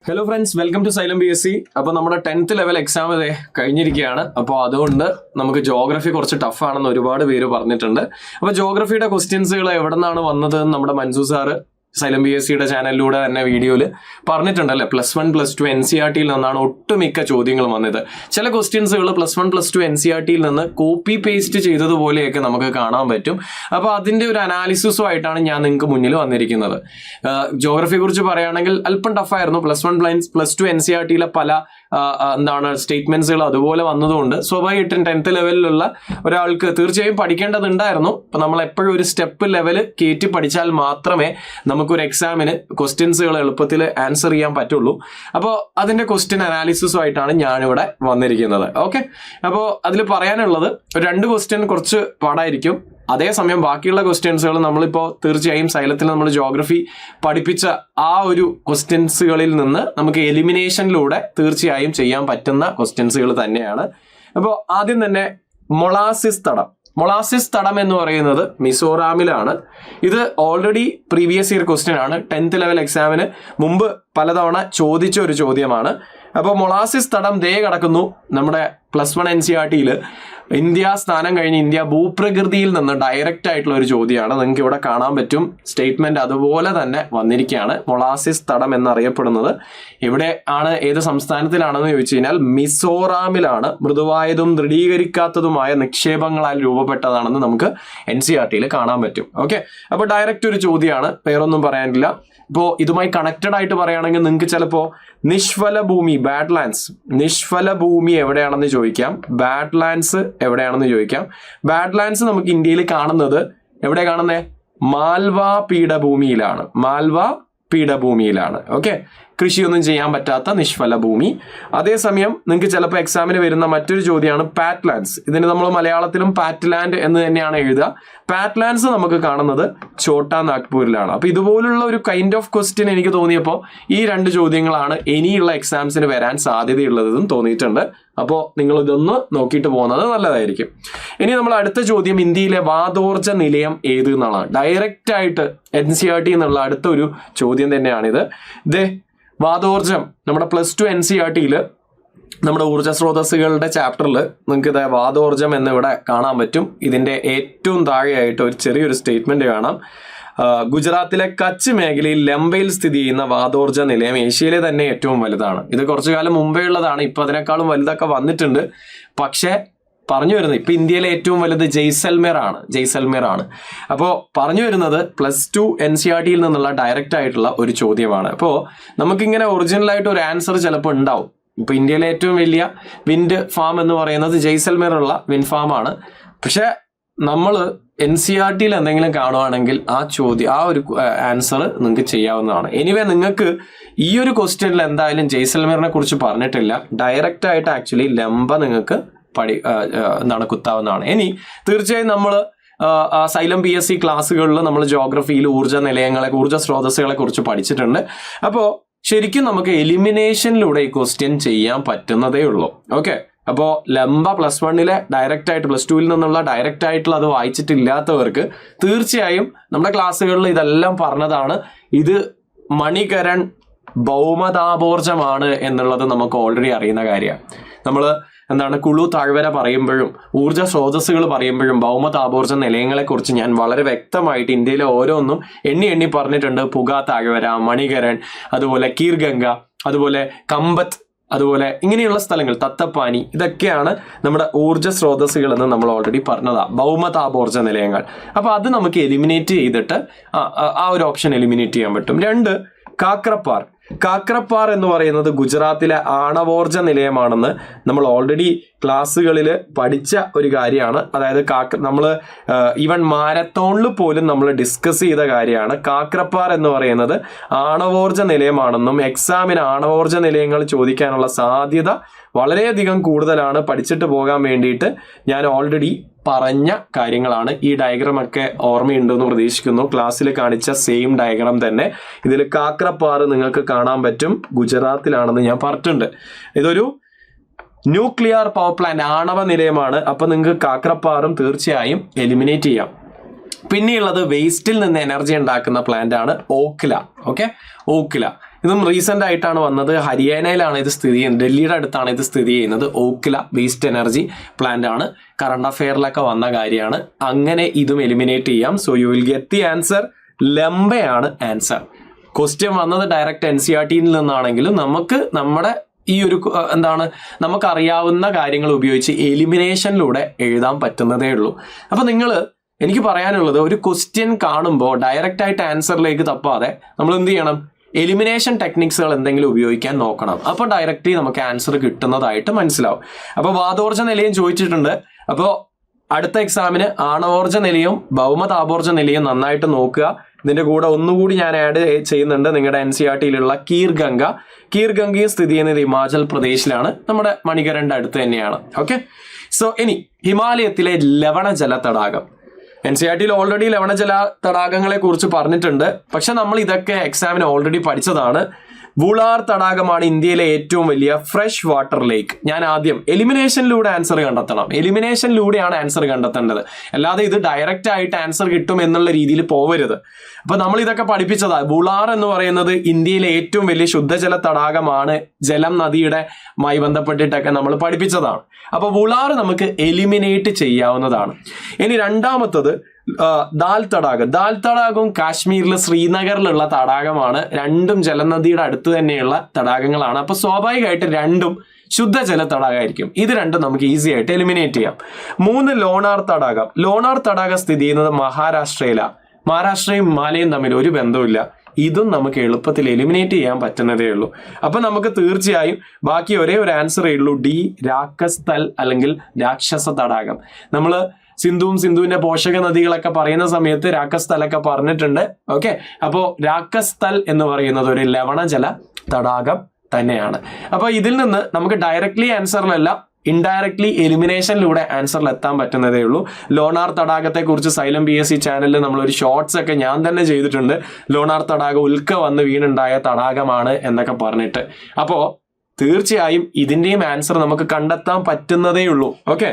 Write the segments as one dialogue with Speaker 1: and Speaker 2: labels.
Speaker 1: Hello friends, welcome to Xylem BSc. അപ്പോൾ നമ്മുടെ 10th level exam കഴിഞ്ഞിരിക്കുകയാണ്. അപ്പോൾ അതുകൊണ്ട് നമുക്ക് ജോഗ്രഫി കുറച്ച് ടഫാണെന്ന് ഒരുപാട് പേര് പറഞ്ഞിട്ടുണ്ട്. അപ്പോൾ ജോഗ്രഫിയുടെ ക്വസ്റ്റ്യൻസുകൾ എവിടെ നിന്നാണ് വന്നത് നമ്മുടെ മൻസൂർ സാറ് സൈലം BScയുടെ ചാനലിലൂടെ തന്നെ വീഡിയോയിൽ പറഞ്ഞിട്ടുണ്ടല്ലേ. +1 +2 NCERTയിൽ നിന്നാണ് ഒട്ടുമിക്ക ചോദ്യങ്ങളും വന്നത്. ചില ക്വസ്റ്റ്യൻസുകൾ +1 +2 NCERTയിൽ നിന്ന് കോപ്പി പേസ്റ്റ് ചെയ്തതുപോലെയൊക്കെ നമുക്ക് കാണാൻ പറ്റും. അപ്പോൾ അതിൻ്റെ ഒരു അനാലിസിസുമായിട്ടാണ് ഞാൻ നിങ്ങൾക്ക് മുന്നിൽ വന്നിരിക്കുന്നത്. ജോഗ്രഫിയെ കുറിച്ച് പറയുകയാണെങ്കിൽ അല്പം ടഫായിരുന്നു. +1 +2 NCERTയിലെ പല സ്റ്റേറ്റ്മെന്റ്സുകൾ അതുപോലെ വന്നതുകൊണ്ട് സ്വാഭാവികമായിട്ടും 10th ലെവലിലുള്ള ഒരാൾക്ക് തീർച്ചയായും പഠിക്കേണ്ടതുണ്ടായിരുന്നു. അപ്പം നമ്മൾ എപ്പോഴും ഒരു സ്റ്റെപ്പ് ലെവൽ കയറ്റി പഠിച്ചാൽ മാത്രമേ നമുക്കൊരു എക്സാമിന് ക്വസ്റ്റ്യൻസുകൾ എളുപ്പത്തിൽ ആൻസർ ചെയ്യാൻ പറ്റുള്ളൂ. അപ്പോൾ അതിന്റെ ക്വസ്റ്റ്യൻ അനാലിസിസുമായിട്ടാണ് ഞാനിവിടെ വന്നിരിക്കുന്നത്. ഓക്കെ, അപ്പോൾ അതിൽ പറയാനുള്ളത് 2 ക്വസ്റ്റ്യൻ കുറച്ച് പാടായിരിക്കും. അതേസമയം ബാക്കിയുള്ള ക്വസ്റ്റ്യൻസുകൾ നമ്മളിപ്പോൾ തീർച്ചയായും സൈലത്തിൽ നമ്മൾ ജോഗ്രഫി പഠിപ്പിച്ച ആ ഒരു ക്വസ്റ്റ്യൻസുകളിൽ നിന്ന് നമുക്ക് എലിമിനേഷനിലൂടെ തീർച്ചയായും ചെയ്യാൻ പറ്റുന്ന ക്വസ്റ്റ്യൻസുകൾ തന്നെയാണ്. അപ്പോൾ ആദ്യം തന്നെ മൊളാസിസ് തടം എന്ന് പറയുന്നത് മിസോറാമിലാണ്. ഇത് ഓൾറെഡി പ്രീവിയസ് ഇയർ ക്വസ്റ്റ്യൻ ആണ്. 10th ലെവൽ എക്സാമിന് മുമ്പ് പലതവണ ചോദിച്ച ഒരു ചോദ്യമാണ്. അപ്പോൾ മൊളാസിസ് തടം കിടക്കുന്നു നമ്മുടെ +1 NCERTയിൽ. ഇന്ത്യ സ്ഥാനം കഴിഞ്ഞ് ഇന്ത്യ ഭൂപ്രകൃതിയിൽ നിന്ന് ഡയറക്റ്റ് ആയിട്ടുള്ള ഒരു ചോദ്യമാണ്. നിങ്ങൾക്ക് ഇവിടെ കാണാൻ പറ്റും, സ്റ്റേറ്റ്മെന്റ് അതുപോലെ തന്നെ വന്നിരിക്കുകയാണ്. മൊളാസിസ് തടം എന്നറിയപ്പെടുന്നത് ഇവിടെ ആണ്. ഏത് സംസ്ഥാനത്തിലാണെന്ന് ചോദിച്ചു കഴിഞ്ഞാൽ മിസോറാമിലാണ്. മൃദുവായതും ദൃഢീകരിക്കാത്തതുമായ നിക്ഷേപങ്ങളാൽ രൂപപ്പെട്ടതാണെന്ന് നമുക്ക് NCERTയിൽ കാണാൻ പറ്റും. ഓക്കെ, അപ്പോൾ ഡയറക്റ്റ് ഒരു ചോദ്യമാണ്, പേരൊന്നും പറയാനില്ല. ഇപ്പോൾ ഇതുമായി കണക്റ്റഡ് ആയിട്ട് പറയുകയാണെങ്കിൽ നിങ്ങൾക്ക് ചിലപ്പോൾ നിഷ്ഫല ഭൂമി എവിടെയാണെന്ന് ചോദിക്കാം. ബാഡ്ലാൻഡ്സ് എവിടെയാണെന്ന് ചോദിക്കാം. ബാഡ്ലാൻഡ്സ് നമുക്ക് ഇന്ത്യയിൽ കാണുന്നത് എവിടെ കാണുന്നേ? മാൽവ പീഠഭൂമിയിലാണ്. ഓക്കെ, കൃഷിയൊന്നും ചെയ്യാൻ പറ്റാത്ത നിഷ്ഫല ഭൂമി. അതേസമയം നിങ്ങൾക്ക് ചിലപ്പോൾ എക്സാമിന് വരുന്ന മറ്റൊരു ചോദ്യമാണ് പാറ്റ്ലാൻഡ്സ്. ഇതിന് നമ്മൾ മലയാളത്തിലും പാറ്റ്ലാൻഡ് എന്ന് തന്നെയാണ് എഴുതുക. പാറ്റ്ലാൻഡ്സ് നമുക്ക് കാണുന്നത് ഛോട്ടാ നാഗ്പൂരിലാണ്. അപ്പോൾ ഇതുപോലുള്ള ഒരു കൈൻഡ് ഓഫ് ക്വസ്റ്റ്യൻ എനിക്ക് തോന്നിയപ്പോൾ ഈ 2 ചോദ്യങ്ങളാണ് ഇനിയുള്ള എക്സാംസിന് വരാൻ സാധ്യതയുള്ളതെന്നും തോന്നിയിട്ടുണ്ട്. അപ്പോൾ നിങ്ങൾ ഇതൊന്ന് നോക്കിയിട്ട് പോകുന്നത് നല്ലതായിരിക്കും. ഇനി നമ്മൾ അടുത്ത ചോദ്യം ഇന്ത്യയിലെ വാതോർജ നിലയം ഏത് എന്നാണ്. ഡയറക്റ്റ് ആയിട്ട് NCERT എന്നുള്ള അടുത്ത ഒരു ചോദ്യം തന്നെയാണിത്. വാതോർജം നമ്മുടെ +2 NCERTയിൽ നമ്മുടെ ഊർജ്ജ സ്രോതസ്സുകളുടെ ചാപ്റ്ററിൽ നിങ്ങൾക്ക് ഇത് വാതോർജം എന്നിവിടെ കാണാൻ പറ്റും. ഇതിന്റെ ഏറ്റവും താഴെയായിട്ട് ഒരു ചെറിയൊരു സ്റ്റേറ്റ്മെന്റ് കാണാം. ഗുജറാത്തിലെ കച്ച് മേഖലയിൽ ലംബയിൽ സ്ഥിതി ചെയ്യുന്ന വാതോർജ നിലയം ഏഷ്യയിലെ തന്നെ ഏറ്റവും വലുതാണ്. ഇത് കുറച്ചു കാലം മുമ്പേ ഉള്ളതാണ്. ഇപ്പൊ അതിനേക്കാളും വലുതൊക്കെ വന്നിട്ടുണ്ട്. പക്ഷേ പറഞ്ഞു വരുന്നത് ഇപ്പൊ ഇന്ത്യയിലെ ഏറ്റവും വലുത് ജയ്സൽമേർ ആണ്. അപ്പോൾ പറഞ്ഞു വരുന്നത് +2 NCERTയിൽ നിന്നുള്ള ഡയറക്റ്റ് ആയിട്ടുള്ള ഒരു ചോദ്യമാണ്. അപ്പോൾ നമുക്കിങ്ങനെ ഒറിജിനലായിട്ട് ഒരു ആൻസർ ചിലപ്പോൾ ഉണ്ടാവും. ഇപ്പൊ ഇന്ത്യയിലെ ഏറ്റവും വലിയ വിൻഡ് ഫാം എന്ന് പറയുന്നത് ജയ്സൽമേറുള്ള വിൻഡ് ഫാം ആണ്. പക്ഷെ നമ്മൾ NCERTയിൽ എന്തെങ്കിലും കാണുവാണെങ്കിൽ ആ ഒരു ആൻസർ നിങ്ങൾക്ക് ചെയ്യാവുന്നതാണ്. എനിവേ നിങ്ങൾക്ക് ഈ ഒരു ക്വസ്റ്റ്യനിൽ എന്തായാലും ജയ്സൽമേറിനെ കുറിച്ച് പറഞ്ഞിട്ടില്ല. ഡയറക്റ്റ് ആയിട്ട് ആക്ച്വലി ലംബ നിങ്ങൾക്ക് കുത്താവുന്നതാണ്. ഇനി തീർച്ചയായും നമ്മൾ സൈലം BSc ക്ലാസ്സുകളിൽ നമ്മൾ ജോഗ്രഫിയിൽ ഊർജ്ജ സ്രോതസ്സുകളെ കുറിച്ച് പഠിച്ചിട്ടുണ്ട്. അപ്പോൾ ശരിക്കും നമുക്ക് എലിമിനേഷനിലൂടെ ഈ ക്വസ്റ്റ്യൻ ചെയ്യാൻ പറ്റുന്നതേ ഉള്ളൂ. ഓക്കെ, അപ്പോൾ ലംബ +1 ഡയറക്റ്റ് ആയിട്ട് +2 നിന്നുള്ള ഡയറക്റ്റ് ആയിട്ടുള്ള അത് വായിച്ചിട്ടില്ലാത്തവർക്ക് തീർച്ചയായും നമ്മുടെ ക്ലാസ്സുകളിൽ ഇതെല്ലാം പറഞ്ഞതാണ്. ഇത് മണികരൺ ഭൗമതാപോർജമാണ് എന്നുള്ളത് നമുക്ക് ഓൾറെഡി അറിയുന്ന കാര്യമാണ്. നമ്മൾ കുളു താഴ്വര പറയുമ്പോഴും ഊർജ്ജ സ്രോതസ്സുകൾ പറയുമ്പോഴും ഭൗമതാപോർജ നിലയങ്ങളെ കുറിച്ച് ഞാൻ വളരെ വ്യക്തമായിട്ട് ഇന്ത്യയിലെ ഓരോന്നും എണ്ണി പറഞ്ഞിട്ടുണ്ട്. പുക താഴ്വര, മണികരൺ, അതുപോലെ കീർഗംഗ, അതുപോലെ കമ്പത്ത്, അതുപോലെ ഇങ്ങനെയുള്ള സ്ഥലങ്ങൾ, തത്തപ്പാനി, ഇതൊക്കെയാണ് നമ്മുടെ ഊർജ്ജ സ്രോതസ്സുകൾ എന്ന് നമ്മൾ ഓൾറെഡി പറഞ്ഞതാ, ഭൗമതാപോർജ നിലയങ്ങൾ. അപ്പൊ അത് നമുക്ക് എലിമിനേറ്റ് ചെയ്തിട്ട് ആ ഒരു ഓപ്ഷൻ എലിമിനേറ്റ് ചെയ്യാൻ പറ്റും. 2, കാക്രപ്പാർ എന്ന് പറയുന്നത് ഗുജറാത്തിലെ ആണവോർജ നിലയമാണെന്ന് നമ്മൾ ഓൾറെഡി ക്ലാസ്സുകളിൽ പഠിച്ച ഒരു കാര്യമാണ്. അതായത് നമ്മൾ ഈവൻ മാരത്തോണിൽ പോലും നമ്മൾ ഡിസ്കസ് ചെയ്ത കാര്യമാണ്. കാക്രപ്പാർ എന്ന് പറയുന്നത് ആണവോർജ നിലയമാണെന്നും എക്സാമിന് ആണവോർജ നിലയങ്ങൾ ചോദിക്കാനുള്ള സാധ്യത വളരെയധികം കൂടുതലാണ്. പഠിച്ചിട്ട് പോകാൻ വേണ്ടിയിട്ട് ഞാൻ ഓൾറെഡി പറഞ്ഞ കാര്യങ്ങളാണ്. ഈ ഡയഗ്രാം ഒക്കെ ഓർമ്മയുണ്ടെന്ന് പ്രതീക്ഷിക്കുന്നു. ക്ലാസ്സിൽ കാണിച്ച സെയിം ഡയഗ്രാം തന്നെ ഇതിൽ കാക്രപ്പാർ നിങ്ങൾക്ക് കാണാൻ പറ്റും. ഗുജറാത്തിലാണെന്ന് ഞാൻ പറഞ്ഞിട്ടുണ്ട്. ഇതൊരു ന്യൂക്ലിയർ പവർ പ്ലാന്റ്, ആണവ നിലയമാണ്. അപ്പൊ നിങ്ങൾക്ക് കാക്രപ്പാറും തീർച്ചയായും എലിമിനേറ്റ് ചെയ്യാം. പിന്നെയുള്ളത് വേസ്റ്റിൽ നിന്ന് എനർജി ഉണ്ടാക്കുന്ന പ്ലാന്റ് ആണ് ഓഖ്ല. ഓക്കെ, ഓഖ്ല ഇതും റീസെന്റ് ആയിട്ടാണ് വന്നത്. ഹരിയാനയിലാണ് ഇത് സ്ഥിതി ചെയ്യുന്നത്, ഡൽഹിയുടെ അടുത്താണ് ഇത് സ്ഥിതി ചെയ്യുന്നത്. ഓഖ്ല വേസ്റ്റ് എനർജി പ്ലാന്റ് ആണ്. കറണ്ട് അഫെയറിലൊക്കെ വന്ന കാര്യമാണ്. അങ്ങനെ ഇതും എലിമിനേറ്റ് ചെയ്യാം. So you will get the answer. ലംബയാണ് ആൻസർ. ക്വസ്റ്റ്യൻ വന്നത് ഡയറക്റ്റ് NCERT-യിൽ നിന്നാണെങ്കിലും നമുക്ക് നമ്മുടെ ഈ ഒരു നമുക്കറിയാവുന്ന കാര്യങ്ങൾ ഉപയോഗിച്ച് എലിമിനേഷനിലൂടെ എഴുതാൻ പറ്റുന്നതേ ഉള്ളൂ. അപ്പൊ എനിക്ക് പറയാനുള്ളത്, ഒരു ക്വസ്റ്റ്യൻ കാണുമ്പോൾ ഡയറക്റ്റ് ആയിട്ട് ആൻസറിലേക്ക് തപ്പാതെ നമ്മൾ എന്ത് ചെയ്യണം? എലിമിനേഷൻ ടെക്നിക്സുകൾ എന്തെങ്കിലും ഉപയോഗിക്കാൻ നോക്കണം. അപ്പോൾ ഡയറക്റ്റ്ലി നമുക്ക് ആൻസർ കിട്ടുന്നതായിട്ട് മനസ്സിലാവും. അപ്പോൾ വാതോർജ്ജ നിലയം ചോദിച്ചിട്ടുണ്ട്. അപ്പോൾ അടുത്ത എക്സാമിന് ആണവോർജ്ജ നിലയും ഭൗമതാപോർജ്ജ നിലയും നന്നായിട്ട് നോക്കുക. ഇതിന്റെ കൂടെ ഒന്നുകൂടി ഞാൻ ആഡ് ചെയ്യുന്നുണ്ട്, നിങ്ങളുടെ NCERT-യിലുള്ള കീർഗംഗയും സ്ഥിതി ചെയ്യുന്നത് ഹിമാചൽ പ്രദേശിലാണ്, നമ്മുടെ മണികരന്റെ അടുത്ത് തന്നെയാണ്. ഓക്കെ, സോ ഇനി ഹിമാലയത്തിലെ ലവണജല തടാകം. NCERT-യിൽ ഓൾറെഡി ലവണജല തടാകങ്ങളെ കുറിച്ച് പറഞ്ഞിട്ടുണ്ട്. പക്ഷെ നമ്മൾ ഇതൊക്കെ എക്സാമിന് ഓൾറെഡി പഠിച്ചതാണ്. വുളാർ തടാകമാണ് ഇന്ത്യയിലെ ഏറ്റവും വലിയ ഫ്രഷ് വാട്ടർ ലേക്ക്. ഞാൻ ആദ്യം എലിമിനേഷനിലൂടെ ആൻസർ കണ്ടെത്തണം. എലിമിനേഷനിലൂടെയാണ് ആൻസർ കണ്ടെത്തേണ്ടത്, അല്ലാതെ ഇത് ഡയറക്റ്റ് ആയിട്ട് ആൻസർ കിട്ടും എന്നുള്ള രീതിയിൽ പോവരുത്. അപ്പൊ നമ്മൾ ഇതൊക്കെ പഠിപ്പിച്ചതാണ്. വുളാർ എന്ന് പറയുന്നത് ഇന്ത്യയിലെ ഏറ്റവും വലിയ ശുദ്ധജല തടാകമാണ്. ജലം നദിയുടെ മായി ബന്ധപ്പെട്ടിട്ടൊക്കെ നമ്മൾ പഠിപ്പിച്ചതാണ്. അപ്പൊ വുളാർ നമുക്ക് എലിമിനേറ്റ് ചെയ്യാവുന്നതാണ്. ഇനി രണ്ടാമത്തത് ദാൽ തടാകവും കാശ്മീരിലെ ശ്രീനഗറിലുള്ള തടാകമാണ്. രണ്ടും ജലനദിയുടെ അടുത്ത് തന്നെയുള്ള തടാകങ്ങളാണ്. അപ്പൊ സ്വാഭാവികമായിട്ട് രണ്ടും ശുദ്ധജല തടാകമായിരിക്കും. ഇത് രണ്ടും നമുക്ക് ഈസി ആയിട്ട് എലിമിനേറ്റ് ചെയ്യാം. 3 ലോണാർ തടാകം സ്ഥിതി ചെയ്യുന്നത് മഹാരാഷ്ട്രയിലാണ്. മഹാരാഷ്ട്രയും ഹിമാലയവും തമ്മിൽ ഒരു ബന്ധവുമില്ല. ഇതും നമുക്ക് എളുപ്പത്തിൽ എലിമിനേറ്റ് ചെയ്യാൻ പറ്റുന്നതേ ഉള്ളൂ. അപ്പൊ നമുക്ക് തീർച്ചയായും ബാക്കി ഒരേ ഒരു ആൻസറേ ഉള്ളൂ, ഡി, രാക്കസ്ഥൽ അല്ലെങ്കിൽ രാക്ഷസ തടാകം. നമ്മള് സിന്ധുവിന്റെ പോഷക നദികളൊക്കെ പറയുന്ന സമയത്ത് രാക്കസ്ഥലൊക്കെ പറഞ്ഞിട്ടുണ്ട്. ഓക്കെ, അപ്പോ രാക്കസ്ഥൽ എന്ന് പറയുന്നത് ഒരു ലവണജല തടാകം തന്നെയാണ്. അപ്പൊ ഇതിൽ നിന്ന് നമുക്ക് ഡയറക്ട്ലി ആൻസറിലല്ല, ഇൻഡയറക്ട്ലി എലിമിനേഷനിലൂടെ ആൻസറിൽ എത്താൻ പറ്റുന്നതേ ഉള്ളൂ. ലോണാർ തടാകത്തെ കുറിച്ച് സൈലം PSC ചാനലിൽ നമ്മളൊരു ഷോർട്സ് ഒക്കെ ഞാൻ തന്നെ ചെയ്തിട്ടുണ്ട്. ലോണാർ തടാകം ഉൽക്ക വന്ന് വീണുണ്ടായ തടാകമാണ് എന്നൊക്കെ പറഞ്ഞിട്ട്. അപ്പോ തീർച്ചയായും ഇതിന്റെയും ആൻസർ നമുക്ക് കണ്ടെത്താൻ പറ്റുന്നതേ ഉള്ളൂ. ഓക്കെ,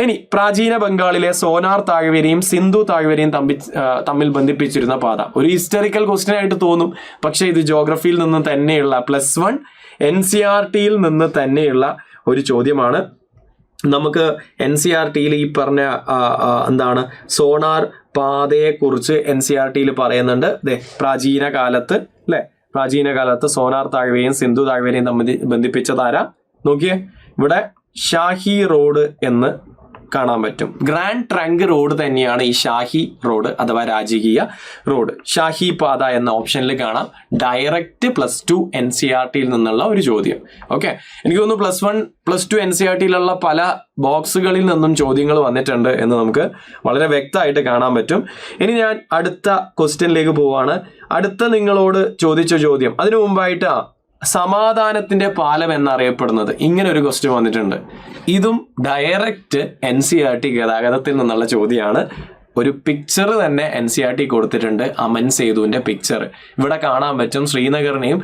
Speaker 1: ഇനി പ്രാചീന ബംഗാളിലെ സോനാർ താഴ്വരയും സിന്ധു താഴ്വരയും തമ്മിൽ ബന്ധിപ്പിച്ചിരുന്ന പാത. ഒരു ഹിസ്റ്ററിക്കൽ ക്വസ്റ്റ്യൻ ആയിട്ട് തോന്നും, പക്ഷെ ഇത് ജോഗ്രഫിയിൽ നിന്ന് തന്നെയുള്ള +1 NCERT-യിൽ നിന്ന് തന്നെയുള്ള ഒരു ചോദ്യമാണ്. നമുക്ക് NCERT-യിൽ ഈ പറഞ്ഞ സോണാർ പാതയെ കുറിച്ച് NCERT-യിൽ പറയുന്നുണ്ട്. പ്രാചീന കാലത്ത് സോനാർ താഴ്വരയും സിന്ധു താഴ്വരയും തമ്മിൽ ബന്ധിപ്പിച്ചതാരാ? നോക്കിയേ, ഇവിടെ ഷാഹി റോഡ് എന്ന് കാണാൻ പറ്റും. ഗ്രാൻഡ് ട്രങ്ക് റോഡ് തന്നെയാണ് ഈ ഷാഹി റോഡ് അഥവാ രാജകീയ റോഡ്. ഷാഹി പാത എന്ന ഓപ്ഷനിൽ കാണാം. ഡയറക്റ്റ് +2 NCERT-യിൽ നിന്നുള്ള ഒരു ചോദ്യം. ഓക്കെ, എനിക്ക് തോന്നുന്നു +1 +2 NCERT-യിലുള്ള പല ബോക്സുകളിൽ നിന്നും ചോദ്യങ്ങൾ വന്നിട്ടുണ്ട് എന്ന് നമുക്ക് വളരെ വ്യക്തമായിട്ട് കാണാൻ പറ്റും. ഇനി ഞാൻ അടുത്ത ക്വസ്റ്റ്യനിലേക്ക് പോവാണ്. അടുത്ത നിങ്ങളോട് ചോദിച്ച ചോദ്യം, അതിനു മുമ്പായിട്ട് സമാധാനത്തിന്റെ പാലം എന്നറിയപ്പെടുന്നത്, ഇങ്ങനെ ഒരു ക്വസ്റ്റ്യൻ വന്നിട്ടുണ്ട്. ഇതും ഡയറക്റ്റ് NCERT ഗതാഗതത്തിൽ നിന്നുള്ള ചോദ്യമാണ്. ഒരു പിക്ചർ തന്നെ NCERT കൊടുത്തിട്ടുണ്ട്, അമൻ സേതുവിന്റെ പിക്ചർ. ഇവിടെ കാണാൻ പറ്റും ശ്രീനഗറിനെയും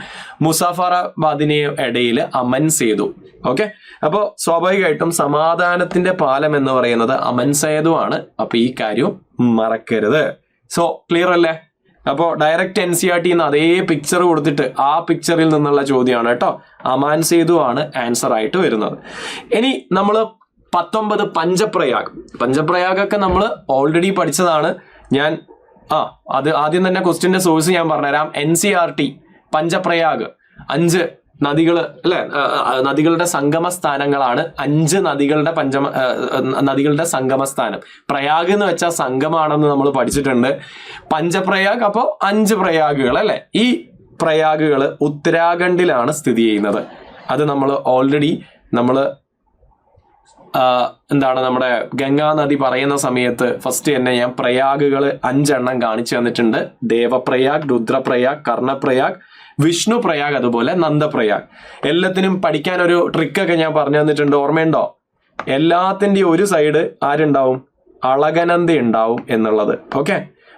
Speaker 1: മുസാഫറാബാദിനെയും ഇടയിൽ അമൻ സേതു. ഓക്കെ, അപ്പോൾ സ്വാഭാവികമായിട്ടും സമാധാനത്തിന്റെ പാലം എന്ന് പറയുന്നത് അമൻ സേതു ആണ്. അപ്പൊ ഈ കാര്യം മറക്കരുത്. സോ ക്ലിയർ അല്ലേ? അപ്പോൾ ഡയറക്റ്റ് NCERT അതേ പിക്ചർ കൊടുത്തിട്ട് ആ പിക്ചറിൽ നിന്നുള്ള ചോദ്യമാണ് കേട്ടോ. അമാൻ സേതു ആണ് ആൻസർ ആയിട്ട് വരുന്നത്. ഇനി നമ്മൾ 19 പഞ്ചപ്രയാഗൊക്കെ നമ്മൾ ഓൾറെഡി പഠിച്ചതാണ്. ഞാൻ അത് ആദ്യം തന്നെ ക്വസ്റ്റ്യന്റെ സോഴ്സ് ഞാൻ പറഞ്ഞുതരാം. NCERT പഞ്ചപ്രയാഗ് 5 നദികൾ അല്ലെ, നദികളുടെ സംഗമ സ്ഥാനങ്ങളാണ്. 5 നദികളുടെ സംഗമ സ്ഥാനം. പ്രയാഗ് എന്ന് വെച്ചാൽ സംഗമാണെന്ന് നമ്മൾ പഠിച്ചിട്ടുണ്ട്. പഞ്ചപ്രയാഗ്, അപ്പോൾ 5 പ്രയാഗുകൾ അല്ലെ. ഈ പ്രയാഗുകൾ ഉത്തരാഖണ്ഡിലാണ് സ്ഥിതി ചെയ്യുന്നത്. അത് നമ്മൾ ഓൾറെഡി നമ്മുടെ ഗംഗാ നദി പറയുന്ന സമയത്ത് ഫസ്റ്റ് തന്നെ ഞാൻ പ്രയാഗുകൾ 5 എണ്ണം കാണിച്ചു തന്നിട്ടുണ്ട്. ദേവപ്രയാഗ്, രുദ്രപ്രയാഗ്, കർണപ്രയാഗ്, വിഷ്ണു പ്രയാഗ്, അതുപോലെ നന്ദപ്രയാഗ്. എല്ലാത്തിനും പഠിക്കാൻ ഒരു ട്രിക്കൊക്കെ ഞാൻ പറഞ്ഞു തന്നിട്ടുണ്ട്, ഓർമ്മയുണ്ടോ? എല്ലാത്തിൻ്റെയും ഒരു സൈഡ് ആരുണ്ടാവും? അളകനന്ദ ഉണ്ടാവും എന്നുള്ളത്. ഓക്കെ,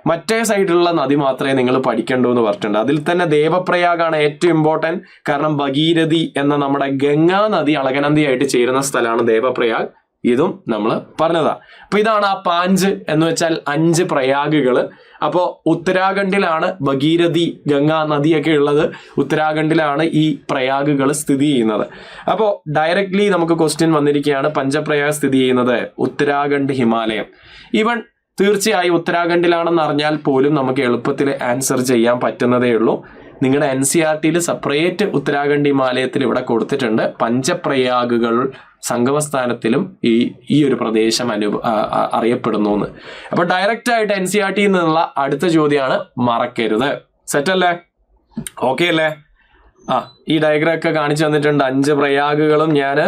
Speaker 1: മറ്റേ സൈഡിലുള്ള നദി മാത്രമേ നിങ്ങൾ പഠിക്കണ്ടൂ എന്ന് പറഞ്ഞിട്ടുണ്ട്. അതിൽ തന്നെ ദേവപ്രയാഗാണ് ഏറ്റവും ഇമ്പോർട്ടൻറ്റ്. കാരണം ഭഗീരഥി എന്ന നമ്മുടെ ഗംഗാ നദി അളകനന്ദയായിട്ട് ചേരുന്ന സ്ഥലമാണ് ദേവപ്രയാഗ്. ഇതും നമ്മൾ പറഞ്ഞതാ. അപ്പൊ ഇതാണ് ആ പാഞ്ച് എന്ന് വെച്ചാൽ 5 പ്രയാഗുകള്. അപ്പോ ഉത്തരാഖണ്ഡിലാണ് ഭഗീരഥി, ഗംഗാ നദിയൊക്കെ ഉള്ളത്. ഉത്തരാഖണ്ഡിലാണ് ഈ പ്രയാഗുകൾ സ്ഥിതി ചെയ്യുന്നത്. അപ്പോൾ ഡയറക്ട്ലി നമുക്ക് ക്വസ്റ്റ്യൻ വന്നിരിക്കുകയാണ്, പഞ്ചപ്രയാഗ് സ്ഥിതി ചെയ്യുന്നത് ഉത്തരാഖണ്ഡ്, ഹിമാലയം. ഈവൻ തീർച്ചയായും ഉത്തരാഖണ്ഡിലാണെന്ന് അറിഞ്ഞാൽ പോലും നമുക്ക് എളുപ്പത്തിൽ ആൻസർ ചെയ്യാൻ പറ്റുന്നതേ ഉള്ളൂ. നിങ്ങളുടെ NCERTയിൽ സെപ്പറേറ്റ് ഉത്തരാഖണ്ഡ്, ഹിമാലയത്തിൽ ഇവിടെ കൊടുത്തിട്ടുണ്ട്. പഞ്ചപ്രയാഗുകൾ സംഗമസ്ഥാനത്തിലും ഈ ഒരു പ്രദേശം അറിയപ്പെടുന്നു എന്ന്. അപ്പൊ ഡയറക്റ്റ് ആയിട്ട് NCERTയിൽ നിന്നുള്ള അടുത്ത ചോദ്യമാണ്, മറക്കരുത്. സെറ്റ് അല്ലേ? ഓക്കെ അല്ലേ? ഈ ഡയഗ്രാം ഒക്കെ കാണിച്ചു തന്നിട്ടുണ്ട്. 5 പ്രയാഗുകളും ഞാൻ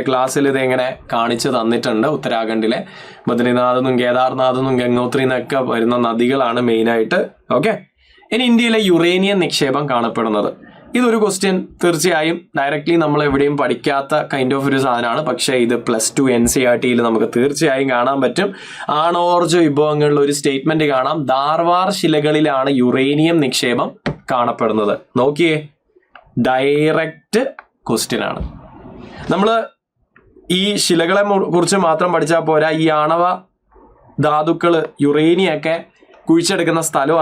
Speaker 1: ക്ലാസ്സിൽ ഇതെങ്ങനെ കാണിച്ചു തന്നിട്ടുണ്ട്. ഉത്തരാഖണ്ഡിലെ ബദ്രിനാഥെന്നും കേദാർനാഥെന്നും ഗംഗോത്രി എന്നൊക്കെ വരുന്ന നദികളാണ് മെയിനായിട്ട്. ഓക്കെ. ഇനി ഇന്ത്യയിലെ യുറേനിയം നിക്ഷേപം കാണപ്പെടുന്നത്. ഇതൊരു ക്വസ്റ്റ്യൻ തീർച്ചയായും ഡയറക്ട്ലി നമ്മൾ എവിടെയും പഠിക്കാത്ത കൈൻഡ് ഓഫ് ഒരു സാധനമാണ്. പക്ഷേ ഇത് +2 NCERTയിൽ നമുക്ക് തീർച്ചയായും കാണാൻ പറ്റും. ആണവോർജ വിഭവങ്ങളിൽ ഒരു സ്റ്റേറ്റ്മെന്റ് കാണാം, ധാർവാർ ശിലകളിലാണ് യുറേനിയം നിക്ഷേപം കാണപ്പെടുന്നത്. നോക്കിയേ, ഡയറക്റ്റ് ക്വസ്റ്റ്യൻ ആണ്. നമ്മൾ ഈ ശിലകളെ കുറിച്ച് മാത്രം പഠിച്ചാൽ പോരാ, ഈ ആണവ ധാതുക്കള് യുറേനിയൊക്കെ കുഴിച്ചെടുക്കുന്ന സ്ഥലം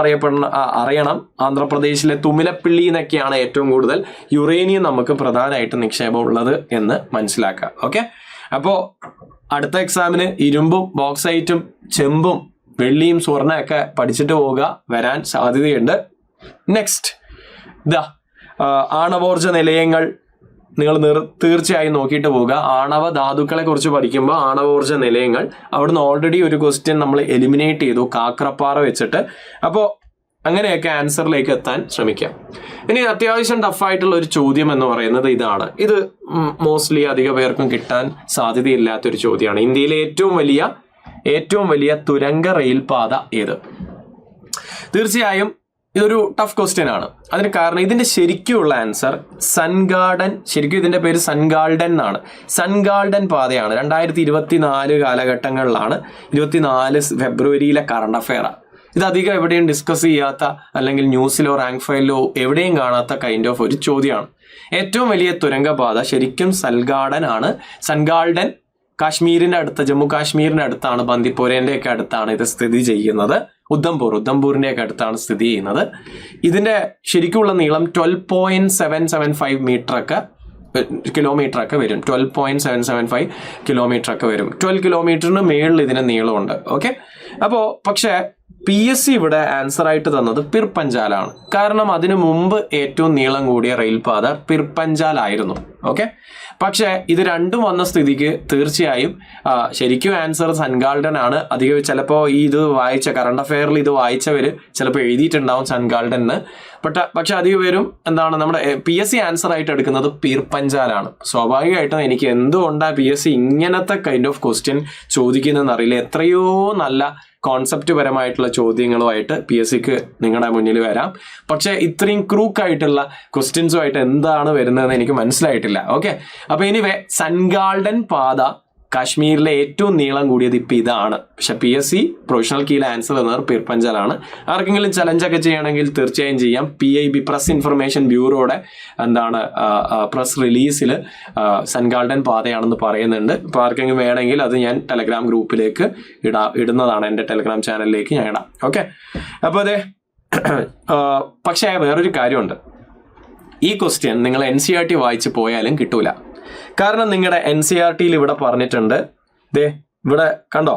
Speaker 1: അറിയണം. ആന്ധ്രാപ്രദേശിലെ തുമിലപ്പിള്ളി എന്നൊക്കെയാണ് ഏറ്റവും കൂടുതൽ യുറേനിയം നമുക്ക് പ്രധാനമായിട്ട് നിക്ഷേപം ഉള്ളത് എന്ന് മനസ്സിലാക്കാം. ഓക്കെ. അപ്പോൾ അടുത്ത എക്സാമിന് ഇരുമ്പും ബോക്സൈറ്റും ചെമ്പും വെള്ളിയും സ്വർണ്ണയൊക്കെ പഠിച്ചിട്ട് പോവുക, വരാൻ സാധ്യതയുണ്ട്. നെക്സ്റ്റ് ആണവോർജ നിലയങ്ങൾ നിങ്ങൾ തീർച്ചയായും നോക്കിയിട്ട് പോവുക. ആണവ ധാതുക്കളെ കുറിച്ച് പഠിക്കുമ്പോൾ ആണവോർജ നിലയങ്ങൾ, അവിടുന്ന് ഓൾറെഡി ഒരു ക്വസ്റ്റ്യൻ നമ്മൾ എലിമിനേറ്റ് ചെയ്തു, കാക്രപ്പാറ വെച്ചിട്ട്. അപ്പോൾ അങ്ങനെയൊക്കെ ആൻസറിലേക്ക് എത്താൻ ശ്രമിക്കാം. ഇനി അത്യാവശ്യം ടഫായിട്ടുള്ള ഒരു ചോദ്യം എന്ന് പറയുന്നത് ഇതാണ്. ഇത് മോസ്റ്റ്ലി അധിക പേർക്കും കിട്ടാൻ സാധ്യതയില്ലാത്തൊരു ചോദ്യമാണ്. ഇന്ത്യയിലെ ഏറ്റവും വലിയ തുരങ്ക റെയിൽപാത ഏത്? തീർച്ചയായും ഇതൊരു ടഫ് ക്വസ്റ്റ്യൻ ആണ്. അതിന് കാരണം ഇതിന്റെ ശരിക്കുള്ള ആൻസർ സൻഗാർഡൻ, ശരിക്കും ഇതിന്റെ പേര് സൻഗാൾഡൻ എന്നാണ്. സൻഗാൾഡൻ പാതയാണ്. 2024 കാലഘട്ടങ്ങളിലാണ്, 24 ഫെബ്രുവരിയിലെ കറണ്ട് അഫെയർ. ഇത് അധികം എവിടെയും ഡിസ്കസ് ചെയ്യാത്ത, അല്ലെങ്കിൽ ന്യൂസിലോ റാങ്ക് ഫയലിലോ എവിടെയും കാണാത്ത കൈൻഡ് ഓഫ് ഒരു ചോദ്യമാണ്. ഏറ്റവും വലിയ തുരങ്കപാത ശരിക്കും സൻഗാർഡൻ ആണ്. സൻഗാൾഡൻ കാശ്മീരിന്റെ അടുത്ത്, ജമ്മു കാശ്മീരിന്റെ അടുത്താണ്, ബന്ദിപ്പോരേന്റെ ഒക്കെ അടുത്താണ് ഇത് സ്ഥിതി ചെയ്യുന്നത്. ഉദ്ധംപൂരിന്റെ ഒക്കെ അടുത്താണ് സ്ഥിതി ചെയ്യുന്നത്. ഇതിന്റെ ശരിക്കുള്ള നീളം 12.775 കിലോമീറ്റർ ഒക്കെ വരും. 12.775 കിലോമീറ്റർ ഒക്കെ വരും. 12 കിലോമീറ്ററിന് മേളിൽ ഇതിന് നീളമുണ്ട്. ഓക്കെ. അപ്പോൾ പക്ഷേ PSC ഇവിടെ ആൻസർ ആയിട്ട് തന്നത് പിർപഞ്ചാലാണ്. കാരണം അതിനു മുമ്പ് ഏറ്റവും നീളം കൂടിയ റെയിൽപാത പിർപഞ്ചാൽ ആയിരുന്നു. ഓക്കെ. പക്ഷേ ഇത് രണ്ടും വന്ന സ്ഥിതിക്ക് തീർച്ചയായും ശരിക്കും ആൻസർ സൻഗാൾഡൻ ആണ്. അധികം ചിലപ്പോൾ ഇത് വായിച്ച കറണ്ട് അഫെയറിൽ ഇത് വായിച്ചവർ ചിലപ്പോൾ എഴുതിയിട്ടുണ്ടാവും സൻഗാൾഡന്. പക്ഷെ അധികം പേരും നമ്മുടെ PSC ആൻസർ ആയിട്ട് എടുക്കുന്നത് പിർപഞ്ചാലാണ്. സ്വാഭാവികമായിട്ടും എനിക്ക് എന്തുകൊണ്ടാണ് PSC ഇങ്ങനത്തെ കൈൻഡ് ഓഫ് ക്വസ്റ്റ്യൻ ചോദിക്കുന്നതെന്ന് അറിയില്ല. എത്രയോ നല്ല കോൺസെപ്റ്റ് പരമായിട്ടുള്ള ചോദ്യങ്ങളുമായിട്ട് PSCക്ക് നിങ്ങളുടെ മുന്നിൽ വരാം. പക്ഷെ ഇത്രയും ക്രൂക്കായിട്ടുള്ള ക്വസ്റ്റ്യൻസുമായിട്ട് എന്താണ് വരുന്നതെന്ന് എനിക്ക് മനസ്സിലായിട്ടില്ല. ഓക്കെ. അപ്പൊ എനിവേ സൻഗാൾഡൻ പാത കാശ്മീരിലെ ഏറ്റവും നീളം കൂടിയത് ഇപ്പം ഇതാണ്. പക്ഷെ PSC പ്രൊഫഷണൽ കീയിലെ ആൻസർ എന്നത് പിർപഞ്ചാലാണ്. ആർക്കെങ്കിലും ചലഞ്ചൊക്കെ ചെയ്യണമെങ്കിൽ തീർച്ചയായും ചെയ്യാം. PIB പ്രസ് ഇൻഫർമേഷൻ ബ്യൂറോയുടെ പ്രസ് റിലീസിൽ സൻഗാൾഡൻ പാതയാണെന്ന് പറയുന്നുണ്ട്. അപ്പോൾ ആർക്കെങ്കിലും വേണമെങ്കിൽ അത് ഞാൻ ടെലഗ്രാം ഗ്രൂപ്പിലേക്ക് ഇടുന്നതാണ്. എൻ്റെ ടെലഗ്രാം ചാനലിലേക്ക് ഞാൻ ഇടാം. ഓക്കെ. അപ്പോൾ അതെ, പക്ഷേ വേറൊരു കാര്യമുണ്ട്. ഈ ക്വസ്റ്റ്യൻ നിങ്ങൾ NCERT വായിച്ച് പോയാലും കിട്ടൂല. കാരണം നിങ്ങളുടെ NCERTയിൽ ഇവിടെ പറഞ്ഞിട്ടുണ്ട്, ഇവിടെ കണ്ടോ,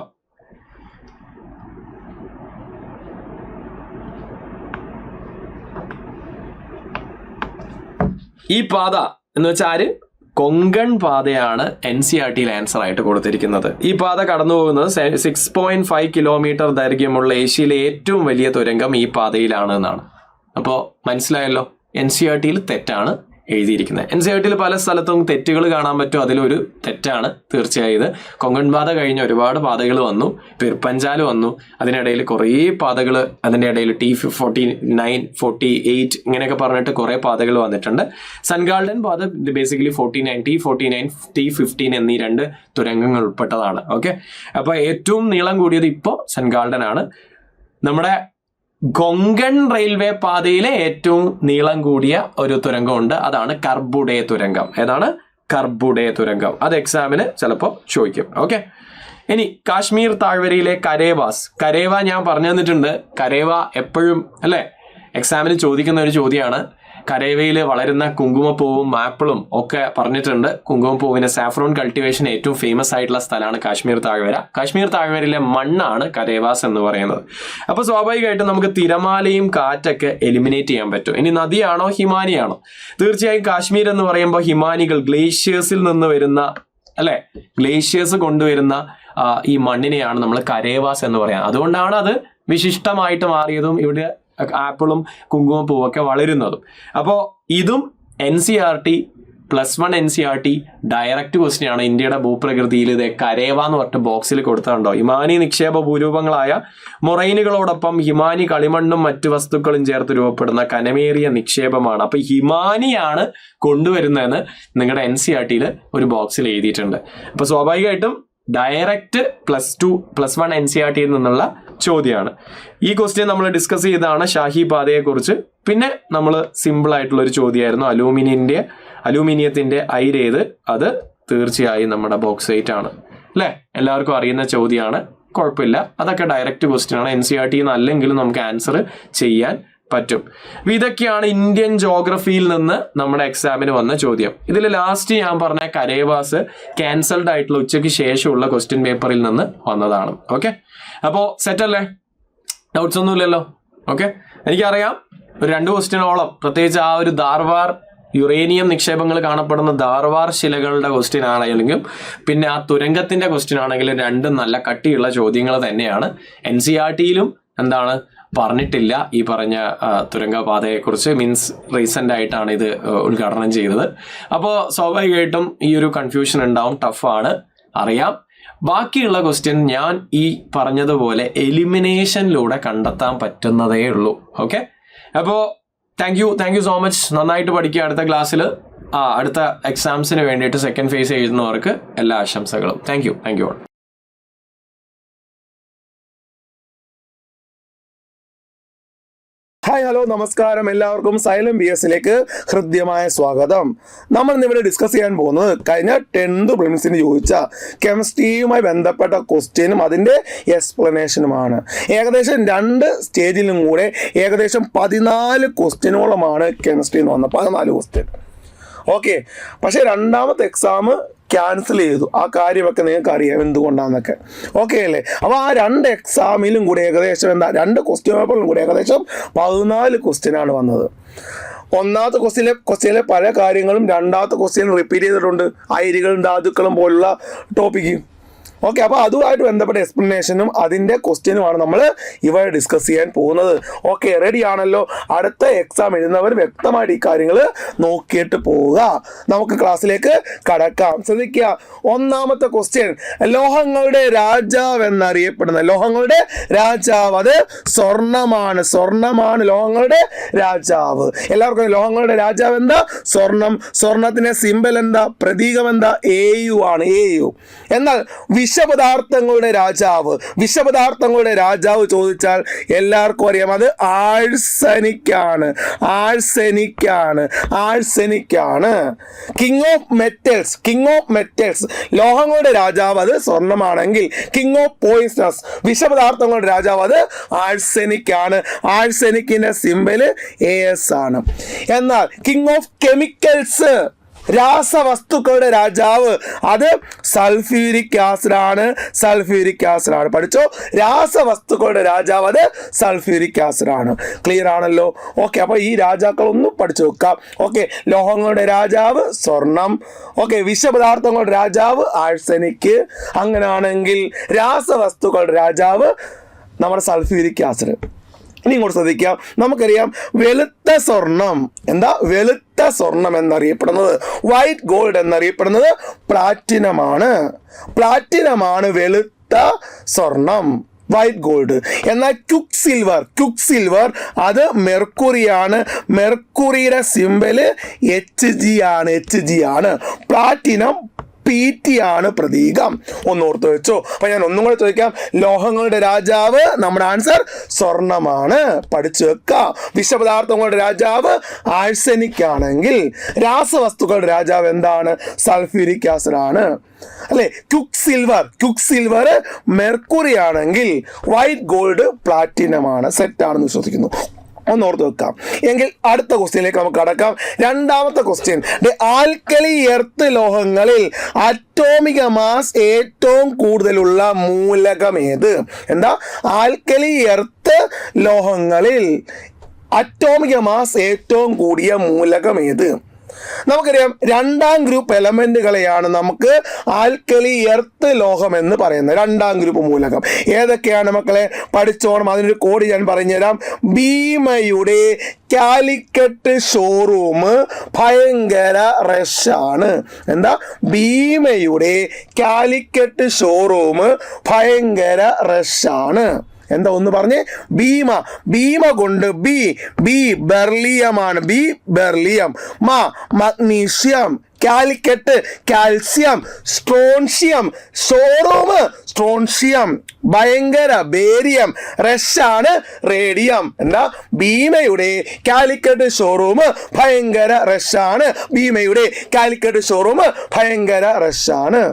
Speaker 1: ഈ പാത എന്ന് വെച്ചാൽ കൊങ്കൺ പാതയാണ് NCERTയിൽ ആൻസർ ആയിട്ട് കൊടുത്തിരിക്കുന്നത്. ഈ പാത കടന്നു പോകുന്നത് 6.5 കിലോമീറ്റർ ദൈർഘ്യമുള്ള ഏഷ്യയിലെ ഏറ്റവും വലിയ തുരങ്കം ഈ പാതയിലാണ് എന്നാണ്. അപ്പോൾ മനസ്സിലായല്ലോ, NCERTയിൽ തെറ്റാണ് എഴുതിയിരിക്കുന്നത്. NCERTയിൽ പല സ്ഥലത്തും തെറ്റുകൾ കാണാൻ പറ്റും. അതിലൊരു തെറ്റാണ് തീർച്ചയായും ഇത്. കൊങ്കൺ പാത കഴിഞ്ഞ ഒരുപാട് പാതകൾ വന്നു, പിർപഞ്ചാൽ വന്നു, അതിനിടയിൽ കുറേ പാതകൾ, അതിൻ്റെ ഇടയിൽ T49, 48 ഇങ്ങനെയൊക്കെ പറഞ്ഞിട്ട് കുറേ പാതകൾ വന്നിട്ടുണ്ട്. സൻഗാൾഡൻ പാത ബേസിക്കലി 49, T49, T15 എന്നീ 2 തുരങ്കങ്ങൾ ഉൾപ്പെട്ടതാണ്. ഓക്കെ. അപ്പോൾ ഏറ്റവും നീളം കൂടിയത് ഇപ്പോൾ സൻഗാൾഡൻ ആണ്. നമ്മുടെ കൊങ്കൺ റെയിൽവേ പാതയിലെ ഏറ്റവും നീളം കൂടിയ ഒരു തുരങ്കമുണ്ട്, അതാണ് കർബുഡേ തുരങ്കം. ഏതാണ്? കർബുഡെ തുരങ്കം. അത് എക്സാമിന് ചിലപ്പോൾ ചോദിക്കും. ഓക്കെ, ഇനി കാശ്മീർ താഴ്വരയിലെ കരേവ ഞാൻ പറഞ്ഞു തന്നിട്ടുണ്ട്. കരേവ എപ്പോഴും അല്ലേ എക്സാമിന് ചോദിക്കുന്ന ഒരു ചോദ്യമാണ്. കരേവയിൽ വളരുന്ന കുങ്കുമപ്പൂവും ആപ്പിളും ഒക്കെ പറഞ്ഞിട്ടുണ്ട്. കുങ്കുമപ്പൂവിന് സാഫ്രോൺ കൾട്ടിവേഷൻ ഏറ്റവും ഫേമസ് ആയിട്ടുള്ള സ്ഥലമാണ് കാശ്മീർ താഴ്വര. കാശ്മീർ താഴ്വരയിലെ മണ്ണാണ് കരേവാസ് എന്ന് പറയുന്നത്. അപ്പോൾ സ്വാഭാവികമായിട്ടും നമുക്ക് തിരമാലയും കാറ്റൊക്കെ എലിമിനേറ്റ് ചെയ്യാൻ പറ്റും. ഇനി നദിയാണോ ഹിമാനിയാണോ? തീർച്ചയായും കാശ്മീർ എന്ന് പറയുമ്പോൾ ഹിമാനികൾ ഗ്ലേഷ്യേഴ്സിൽ നിന്ന് വരുന്ന അല്ലെ ഗ്ലേഷ്യേഴ്സ് കൊണ്ടുവരുന്ന ഈ മണ്ണിനെയാണ് നമ്മൾ കരേവാസ് എന്ന് പറയാം. അതുകൊണ്ടാണ് അത് വിശിഷ്ടമായിട്ട് മാറിയതും ഇവിടെ ആപ്പിളും കുങ്കുമപ്പൂവൊക്കെ വളരുന്നതും. അപ്പോൾ ഇതും NCERT +1 NCERT ഡയറക്റ്റ് ക്വസ്റ്റ്യൻ ആണ്. ഇന്ത്യയുടെ ഭൂപ്രകൃതിയിൽ ഇത് കരേവ എന്ന് പറഞ്ഞിട്ട് ബോക്സിൽ കൊടുത്തിട്ടുണ്ടോ. ഹിമാനി നിക്ഷേപ ഭൂരൂപങ്ങളായ മൊറൈനുകളോടൊപ്പം ഹിമാനി കളിമണ്ണും മറ്റു വസ്തുക്കളും ചേർത്ത് രൂപപ്പെടുന്ന കനമേറിയ നിക്ഷേപമാണ്. അപ്പൊ ഹിമാനിയാണ് കൊണ്ടുവരുന്നതെന്ന് നിങ്ങളുടെ NCERT ഒരു ബോക്സിൽ എഴുതിയിട്ടുണ്ട്. അപ്പൊ സ്വാഭാവികമായിട്ടും ഡയറക്റ്റ് +1 NCERT നിന്നുള്ള ചോദ്യമാണ്. ഈ ക്വസ്റ്റ്യൻ നമ്മൾ ഡിസ്കസ് ചെയ്തതാണ് ഷാഹി പാതയെ കുറിച്ച്. പിന്നെ നമ്മൾ സിമ്പിൾ ആയിട്ടുള്ള ഒരു ചോദ്യമായിരുന്നു അലൂമിനിയത്തിന്റെ അയിരേത്. അത് തീർച്ചയായും നമ്മുടെ ബോക്സൈറ്റ് ആണ് അല്ലെ, എല്ലാവർക്കും അറിയുന്ന ചോദ്യമാണ്. കുഴപ്പമില്ല, അതൊക്കെ ഡയറക്റ്റ് ക്വസ്റ്റ്യൻ ആണ്. NCERT അല്ലെങ്കിലും നമുക്ക് ആൻസർ ചെയ്യാൻ പറ്റും. ഇതൊക്കെയാണ് ഇന്ത്യൻ ജോഗ്രഫിയിൽ നിന്ന് നമ്മുടെ എക്സാമിന് വന്ന ചോദ്യം. ഇതിൽ ലാസ്റ്റ് ഞാൻ പറഞ്ഞ കരേവാസ് ക്യാൻസൽഡ് ആയിട്ടുള്ള ഉച്ചയ്ക്ക് ശേഷമുള്ള ക്വസ്റ്റ്യൻ പേപ്പറിൽ നിന്ന് വന്നതാണ്. ഓക്കെ, അപ്പോൾ സെറ്റ് അല്ലേ? ഡൗട്ട്സ് ഒന്നുമില്ലല്ലോ? ഓക്കെ, എനിക്കറിയാം ഒരു 2 ക്വസ്റ്റ്യനോളം, പ്രത്യേകിച്ച് ആ ഒരു ധാർവാർ യുറേനിയം നിക്ഷേപങ്ങൾ കാണപ്പെടുന്ന ധാർവാർ ശിലകളുടെ ക്വസ്റ്റ്യൻ ആണെങ്കിലും പിന്നെ ആ തുരങ്കത്തിന്റെ ക്വസ്റ്റ്യൻ ആണെങ്കിലും രണ്ടും നല്ല കട്ടിയുള്ള ചോദ്യങ്ങൾ തന്നെയാണ്. NCERT എന്താണ് പറഞ്ഞിട്ടില്ല ഈ പറഞ്ഞ തുരങ്കപാതയെക്കുറിച്ച്. മീൻസ് റീസെന്റ് ആയിട്ടാണ് ഇത് ഉദ്ഘാടനം ചെയ്തത്. അപ്പോൾ സ്വാഭാവികമായിട്ടും ഈ ഒരു കൺഫ്യൂഷൻ ഉണ്ടാവും, ടഫാണ്, അറിയാം. ബാക്കിയുള്ള ക്വസ്റ്റ്യൻ ഞാൻ ഈ പറഞ്ഞതുപോലെ എലിമിനേഷനിലൂടെ കണ്ടെത്താൻ പറ്റുന്നതേ ഉള്ളൂ. ഓക്കെ, അപ്പോൾ താങ്ക് യു സോ മച്ച്. നന്നായിട്ട് പഠിക്കുക. അടുത്ത ക്ലാസ്സിൽ അടുത്ത എക്സാംസിന് വേണ്ടിയിട്ട് സെക്കൻഡ് ഫേസ് എഴുതുന്നവർക്ക് എല്ലാ ആശംസകളും. Thank you all.
Speaker 2: Hi, hello, നമസ്കാരം. എല്ലാവർക്കും സൈലം BSലേക്ക് ഹൃദ്യമായ സ്വാഗതം. നമ്മൾ ഇന്നിവിടെ ഡിസ്കസ് ചെയ്യാൻ പോകുന്നത് കഴിഞ്ഞ 10th പ്രിലിംസിന് ചോദിച്ച കെമിസ്ട്രിയുമായി ബന്ധപ്പെട്ട ക്വസ്റ്റ്യനും അതിൻ്റെ എക്സ്പ്ലനേഷനുമാണ്. ഏകദേശം 2 സ്റ്റേജിലും കൂടെ ഏകദേശം 14 ക്വസ്റ്റ്യനോളമാണ് കെമിസ്ട്രി എന്ന് വന്നത്. 14 ക്വസ്റ്റ്യൻ. ഓക്കെ, പക്ഷേ രണ്ടാമത്തെ എക്സാം ക്യാൻസൽ ചെയ്തു. ആ കാര്യമൊക്കെ നിങ്ങൾക്ക് അറിയാം എന്തുകൊണ്ടാണെന്നൊക്കെ. ഓക്കെ അല്ലേ? അപ്പോൾ ആ 2 എക്സാമിലും കൂടെ ഏകദേശം 2 ക്വസ്റ്റ്യൻ പേപ്പറിലും കൂടെ ഏകദേശം 14 ക്വസ്റ്റ്യനാണ് വന്നത്. ഒന്നാമത്തെ ക്വസ്റ്റ്യനിലെ പല കാര്യങ്ങളും രണ്ടാമത്തെ ക്വസ്റ്റ്യൻ റിപ്പീറ്റ് ചെയ്തിട്ടുണ്ട്. അയിരുകളും ധാതുക്കളും പോലുള്ള ടോപ്പിക്ക്. ഓക്കെ, അപ്പോൾ അതുമായിട്ട് ബന്ധപ്പെട്ട എക്സ്പ്ലനേഷനും അതിൻ്റെ ക്വസ്റ്റ്യനുമാണ് നമ്മൾ ഇവിടെ ഡിസ്കസ് ചെയ്യാൻ പോകുന്നത്. ഓക്കെ, റെഡി ആണല്ലോ? അടുത്ത എക്സാം എഴുതുന്നവർ വ്യക്തമായിട്ട് ഈ കാര്യങ്ങൾ നോക്കിയിട്ട് പോവുക. നമുക്ക് ക്ലാസ്സിലേക്ക് കടക്കാം. ശ്രദ്ധിക്കുക, ഒന്നാമത്തെ ക്വസ്റ്റ്യൻ, ലോഹങ്ങളുടെ രാജാവ് എന്നറിയപ്പെടുന്ന ലോഹങ്ങളുടെ രാജാവ്, അത് സ്വർണമാണ്. ലോഹങ്ങളുടെ രാജാവ്. എല്ലാവർക്കും ലോഹങ്ങളുടെ രാജാവ് എന്താ? സ്വർണം. സ്വർണത്തിന്റെ സിമ്പൽ എന്താ? പ്രതീകം എന്താ? AU ആണ്. AU. എന്നാൽ വിഷപദാർത്ഥങ്ങളുടെ രാജാവ് ചോദിച്ചാൽ എല്ലാവർക്കും അറിയാം, അത് ആഴ്സനിക്കാണ്. King of metals. ലോഹങ്ങളുടെ രാജാവ് അത് സ്വർണമാണെങ്കിൽ കിങ് ഓഫ് പോയിസണസ്, വിഷപദാർത്ഥങ്ങളുടെ രാജാവ് അത് ആഴ്സനിക്കാണ്. ആഴ്സനിക്കിന്റെ സിമ്പല് AS ആണ്. എന്നാൽ കിങ് ഓഫ് കെമിക്കൽസ്, രാസവസ്തുക്കളുടെ രാജാവ്, അത് സൾഫ്യൂരിക് ആസിഡാണ്. പഠിച്ചോ? രാസവസ്തുക്കളുടെ രാജാവ് അത് സൾഫ്യൂരിക് ആസിഡാണ്. ക്ലിയർ ആണല്ലോ? ഓക്കെ, അപ്പോൾ ഈ രാജാക്കളൊന്നും പഠിച്ചു വെക്കാം. ഓക്കെ, ലോഹങ്ങളുടെ രാജാവ് സ്വർണം. ഓക്കെ, വിഷപദാർത്ഥങ്ങളുടെ രാജാവ് ആഴ്സനിക്. അങ്ങനെയാണെങ്കിൽ രാസവസ്തുക്കളുടെ രാജാവ് നമ്മുടെ സൾഫ്യൂരിക് ആസിഡ്. ഇനി ഇങ്ങോട്ട് ശ്രദ്ധിക്കാം. നമുക്കറിയാം വെളുത്ത സ്വർണം എന്നറിയപ്പെടുന്നത്, വൈറ്റ് ഗോൾഡ് എന്നറിയപ്പെടുന്നത് പ്ലാറ്റിനമാണ് വെളുത്ത സ്വർണം, വൈറ്റ് ഗോൾഡ്. എന്നാൽ ക്യുക്ക് സിൽവർ അത് മെർക്കുറിയാണ്. മെർക്കുറിയുടെ സിമ്പല് HG ആണ്. പ്ലാറ്റിനം PT ആണ് പ്രതീകം. ഒന്നോർത്ത് വെച്ചോ. അപ്പൊ ഞാൻ ഒന്നും കൂടെ ചോദിക്കാം, ലോഹങ്ങളുടെ രാജാവ്, നമ്മുടെ ആൻസർ സ്വർണമാണ്. പഠിച്ചു വെക്കാം. വിഷപദാർത്ഥങ്ങളുടെ രാജാവ് ആഴ്സനിക് ആണെങ്കിൽ രാസവസ്തുക്കളുടെ രാജാവ് എന്താണ്? സൾഫ്യൂരിക് ആസിഡ് ആണ്. അല്ലെ? ക്യുക്ക് സിൽവർ മെർക്കുറി ആണെങ്കിൽ വൈറ്റ് ഗോൾഡ് പ്ലാറ്റിനം ആണ്. സെറ്റ് ആണെന്ന് വിശ്വസിക്കുന്നു. ഒന്നോർത്ത് വെക്കാം. എങ്കിൽ അടുത്ത ക്വസ്റ്റ്യനിലേക്ക് നമുക്ക് കടക്കാം. രണ്ടാമത്തെ ക്വസ്റ്റ്യൻ, ആൽക്കലി എർത്ത് ലോഹങ്ങളിൽ അറ്റോമിക മാസ് ഏറ്റവും കൂടുതലുള്ള മൂലകം ഏത്? എന്താ? ആൽക്കലി എർത്ത് ലോഹങ്ങളിൽ അറ്റോമിക മാസ് ഏറ്റവും കൂടിയ മൂലകം ഏത്? നമുക്കറിയാം, രണ്ടാം ഗ്രൂപ്പ് എലമെന്റുകളെയാണ് നമുക്ക് ആൽക്കലി എർത്ത് ലോഹം എന്ന് പറയുന്നത്. രണ്ടാം ഗ്രൂപ്പ് മൂലകം ഏതൊക്കെയാണ് മക്കളെ? പഠിച്ചോണം. അതിനൊരു കോഡ് ഞാൻ പറഞ്ഞുതരാം. ഭീമയുടെ കാലിക്കറ്റ് ഷോറൂം ഭയങ്കര റഷാണ്. എന്താ? ഭീമയുടെ കാലിക്കറ്റ് ഷോറൂം ഭയങ്കര റഷാണ്. എന്താ ഒന്ന് പറഞ്ഞേ? ഭീമ കൊണ്ട് ബി ബെർലിയമാണ്. B beryllium. Magnesium. Calicut calcium. Strontium showroom strontium. ഭയങ്കര ബേരിയം. റഷാണ് റേഡിയം. എന്താ? ഭീമയുടെ കാലിക്കറ്റ് ഷോറൂം ഭയങ്കര റഷാണ്. ഭീമയുടെ കാലിക്കറ്റ് ഷോറൂം ഭയങ്കര റഷാണ്.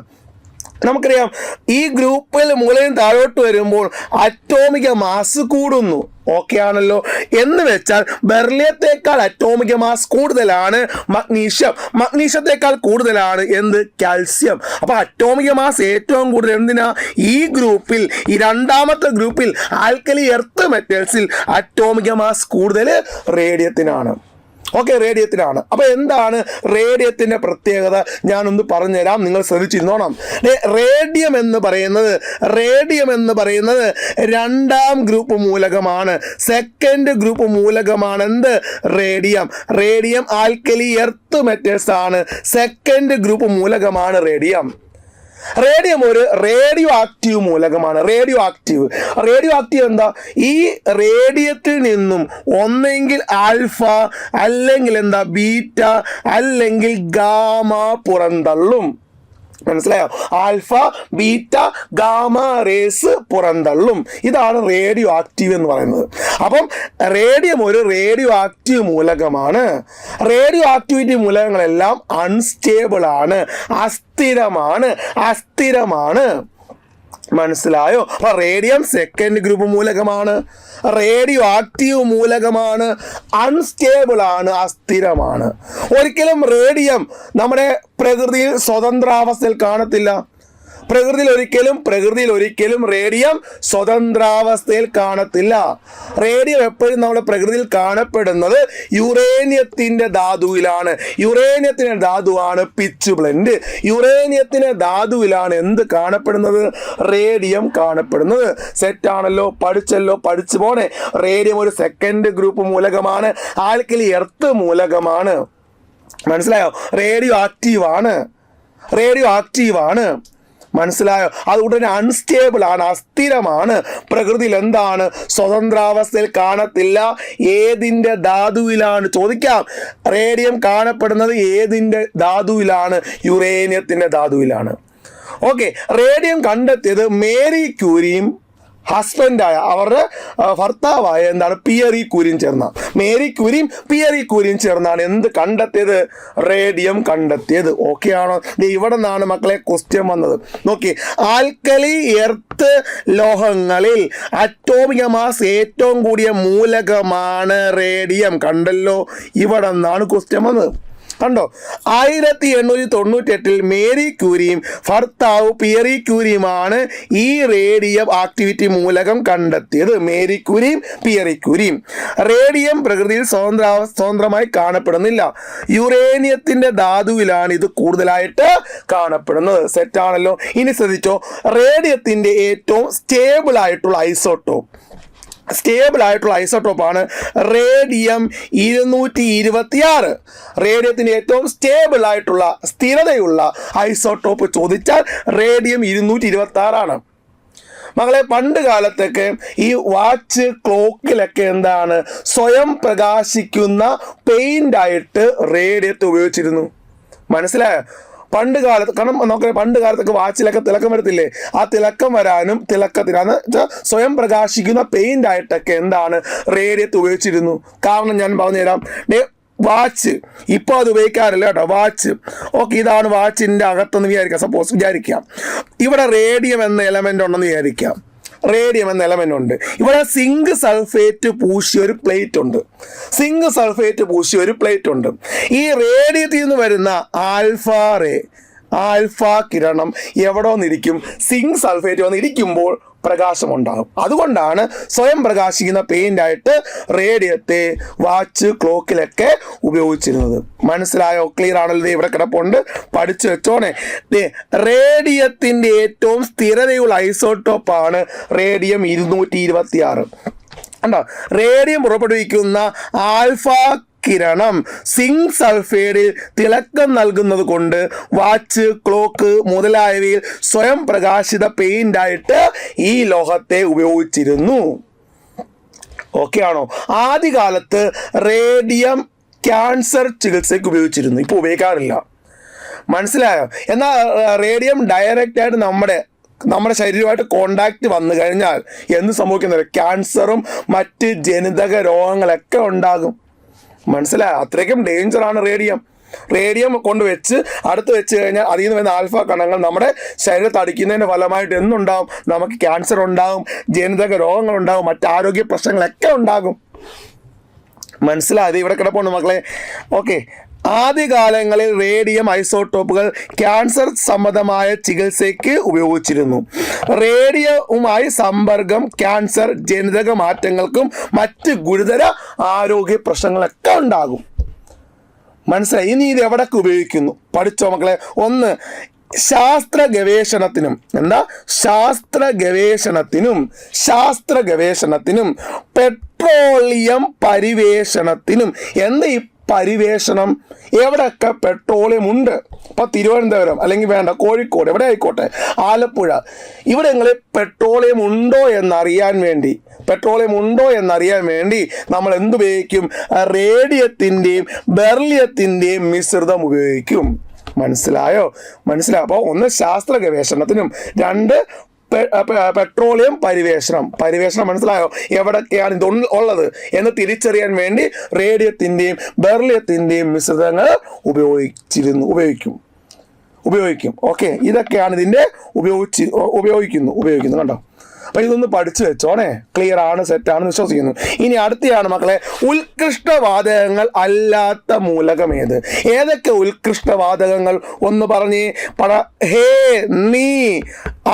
Speaker 2: നമുക്കറിയാം, ഈ ഗ്രൂപ്പിൽ മുകളിൽ താഴോട്ട് വരുമ്പോൾ അറ്റോമിക മാസ് കൂടുന്നു. ഓക്കെ ആണല്ലോ. എന്ന് വെച്ചാൽ ബെർലിയത്തേക്കാൾ അറ്റോമിക മാസ് കൂടുതലാണ് മഗ്നീഷ്യത്തേക്കാൾ കൂടുതലാണ് എന്ത്? കാൽസ്യം. അപ്പൊ അറ്റോമിക മാസ് ഏറ്റവും കൂടുതൽ എന്തിനാ? ഈ ഗ്രൂപ്പിൽ, ഈ രണ്ടാമത്തെ ഗ്രൂപ്പിൽ ആൽക്കലി എർത്ത് മെറ്റൽസിൽ അറ്റോമിക മാസ് കൂടുതൽ റേഡിയത്തിനാണ്. ഓക്കെ, റേഡിയത്തിനാണ്. അപ്പൊ എന്താണ് റേഡിയത്തിന്റെ പ്രത്യേകത? ഞാനൊന്ന് പറഞ്ഞുതരാം, നിങ്ങൾ ശ്രദ്ധിച്ചിരുന്നോണം. റേഡിയം എന്ന് പറയുന്നത് രണ്ടാം ഗ്രൂപ്പ് മൂലകമാണ്. സെക്കൻഡ് ഗ്രൂപ്പ് മൂലകമാണ് എന്ത്? റേഡിയം ആൽക്കലി എർത്ത് മെറ്റൽസ് ആണ്. സെക്കൻഡ് ഗ്രൂപ്പ് മൂലകമാണ് റേഡിയം. റേഡിയം ഒരു റേഡിയോ ആക്റ്റീവ് മൂലകമാണ്. റേഡിയോ ആക്റ്റീവ് എന്താ? ഈ റേഡിയത്തിൽ നിന്നും ഒന്നെങ്കിൽ ആൽഫ, അല്ലെങ്കിൽ എന്താ ബീറ്റ, അല്ലെങ്കിൽ ഗാമ പുറന്തള്ളും. മനസ്സിലായോ? ആൽഫ, ബീറ്റ, ഗാമ റേസ് പുറന്തള്ളും. ഇതാണ് റേഡിയോ ആക്റ്റീവ് എന്ന് പറയുന്നത്. അപ്പം റേഡിയം ഒരു റേഡിയോ ആക്റ്റീവ് മൂലകമാണ്. റേഡിയോ ആക്ടിവിറ്റി മൂലകങ്ങളെല്ലാം അൺസ്റ്റേബിൾ ആണ്, അസ്ഥിരമാണ്. മനസ്സിലായോ? അപ്പൊ റേഡിയം സെക്കൻഡ് ഗ്രൂപ്പ് മൂലകമാണ്, റേഡിയോ ആക്റ്റീവ് മൂലകമാണ്, അൺസ്റ്റേബിൾ ആണ്, അസ്ഥിരമാണ്. ഒരിക്കലും റേഡിയം നമ്മുടെ പ്രകൃതിയിൽ സ്വതന്ത്രാവസ്ഥയിൽ കാണത്തില്ല. പ്രകൃതിയിൽ ഒരിക്കലും റേഡിയം സ്വതന്ത്രാവസ്ഥയിൽ കാണത്തില്ല. റേഡിയം എപ്പോഴും നമ്മുടെ പ്രകൃതിയിൽ കാണപ്പെടുന്നത് യുറേനിയത്തിന്റെ ധാതുവിലാണ്. യുറേനിയത്തിന്റെ ധാതുവാണ് പിച്ച് ബ്ലെൻഡ്. യുറേനിയത്തിന്റെ ധാതുവിലാണ് എന്ത് കാണപ്പെടുന്നത്? റേഡിയം കാണപ്പെടുന്നത്. സെറ്റാണല്ലോ, പഠിച്ചു പോണേ. റേഡിയം ഒരു സെക്കൻഡ് ഗ്രൂപ്പ് മൂലകമാണ്, ആൽക്കലി എർത്ത് മൂലകമാണ്. മനസ്സിലായോ? റേഡിയോ ആക്റ്റീവ് ആണ്. മനസ്സിലായോ? അതുകൊണ്ട് തന്നെ അൺസ്റ്റേബിൾ ആണ്, അസ്ഥിരമാണ്. പ്രകൃതിയിൽ എന്താണ്? സ്വതന്ത്രാവസ്ഥയിൽ കാണത്തില്ല. ഏതിൻ്റെ ധാതുവിലാണ്? ചോദിക്കാം. റേഡിയം കാണപ്പെടുന്നത് ഏതിൻ്റെ ധാതുവിലാണ്? യുറേനിയത്തിൻ്റെ ധാതുവിലാണ്. ഓക്കെ, റേഡിയം കണ്ടെത്തിയത് മേരി ക്യൂരിയും ഹസ്ബൻഡായ അവരുടെ ഭർത്താവായ എന്താണ് പിയറി ക്യൂരിയും ചേർന്ന മേരി ക്യൂരിയും പിയറി ക്യൂരിയും ചേർന്നാണ് എന്ത് കണ്ടെത്തിയത്? റേഡിയം കണ്ടെത്തിയത്. ഓക്കെ ആണോ? ഇവിടെ നിന്നാണ് മക്കളെ ക്വസ്റ്റ്യൻ വന്നത്. നോക്കി, ആൽക്കലി എർത്ത് ലോഹങ്ങളിൽ അറ്റോമിക മാസ് ഏറ്റവും കൂടിയ മൂലകമാണ് റേഡിയം. കണ്ടല്ലോ, ഇവിടെ നിന്നാണ് ക്വസ്റ്റ്യൻ വന്നത്. കണ്ടോ? 1898 മേരി ക്യൂരിയും ഭർത്താവ് പിയറി ക്യൂരിയുമാണ് ഈ റേഡിയം ആക്ടിവിറ്റി മൂലകം കണ്ടെത്തിയത്. മേരി ക്യൂരിയും പിയറി ക്യൂരിയും. റേഡിയം പ്രകൃതിയിൽ സ്വതന്ത്രമായി കാണപ്പെടുന്നില്ല. യുറേനിയത്തിന്റെ ധാതുവിലാണ് ഇത് കൂടുതലായിട്ട് കാണപ്പെടുന്നത്. സെറ്റാണല്ലോ. ഇനി ശ്രദ്ധിച്ചോ, റേഡിയത്തിന്റെ ഏറ്റവും സ്റ്റേബിൾ ആയിട്ടുള്ള ഐസോട്ടോപ്പാണ് റേഡിയം 226. റേഡിയത്തിന് ഏറ്റവും സ്റ്റേബിൾ ആയിട്ടുള്ള സ്ഥിരതയുള്ള ഐസോട്ടോപ്പ് ചോദിച്ചാൽ റേഡിയം 226 ആണ്. മകളെ, പണ്ട് കാലത്തൊക്കെ ഈ വാച്ച് ക്ലോക്കിലൊക്കെ എന്താണ് സ്വയം പ്രകാശിക്കുന്ന പെയിന്റ് ആയിട്ട് റേഡിയത്തെ ഉപയോഗിച്ചിരുന്നു. മനസ്സിലായോ? പണ്ട് കാലത്ത്, കാരണം നോക്കണേ, പണ്ട് കാലത്തൊക്കെ വാച്ചിലൊക്കെ തിളക്കം വരത്തില്ലേ, ആ തിളക്കം വരാനും തിളക്കത്തിനാന്ന് വെച്ചാൽ സ്വയം പ്രകാശിക്കുന്ന പെയിന്റ് ആയിട്ടൊക്കെ എന്താണ് റേഡിയത്തെ ഉപയോഗിച്ചിരുന്നു. കാരണം ഞാൻ പറഞ്ഞുതരാം. വാച്ച് ഇപ്പോൾ അത് ഉപയോഗിക്കാറില്ല കേട്ടോ. വാച്ച് ഓക്കെ, ഇതാണ് വാച്ചിൻ്റെ അകത്തെന്ന് വിചാരിക്കാം. സപ്പോസ് വിചാരിക്കാം ഇവിടെ റേഡിയം എന്ന എലമെന്റ് ഉണ്ടെന്ന് വിചാരിക്കാം. റേഡിയം എന്ന എലമെന്റ് ഉണ്ട്. ഇവിടെ സിങ്ക് സൾഫേറ്റ് പൂശിയ ഒരു പ്ലേറ്റ് ഉണ്ട്. സിങ്ക് സൾഫേറ്റ് പൂശിയ ഒരു പ്ലേറ്റ് ഉണ്ട്. ഈ റേഡിയത്തിൽ നിന്ന് വരുന്ന ആൽഫ കിരണം എവിടെ വന്നിരിക്കും? സിങ്ക് സൾഫേറ്റ് വന്നിരിക്കുമ്പോൾ പ്രകാശം ഉണ്ടാകും. അതുകൊണ്ടാണ് സ്വയം പ്രകാശിക്കുന്ന പെയിന്റ് ആയിട്ട് റേഡിയത്തെ വാച്ച്, ക്ലോക്കിലൊക്കെ ഉപയോഗിച്ചിരുന്നത്. മനസ്സിലായോ? ക്ലിയർ ആണല്ലോ? ഇവിടെ കിടപ്പുണ്ട്, പഠിച്ചു വെച്ചോണേ. റേഡിയത്തിന്റെ ഏറ്റവും സ്ഥിരതയുള്ള ഐസോട്ടോപ്പാണ് റേഡിയം 226. കണ്ടോ? റേഡിയം പുറപ്പെടുവിക്കുന്ന ആൽഫ കിരണം സിങ്ക് സൾഫൈഡിൽ തിളക്കം നൽകുന്നത് കൊണ്ട് വാച്ച്, ക്ലോക്ക് മുതലായവയിൽ സ്വയം പ്രകാശിത പെയിന്റ് ആയിട്ട് ഈ ലോഹത്തെ ഉപയോഗിച്ചിരുന്നു. ഓക്കെ ആണോ? ആദ്യകാലത്ത് റേഡിയം ക്യാൻസർ ചികിത്സയ്ക്ക് ഉപയോഗിച്ചിരുന്നു. ഇപ്പോൾ ഉപയോഗിക്കാറില്ല. മനസ്സിലായോ? എന്നാൽ റേഡിയം ഡയറക്റ്റ് ആയിട്ട് നമ്മുടെ ശരീരമായിട്ട് കോണ്ടാക്ട് വന്നു കഴിഞ്ഞാൽ എന്ത് സംഭവിക്കുന്നത്? ക്യാൻസറും മറ്റ് ജനിതക രോഗങ്ങളൊക്കെ ഉണ്ടാകും. മനസ്സിലായോ? അത്രയ്ക്കും ഡേഞ്ചറാണ് റേഡിയം കൊണ്ടുവച്ച് അടുത്ത് വെച്ച് കഴിഞ്ഞാൽ അതിൽ നിന്ന് വരുന്ന ആൽഫ കണങ്ങൾ നമ്മുടെ ശരീരത്തെ അടിക്കുന്നതിൻ്റെ ഫലമായിട്ട് എന്തുണ്ടാവും? നമുക്ക് ക്യാൻസർ ഉണ്ടാകും, ജനിതക രോഗങ്ങൾ ഉണ്ടാകും, മറ്റ് ആരോഗ്യ പ്രശ്നങ്ങളൊക്കെ ഉണ്ടാകും. മനസ്സിലായത്? ഇവിടെ കിടപ്പുണ്ട് മക്കളെ. ഓക്കെ, ആദ്യകാലങ്ങളിൽ റേഡിയം ഐസോട്ടോപ്പുകൾ ക്യാൻസർ സംബന്ധമായ ചികിത്സയ്ക്ക് ഉപയോഗിച്ചിരുന്നു. റേഡിയവുമായി സമ്പർക്കം ക്യാൻസർ, ജനിതക മാറ്റങ്ങൾക്കും മറ്റ് ഗുരുതര ആരോഗ്യ പ്രശ്നങ്ങളൊക്കെ ഉണ്ടാകും. മനസ്സിലായി? ഇനി ഇത് എവിടൊക്കെ ഉപയോഗിക്കുന്നു? പഠിച്ചോ മക്കളെ. ഒന്ന്, ശാസ്ത്ര ഗവേഷണത്തിനും പെട്രോളിയം പരിവേഷണത്തിനും. എന്താ ഈ പരിവേഷണം? എവിടെയൊക്കെ പെട്രോളിയം ഉണ്ട്, ഇപ്പോൾ തിരുവനന്തപുരം അല്ലെങ്കിൽ വേണ്ട കോഴിക്കോട്, എവിടെ ആയിക്കോട്ടെ, ആലപ്പുഴ, ഇവിടെങ്ങളിൽ പെട്രോളിയം ഉണ്ടോ എന്നറിയാൻ വേണ്ടി നമ്മൾ എന്തുപയോഗിക്കും? റേഡിയത്തിൻ്റെയും ബെർലിയത്തിൻ്റെയും മിശ്രിതം ഉപയോഗിക്കും. മനസ്സിലായോ? അപ്പോൾ ഒന്ന് ശാസ്ത്ര ഗവേഷണത്തിനും, രണ്ട് പെട്രോളിയം പരിവേഷണം. മനസ്സിലായോ? എവിടൊക്കെയാണ് ഇത് ഉള്ളത് എന്ന് തിരിച്ചറിയാൻ വേണ്ടി റേഡിയത്തിൻ്റെയും ബെർലിയത്തിൻ്റെയും മിശ്രിതങ്ങൾ ഉപയോഗിക്കും. ഓക്കെ, ഇതൊക്കെയാണ് ഇതിൻ്റെ ഉപയോഗിക്കുന്നു. കണ്ടോ? അപ്പൊ ഇതൊന്ന് പഠിച്ചു വെച്ചോണേ. ക്ലിയർ ആണ്, സെറ്റാണെന്ന് വിശ്വസിക്കുന്നു. ഇനി അടുത്തയാണ് മക്കളെ, ഉത്കൃഷ്ടവാതകങ്ങൾ അല്ലാത്ത മൂലകം ഏത്? ഏതൊക്കെ ഉത്കൃഷ്ടവാതകങ്ങൾ ഒന്ന് പറഞ്ഞേ. ഹേ നീ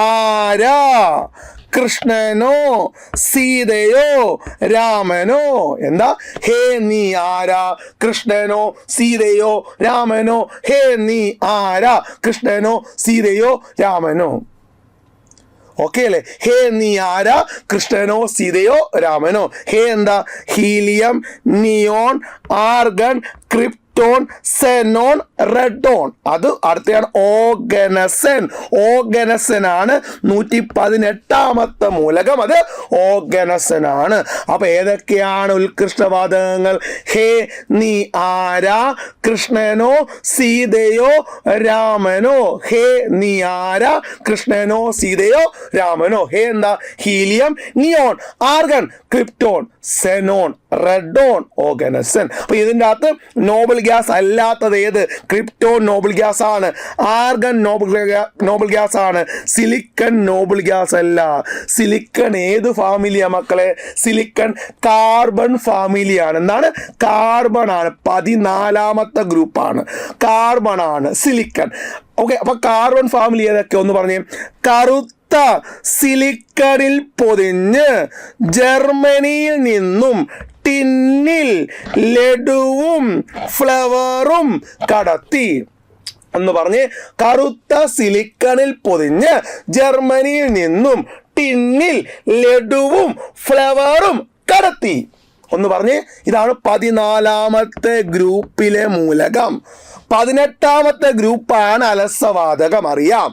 Speaker 2: ആരാ? കൃഷ്ണനോ സീതയോ രാമനോ? എന്താ? ഹേ നീ ആരാ? കൃഷ്ണനോ സീതയോ രാമനോ? ഹേ നീ ആരാ? കൃഷ്ണനോ സീതയോ രാമനോ? ഓക്കെ അല്ലേ? ഹേ നീ ആരാ? കൃഷ്ണനോ സീതയോ രാമനോ? ഹേ എന്താ? Helium, neon, argon, krypton, xenon, റെഡോൺ. അത് അടുത്തയാണ് ഓഗനസൻ ആണ് 118ാമത്തെ മൂലകം. അത് ഓഗനസൻ ആണ്. അപ്പൊ ഏതൊക്കെയാണ് ഉത്കൃഷ്ടവാതകങ്ങൾ? ഹേ നീ ആരാ? കൃഷ്ണനോ സീതയോ രാമനോ? ഹേ നീ ആരാ? കൃഷ്ണനോ സീതയോ രാമനോ? ഹേ എന്താ? Helium, neon, argon, krypton, xenon, radon, oganesson. അപ്പൊ ഇതിൻ്റെ അകത്ത് നോബൽ ഗ്യാസ് അല്ലാത്തത് ഏത്? ക്രിപ്റ്റോൺ നോബൽ ഗ്യാസ് ആണ്. ആർഗൺ നോബൽ ഗ്യാസ് ആണ്. സിലിക്കൺ നോബൽ ഗ്യാസ് അല്ല. സിലിക്കൺ ഏത് ഫാമിലിയാ മക്കളെ? സിലിക്കൺ കാർബൺ ഫാമിലിയാണ്. എന്താണ്? കാർബൺ ആണ്. 14ാമത്തെ ഗ്രൂപ്പാണ്. കാർബൺ ആണ് സിലിക്കൺ. ഓക്കെ, അപ്പൊ കാർബൺ ഫാമിലി ഏതൊക്കെ ഒന്ന് പറഞ്ഞേ. കറുത്ത സിലിക്കണിൽ പൊതിഞ്ഞ് ജർമ്മനിയിൽ നിന്നും ടിന്നിൽ ലഡുവും ഫ്ലവറും കടത്തി. എന്ന് പറഞ്ഞ്, കറുത്ത സിലിക്കണിൽ പൊതിഞ്ഞ് ജർമ്മനിയിൽ നിന്നും ടിന്നിൽ ലഡുവും ഫ്ലവറും കടത്തി. ഒന്ന് പറഞ്ഞ്, ഇതാണ് 14ാമത്തെ ഗ്രൂപ്പിലെ മൂലകം. 18ാമത്തെ ഗ്രൂപ്പാണ് അലസവാതകം. അറിയാം,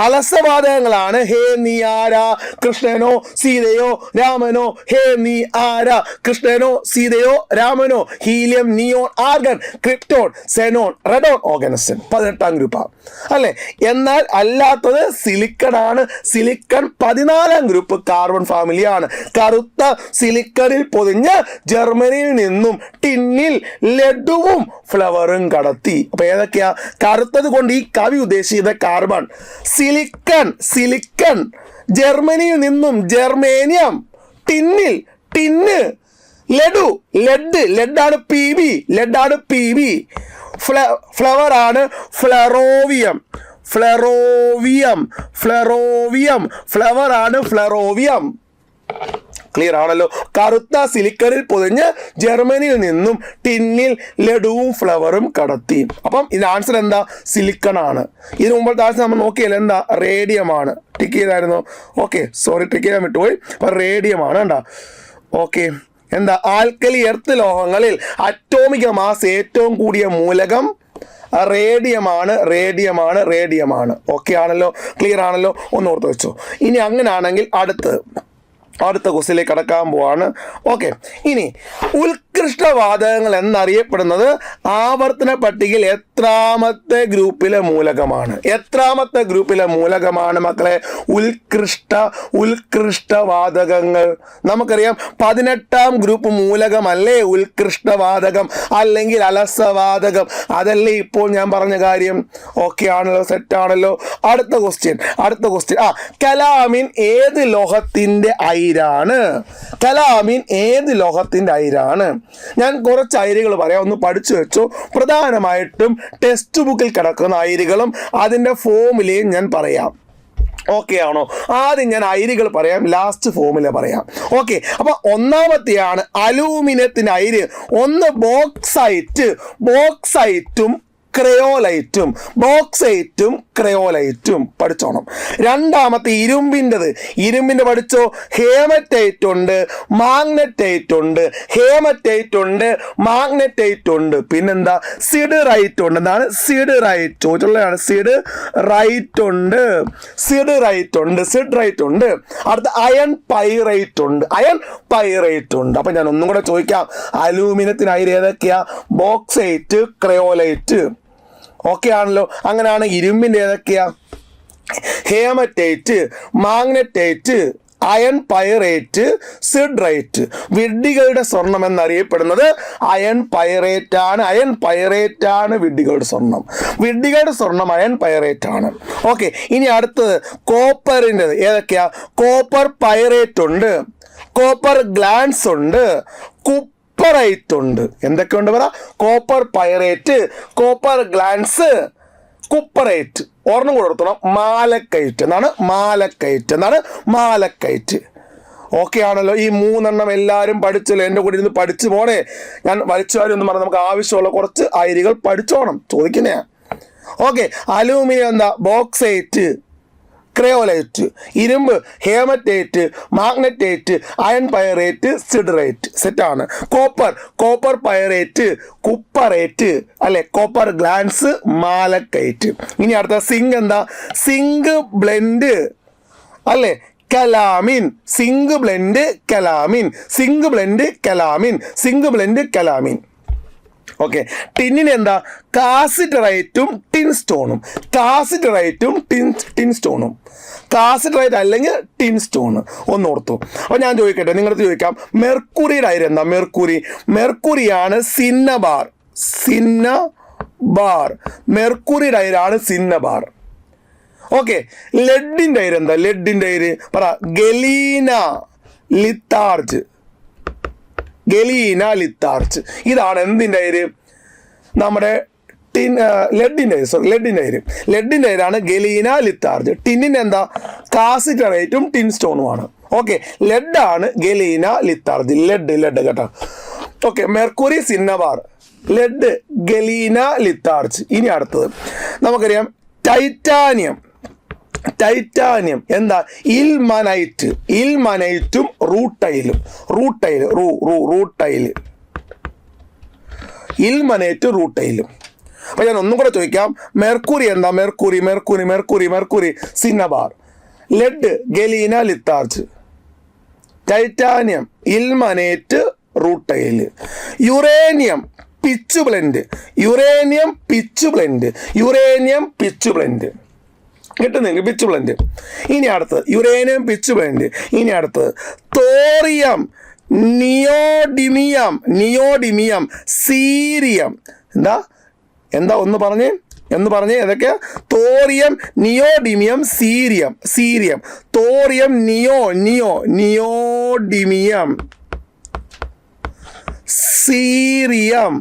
Speaker 2: അലസവാതകങ്ങളാണ് ഹേ നീ ആരാ, കൃഷ്ണനോ സീതയോ രാമനോ, ഹേ നീ ആരാ, കൃഷ്ണനോ സീതയോ രാമനോ, helium, neon, argon, krypton, xenon, radon, organism. 18ാം ഗ്രൂപ്പാണ് അല്ലെ. എന്നാൽ അല്ലാത്തത് സിലിക്കൺ ആണ്. സിലിക്കൺ 14ാം ഗ്രൂപ്പ് കാർബൺ ഫാമിലിയാണ്. കറുത്ത സിലിക്കണിൽ പൊതിഞ്ഞ് ജർമ്മനിയിൽ നിന്നും ടിന്നിൽ ലഡുവും ഫ്ലവറും കടത്തി. അപ്പൊ ഏതൊക്കെയാ? കറുത്തത് കൊണ്ട് ഈ കവി ഉദ്ദേശിച്ചത് കാർബൺ, സിലിക്കൺ, ജർമ്മനിയിൽ നിന്നും ജർമേനിയം, ടിന്ന്, ലെഡാണ് പി ബി, ഫ്ലവർ ആണ് ഫ്ലറോവിയം, ഫ്ലവർ ആണ് ഫ്ലറോവിയം. ക്ലിയർ ആണല്ലോ. കറുത്ത സിലിക്കണിൽ പൊതിഞ്ഞ് ജർമ്മനിയിൽ നിന്നും ടിന്നിൽ ലഡുവും ഫ്ലവറും കടത്തി. അപ്പം ഇതിന്റെ ആൻസർ എന്താ? സിലിക്കൺ ആണ്. ഇതിന് മുമ്പത്തെ ആൻസർ നമ്മൾ നോക്കിയാൽ എന്താ? റേഡിയം ആണ്. ടിക്ക് ചെയ്തായിരുന്നു. ഓക്കെ, സോറി, ടിക്ക് ചെയ്യാൻ വിട്ടുപോയി. അപ്പൊ റേഡിയം ആണ്. കണ്ടാ? ഓക്കെ, എന്താ? ആൽക്കലി എർത്ത് ലോഹങ്ങളിൽ അറ്റോമിക മാസ് ഏറ്റവും കൂടിയ മൂലകം റേഡിയമാണ്. ഓക്കെ ആണല്ലോ, ക്ലിയർ ആണല്ലോ, ഒന്ന് ഓർത്ത് വെച്ചോ. ഇനി അങ്ങനെയാണെങ്കിൽ അടുത്ത ക്വസ്റ്റ്യനിലേക്ക് കടക്കാൻ പോവാണ്. ഓക്കെ, ഇനി ഉത്കൃഷ്ടവാതകങ്ങൾ എന്നറിയപ്പെടുന്നത് ആവർത്തന പട്ടികയിൽ എത്രാമത്തെ ഗ്രൂപ്പിലെ മൂലകമാണ് മക്കളെ? ഉത്കൃഷ്ടവാതകങ്ങൾ. നമുക്കറിയാം 18ാം ഗ്രൂപ്പ് മൂലകമല്ലേ ഉത്കൃഷ്ടവാതകം, അല്ലെങ്കിൽ അലസവാതകം. അതല്ലേ ഇപ്പോൾ ഞാൻ പറഞ്ഞ കാര്യം. ഓക്കെ ആണല്ലോ, സെറ്റ് ആണല്ലോ. അടുത്ത ക്വസ്റ്റ്യൻ. കലാമിൻ ഏത് ലോഹത്തിന്റെ അയിരാണ്? ഞാൻ കുറച്ച് അയിരുകൾ പറയാം, ഒന്ന് പഠിച്ചു വെച്ചോ. പ്രധാനമായിട്ടും ടെക്സ്റ്റ് ബുക്കിൽ കിടക്കുന്ന അയിരുകളും അതിൻ്റെ ഫോമിലെയും ഞാൻ പറയാം. ഓക്കെ ആണോ? ആദ്യം ഞാൻ അയിരുകൾ പറയാം, ലാസ്റ്റ് ഫോമില പറയാം. ഓക്കെ, അപ്പൊ ഒന്നാമത്തെയാണ് അലൂമിനിയത്തിന്റെ അയിര്. ഒന്ന് ബോക്സൈറ്റും ക്രയോലൈറ്റും പഠിച്ചോണം. രണ്ടാമത്തെ ഇരുമ്പിന്റെ പഠിച്ചോ. ഹേമറ്റൈറ്റ് ഉണ്ട്, മാഗ്നറ്റൈറ്റ് ഉണ്ട്, പിന്നെന്താ? സിഡറൈറ്റ് ഉണ്ട്. എന്താണ് സിഡറൈറ്റ്? ചോദിച്ചുള്ളതാണ്. സിഡറൈറ്റ് ഉണ്ട്. അടുത്ത അയൺ പൈറൈറ്റ് ഉണ്ട്. അപ്പൊ ഞാൻ ഒന്നും കൂടെ ചോദിക്കാം. അലൂമിനിയത്തിന് അയിര് ഏതൊക്കെയാ? Bauxite, cryolite. ഓക്കെ ആണല്ലോ. അങ്ങനെയാണ് ഇരുമ്പിന്റെ ഏതൊക്കെയാ? Haematite, magnetite, iron pyrite, siderite. വിഡ്ഢികളുടെ സ്വർണം എന്നറിയപ്പെടുന്നത് അയൺ പൈറേറ്റ് ആണ്. വിഡ്ഢികളുടെ സ്വർണം അയൺ പൈറേറ്റ് ആണ്. ഓക്കെ, ഇനി അടുത്തത് കോപ്പറിൻ്റെ ഏതൊക്കെയാ? കോപ്പർ പൈറേറ്റ് ഉണ്ട്, കോപ്പർ ഗ്ലാൻസ് ഉണ്ട്, കുപ്പറൈറ്റ് ഉണ്ട്. എന്തൊക്കെയുണ്ട് പറ? Copper pyrite, copper glance, cuprite. ഓർമ്മ കൊടുക്കണം. മാലക്കൈറ്റ്. ഓക്കെ ആണല്ലോ. ഈ 3 എല്ലാവരും പഠിച്ചല്ലോ. എൻ്റെ കൂടെ ഇരുന്ന് പഠിച്ചു പോണേ. ഞാൻ വലിച്ചുവാരി ഒന്നും പറഞ്ഞാൽ നമുക്ക് ആവശ്യമുള്ള കുറച്ച് അയിരുകൾ പഠിച്ചോണം. ചോദിക്കുന്നേ. ഓക്കെ, അലൂമിനിയം എന്താ? Bauxite, cryolite. ഇരുമ്പ് haematite, magnetite, iron pyrite, siderite. സെറ്റാണ്. കോപ്പർ പൈറേറ്റ്, കുപ്പറേറ്റ് അല്ലെ, കോപ്പർ ഗ്ലാൻസ്, മാലക്കൈറ്റ്. ഇനി അടുത്ത സിങ്ക് എന്താ? സിങ്ക് ബ്ലെൻഡ് അല്ലെ, calamine. Zinc blende calamine. Okay, ടിന്നിന് എന്താ? കാസിറ്ററൈറ്റും ടിൻസ്റ്റോണും. കാസിറ്ററൈറ്റ് അല്ലെങ്കിൽ ടിൻസ്റ്റോൺ. ഒന്നോർത്തു. അപ്പൊ ഞാൻ ചോദിക്കട്ടെ, നിങ്ങളടുത്ത് ചോദിക്കാം, മെർക്കുറിയുടെ അയിര് എന്താ? മെർക്കുറിയാണ് സിന്നബാർ. മെർക്കുറിയുടെ അയിരാണ് സിന്നബാർ. ഓക്കെ, ലെഡിന്റെ അയിര് എന്താ? പറ. Galena litharge. ഇതാണ് എന്തിൻ്റെ അയിര്? നമ്മുടെ ലെഡിന്റെ അയിരാണ് ഗലീന ലിത്താർച്ച്. ടിന്നിന് എന്താ? കാസിറ്ററൈറ്റും ടിൻസ്റ്റോണുമാണ്. ഓക്കെ, ലെഡാണ് ഗലീന ലിത്താർച്ച്. ലെഡ് കേട്ടോ. Okay, mercury cinnabar, lead galena litharge. ഇനി അടുത്തത് നമുക്കറിയാം ടൈറ്റാനിയം എന്താ? ഇൽമനൈറ്റും റൂട്ടൈലും. ഇൽമനൈറ്റ് റൂട്ടൈലും. അപ്പോൾ ഞാൻ ഒന്നും കൂടെ ചോദിക്കാം. മെർക്കുറി എന്താ? Mercury mercury mercury mercury cinnabar. Lead galena litharge. Titanium ilmenite rutile. Uranium pitchblende. Uranium pitchblende. Uranium pitchblende കിട്ടുന്നെങ്കിൽ പിച്ച് ബ്ലെൻഡ്. ഇനി അടുത്ത് യുറേനിയം പിച്ച് ബ്ലെൻഡ്. ഇനി അടുത്ത് തോറിയം നിയോഡിമിയം. നിയോഡിമിയം സീരിയം. എന്താ എന്താ ഒന്ന് പറഞ്ഞേ ഏതൊക്കെയാ? Thorium neodymium സീരിയം. സീരിയം thorium neodymium സീരിയം.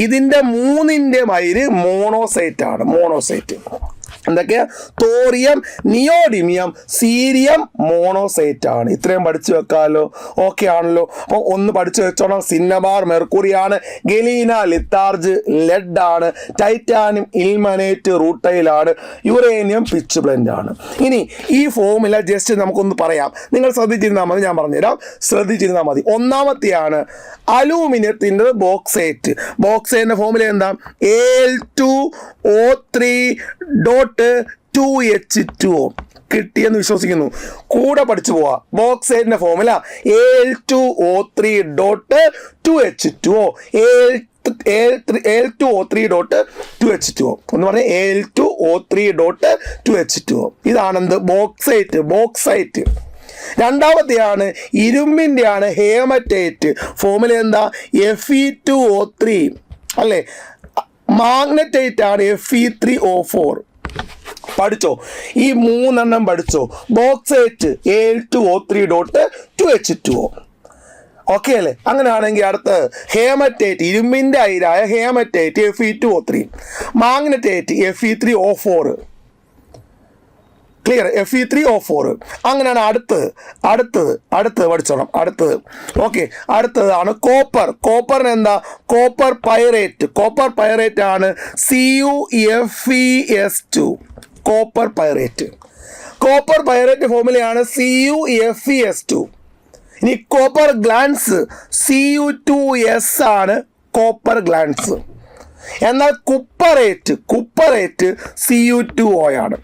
Speaker 2: ഇതിൻ്റെ മൂന്നിൻ്റെ മയിര് മോണോസൈറ്റ് ആണ്. മോണോസൈറ്റ് എന്തൊക്കെയാ? തോറിയം നിയോഡിമിയം സീരിയം മോണോസൈറ്റ് ആണ്. ഇത്രയും പഠിച്ചു വെക്കാമല്ലോ. ഓക്കെ ആണല്ലോ. അപ്പോൾ ഒന്ന് പഠിച്ചു വെച്ചോണം. സിന്നബാർ മെർക്കുറി ആണ്. ഗലീന ലിത്താർജ് ലെഡ് ആണ്. ടൈറ്റാനിയം ഇൽമനേറ്റ് റൂട്ടൈൽ ആണ്. യുറേനിയം പിച്ച് ബ്ലെൻഡ് ആണ്. ഇനി ഈ ഫോമുല ജസ്റ്റ് നമുക്കൊന്ന് പറയാം. നിങ്ങൾ ശ്രദ്ധിച്ചിരുന്നാൽ മതി, ഞാൻ പറഞ്ഞുതരാം. ശ്രദ്ധിച്ചിരുന്നാൽ മതി. ഒന്നാമത്തെയാണ് അലൂമിനിയത്തിൻ്റെ ബോക്സൈറ്റ്. ബോക്സൈറ്റിൻ്റെ ഫോമുല എന്താ? Al2O3.2H2O. കിട്ടിയെന്ന് വിശ്വസിക്കുന്നു. കൂടെ പഠിച്ചു പോവാ. ബോക്സൈറ്റിന്റെ ഫോമുല Al2O3.2H2O. Al2O3.2H2O എന്ന് പറഞ്ഞാൽ Al2O3.2H2O. ഇതാണെന്ത്? ബോക്സൈറ്റ്. ബോക്സൈറ്റ്. രണ്ടാമത്തെയാണ് ഇരുമ്പിൻ്റെ ആണ് ഹേമറ്റൈറ്റ്. ഫോമുല എന്താ? Fe2O3 അല്ലേ? മാഗ്നറ്റൈറ്റ് ആണ് Fe3O4. പഠിച്ചോ? ഈ മൂന്നെണ്ണം പഠിച്ചോ? Bauxite Al2O3.2H2O. ഓക്കെ അല്ലേ? അങ്ങനെയാണെങ്കിൽ അടുത്ത് ഹേമറ്റൈറ്റ് ഇരുമ്പിൻ്റെ അയിരായ haematite Fe2O3. Magnetite Fe3O4. Clear? Fe3O4. അങ്ങനെയാണ് അടുത്തത് പഠിച്ചോണം. അടുത്തത് ഓക്കെ. അടുത്തതാണ് കോപ്പർ. കോപ്പറിന് എന്താ? Copper pyrite. കോപ്പർ പൈറേറ്റ് ആണ് CuFeS2. Copper pyrite. Copper pyrite ഫോമുലയാണ് CuFeS2. ഇനി കോപ്പർ ഗ്ലാൻസ് Cu2S ആണ്. Copper glance. എന്നാൽ കുപ്പറേറ്റ് Cu2O ആണ്.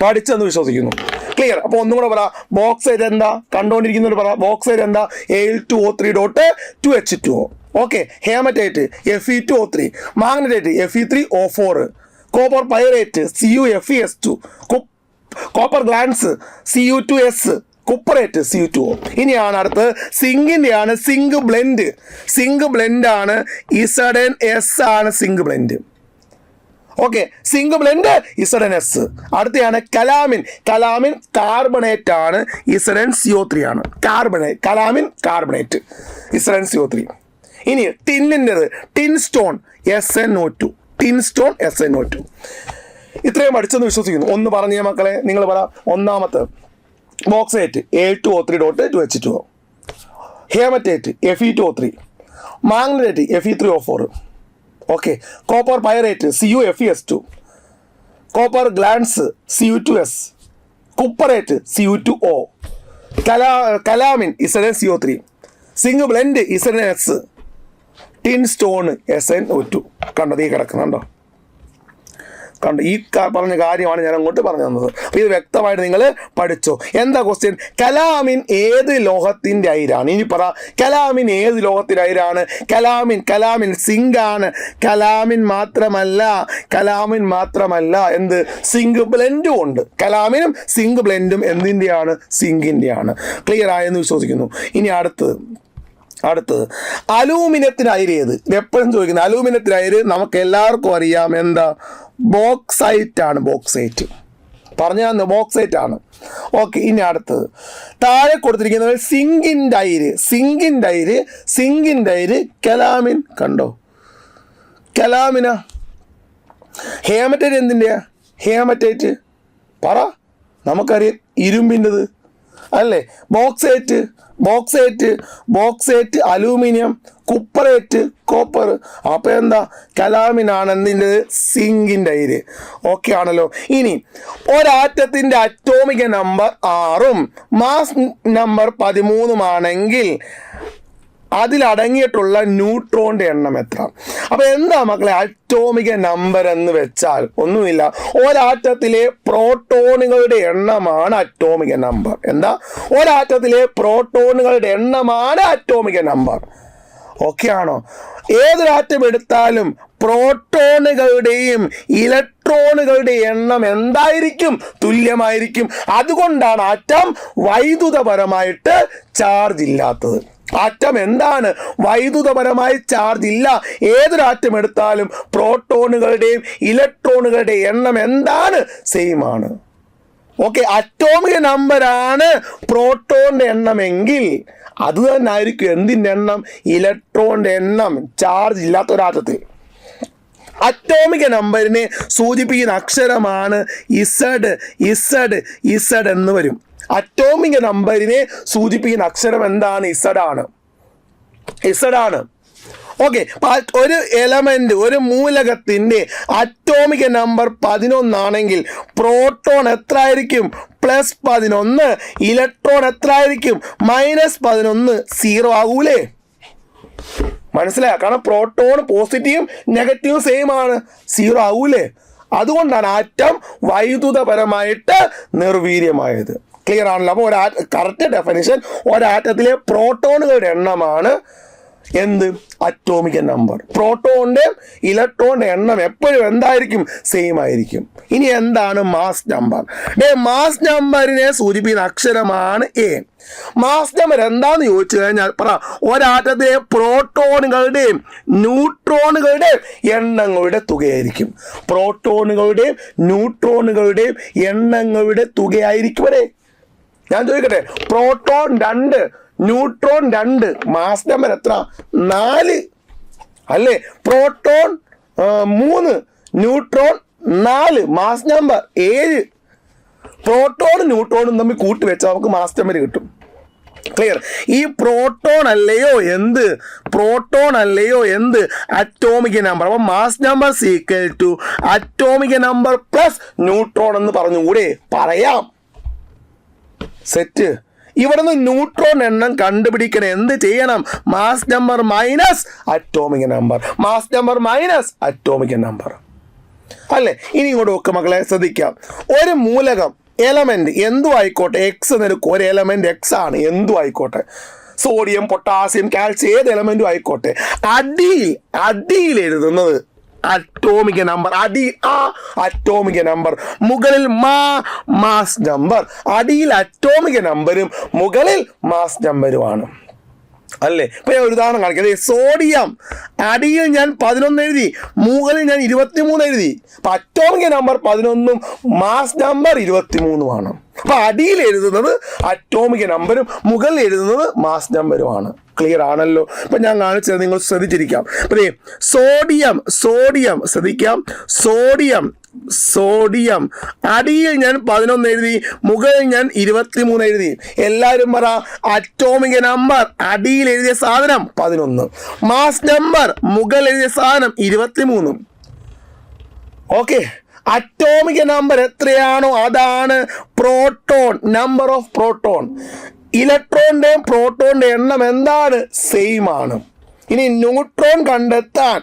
Speaker 2: പഠിച്ചെന്ന് വിശ്വസിക്കുന്നു. ക്ലിയർ? അപ്പോൾ ഒന്നും കൂടെ പറ. ബോക്സൈറ്റ് എന്താ? കണ്ടുകൊണ്ടിരിക്കുന്നവർ പറ. ബോക്സൈറ്റ് എന്താ? Al2O3.2H2O. Okay. Haematite Fe2O3. Magnetite Fe3O4. Copper pyrite CuFeS2. Copper glance Cu2S. Cuprite Cu2O. ഇനിയാണ് അടുത്ത് സിങ്കിൻ്റെ ആണ് സിങ്ക് ബ്ലെൻഡ്. സിങ്ക് ബ്ലെൻഡ് ആണ് ZnS ആണ് zinc blende. Okay. Zinc blende ZnS. അടുത്തയാണ് കലാമിൻ. കലാമിൻ കാർബണേറ്റ് ആണ് ZnCO3 ആണ്. Calamine carbonate ZnCO3. ഇനി ടിന്നിൻ്റെത് tin stone SnO2. Tin stone SnO2. ഇത്രയും പഠിച്ചെന്ന് വിശ്വസിക്കുന്നു. ഒന്ന് പറഞ്ഞേ മക്കളെ, നിങ്ങൾ പറ. ഒന്നാമത്തെ bauxite Al2O3.2H2O. Haematite Fe2O3. Magnetite Fe3O4. Okay. Copper pyrite CuFeS2. Copper glance Cu2S. Cuprite Cu2O. Calamine ZnCO3. Zinc blende ZnS. Tin stone SnO2. കണ്ടോ? ഈ കിടക്കുന്നുണ്ടോ? കണ്ടു? ഈ പറഞ്ഞ കാര്യമാണ് ഞാൻ അങ്ങോട്ട് പറഞ്ഞു തന്നത്. അപ്പോൾ ഇത് വ്യക്തമായിട്ട് നിങ്ങൾ പഠിച്ചോ. എന്താ ക്വസ്റ്റ്യൻ? കലാമിൻ ഏത് ലോഹത്തിൻ്റെ അയിരാണ്? ഇനി പറ. കലാമിൻ ഏത് ലോഹത്തിൻ്റെ അയിരാണ്? കലാമിൻ സിങ്ക് ആണ്. കലാമിൻ മാത്രമല്ല എന്ത്? സിങ്ക് ബ്ലെൻഡും ഉണ്ട്. കലാമിനും സിങ്ക് ബ്ലെൻഡും എന്തിൻ്റെയാണ്? സിങ്കിൻ്റെ ആണ്. ക്ലിയർ ആയെന്ന് വിശ്വസിക്കുന്നു. ഇനി അടുത്തത് അലൂമിനിയത്തിന് അയിര് ഏത്? എപ്പോഴും ചോദിക്കുന്നത്. അലൂമിനിയത്തിന് അയിര് നമുക്ക് എല്ലാവർക്കും അറിയാം. എന്താ? ബോക്സൈറ്റ് ആണ്. ബോക്സൈറ്റ് പറഞ്ഞു തന്നു. ബോക്സൈറ്റ് ആണ്. ഓക്കെ. ഇനി അടുത്തത് താഴെ കൊടുത്തിരിക്കുന്നത് സിങ്കിൻ്റെ അയിര് കലാമിൻ. കണ്ടോ? കലാമിന. ഹേമറ്റൈറ്റ് എന്തിൻ്റെയാ? ഹേമറ്റൈറ്റ് പറ. നമുക്കറിയാം ഇരുമ്പിൻ്റെത് അല്ലേ? Bauxite aluminium. Cuprite copper. അപ്പോൾ എന്താ? കലാമിനാണ് എന്തിൻ്റെത്? സിങ്കിൻ്റെ അയിര്. ഓക്കെ ആണല്ലോ. ഇനി ഒരാറ്റത്തിൻ്റെ അറ്റോമിക നമ്പർ 6 മാസ് നമ്പർ 13 ആണെങ്കിൽ അതിലടങ്ങിയിട്ടുള്ള ന്യൂട്രോണിന്റെ എണ്ണം എത്ര? അപ്പൊ എന്താ മക്കളെ അറ്റോമിക നമ്പർ എന്ന് വെച്ചാൽ ഒന്നുമില്ല, ഒരാറ്റത്തിലെ പ്രോട്ടോണുകളുടെ എണ്ണമാണ് അറ്റോമിക നമ്പർ. എന്താ? ഒരാറ്റത്തിലെ പ്രോട്ടോണുകളുടെ എണ്ണമാണ് അറ്റോമിക നമ്പർ. ഓക്കെ ആണോ? ഏതൊരാറ്റം എടുത്താലും പ്രോട്ടോണുകളുടെയും ഇലക്ട്രോണുകളുടെ എണ്ണം എന്തായിരിക്കും? തുല്യമായിരിക്കും. അതുകൊണ്ടാണ് ആറ്റം വൈദ്യുതപരമായിട്ട് ചാർജ് ഇല്ലാത്തത്. ആറ്റം എന്താണ്? വൈദ്യുതപരമായി ചാർജ് ഇല്ല. ഏതൊരാറ്റം എടുത്താലും പ്രോട്ടോണുകളുടെയും ഇലക്ട്രോണുകളുടെയും എണ്ണം എന്താണ്? സെയിം ആണ്. ഓക്കെ, അറ്റോമിക നമ്പറാണ് പ്രോട്ടോണിന്റെ എണ്ണമെങ്കിൽ അത് തന്നെ ആയിരിക്കും എന്തിൻ്റെ എണ്ണം? ഇലക്ട്രോണിന്റെ എണ്ണം. ചാർജ് ഇല്ലാത്ത ഒരാറ്റത്തിൽ അറ്റോമിക നമ്പറിനെ സൂചിപ്പിക്കുന്ന അക്ഷരമാണ് ഇസഡ്. ഇസഡ് ഇസഡ് എന്ന് വരും. അറ്റോമിക നമ്പറിനെ സൂചിപ്പിക്കുന്ന അക്ഷരം എന്താണ്? ഇസഡ് ആണ്. ഇസഡ് ആണ്. ഓക്കെ, ഒരു എലമെന്റ്, ഒരു മൂലകത്തിന്റെ അറ്റോമിക നമ്പർ 11 ആണെങ്കിൽ പ്രോട്ടോൺ എത്ര ആയിരിക്കും? +11. ഇലക്ട്രോൺ എത്ര ആയിരിക്കും? -11. 0 ആകൂലേ? മനസ്സിലായ? കാരണം പ്രോട്ടോൺ പോസിറ്റീവും നെഗറ്റീവും സെയിം ആണ്. 0 ആകൂലേ? അതുകൊണ്ടാണ് ആറ്റം വൈദ്യുതപരമായിട്ട് നിർവീര്യമായത്. ക്ലിയർ ആണല്ലോ? അപ്പോൾ കറക്റ്റ് ഡെഫിനിഷൻ, ഒരാറ്റത്തിലെ പ്രോട്ടോണുകളുടെ എണ്ണമാണ് എന്ത്? അറ്റോമിക നമ്പർ. പ്രോട്ടോണിന്റെ ഇലക്ട്രോണിന്റെ എണ്ണം എപ്പോഴും എന്തായിരിക്കും? സെയിം ആയിരിക്കും. ഇനി എന്താണ് മാസ് നമ്പർ? മാസ് നമ്പറിനെ സൂചിപ്പിക്കുന്ന അക്ഷരമാണ് എ. മാസ് നമ്പർ എന്താന്ന് ചോദിച്ചു കഴിഞ്ഞാൽ പറ, ഒരാറ്റത്തിലെ പ്രോട്ടോണുകളുടെയും ന്യൂട്രോണുകളുടെയും എണ്ണങ്ങളുടെ തുകയായിരിക്കും. പ്രോട്ടോണുകളുടെയും ന്യൂട്രോണുകളുടെയും എണ്ണങ്ങളുടെ തുകയായിരിക്കും അല്ലേ? ഞാൻ ചോദിക്കട്ടെ, പ്രോട്ടോൺ 2, ന്യൂട്രോൺ 2, മാസ് നമ്പർ എത്ര? 4 അല്ലേ? Proton 3, neutron 4, mass number 7. പ്രോട്ടോണും ന്യൂട്രോണും തമ്മിൽ കൂട്ടി വെച്ചാൽ നമുക്ക് മാസ് നമ്പർ കിട്ടും. ക്ലിയർ? ഈ പ്രോട്ടോൺ അല്ലയോ എന്ത്? പ്രോട്ടോൺ അല്ലയോ എന്ത്? അറ്റോമിക നമ്പർ. അപ്പൊ മാസ് നമ്പർ ഈക്വൽ ടു അറ്റോമിക നമ്പർ പ്ലസ് ന്യൂട്രോൺ എന്ന് പറഞ്ഞുകൂടെ? പറയാം. സെറ്റ്. ഇവിടുന്ന് ന്യൂട്രോൺ എണ്ണം കണ്ടുപിടിക്കണം. എന്ത് ചെയ്യണം? Mass number minus അറ്റോമിക number. Mass number minus അറ്റോമിക number അല്ലേ? ഇനി ഇങ്ങോട്ട് നോക്ക് മക്കളെ, ശ്രദ്ധിക്കാം. ഒരു മൂലകം, എലമെന്റ് എന്തു ആയിക്കോട്ടെ, എക്സ് എന്നെടുക്കും. ഒരു എലമെന്റ് എക്സ് ആണ്, എന്തു ആയിക്കോട്ടെ, സോഡിയം, പൊട്ടാസ്യം, കാൽസ്യം, ഏത് എലമെന്റും ആയിക്കോട്ടെ. അടിയിൽ എഴുതുന്നത് അറ്റോമിക നമ്പർ. അറ്റോമിക നമ്പർ. മുകളിൽ മാസ് നമ്പർ. അടിയിൽ അറ്റോമിക നമ്പരും മുകളിൽ മാസ് നമ്പരുമാണ് അല്ലേ? ഇപ്പൊ ഞാൻ ഒരു ഉദാഹരണം കാണിക്കാം. സോഡിയം അടിയിൽ ഞാൻ 11 എഴുതി, മുകളിൽ ഞാൻ 23 എഴുതി. അപ്പൊ അറ്റോമിക നമ്പർ 11ഉം മാസ് നമ്പർ 23ഉമാണ്. അപ്പൊ അടിയിൽ എഴുതുന്നത് അറ്റോമിക നമ്പരും മുകളിൽ എഴുതുന്നത് മാസ് നമ്പരുമാണ്. ക്ലിയർ ആണല്ലോ? ഇപ്പൊ ഞാൻ കാണിച്ചത് നിങ്ങൾ ശ്രദ്ധിച്ചിരിക്കാം. സോഡിയം ശ്രദ്ധിക്കാം. സോഡിയം അടിയിൽ ഞാൻ 11 എഴുതി, മുകളിൽ ഞാൻ 23 എഴുതി. എല്ലാവരും പറ, അറ്റോമിക നമ്പർ അടിയിൽ എഴുതിയ സാധനം 11, മാസ് നമ്പർ മുകളിൽ എഴുതിയ സാധനം 23. ഓക്കെ, അറ്റോമിക നമ്പർ എത്രയാണോ അതാണ് പ്രോട്ടോൺ, നമ്പർ ഓഫ് പ്രോട്ടോൺ. ഇലക്ട്രോണിന്റെയും പ്രോട്ടോണിന്റെ എണ്ണം എന്താണ്? സെയിം ആണ്. ഇനി ന്യൂട്രോൺ കണ്ടെത്താൻ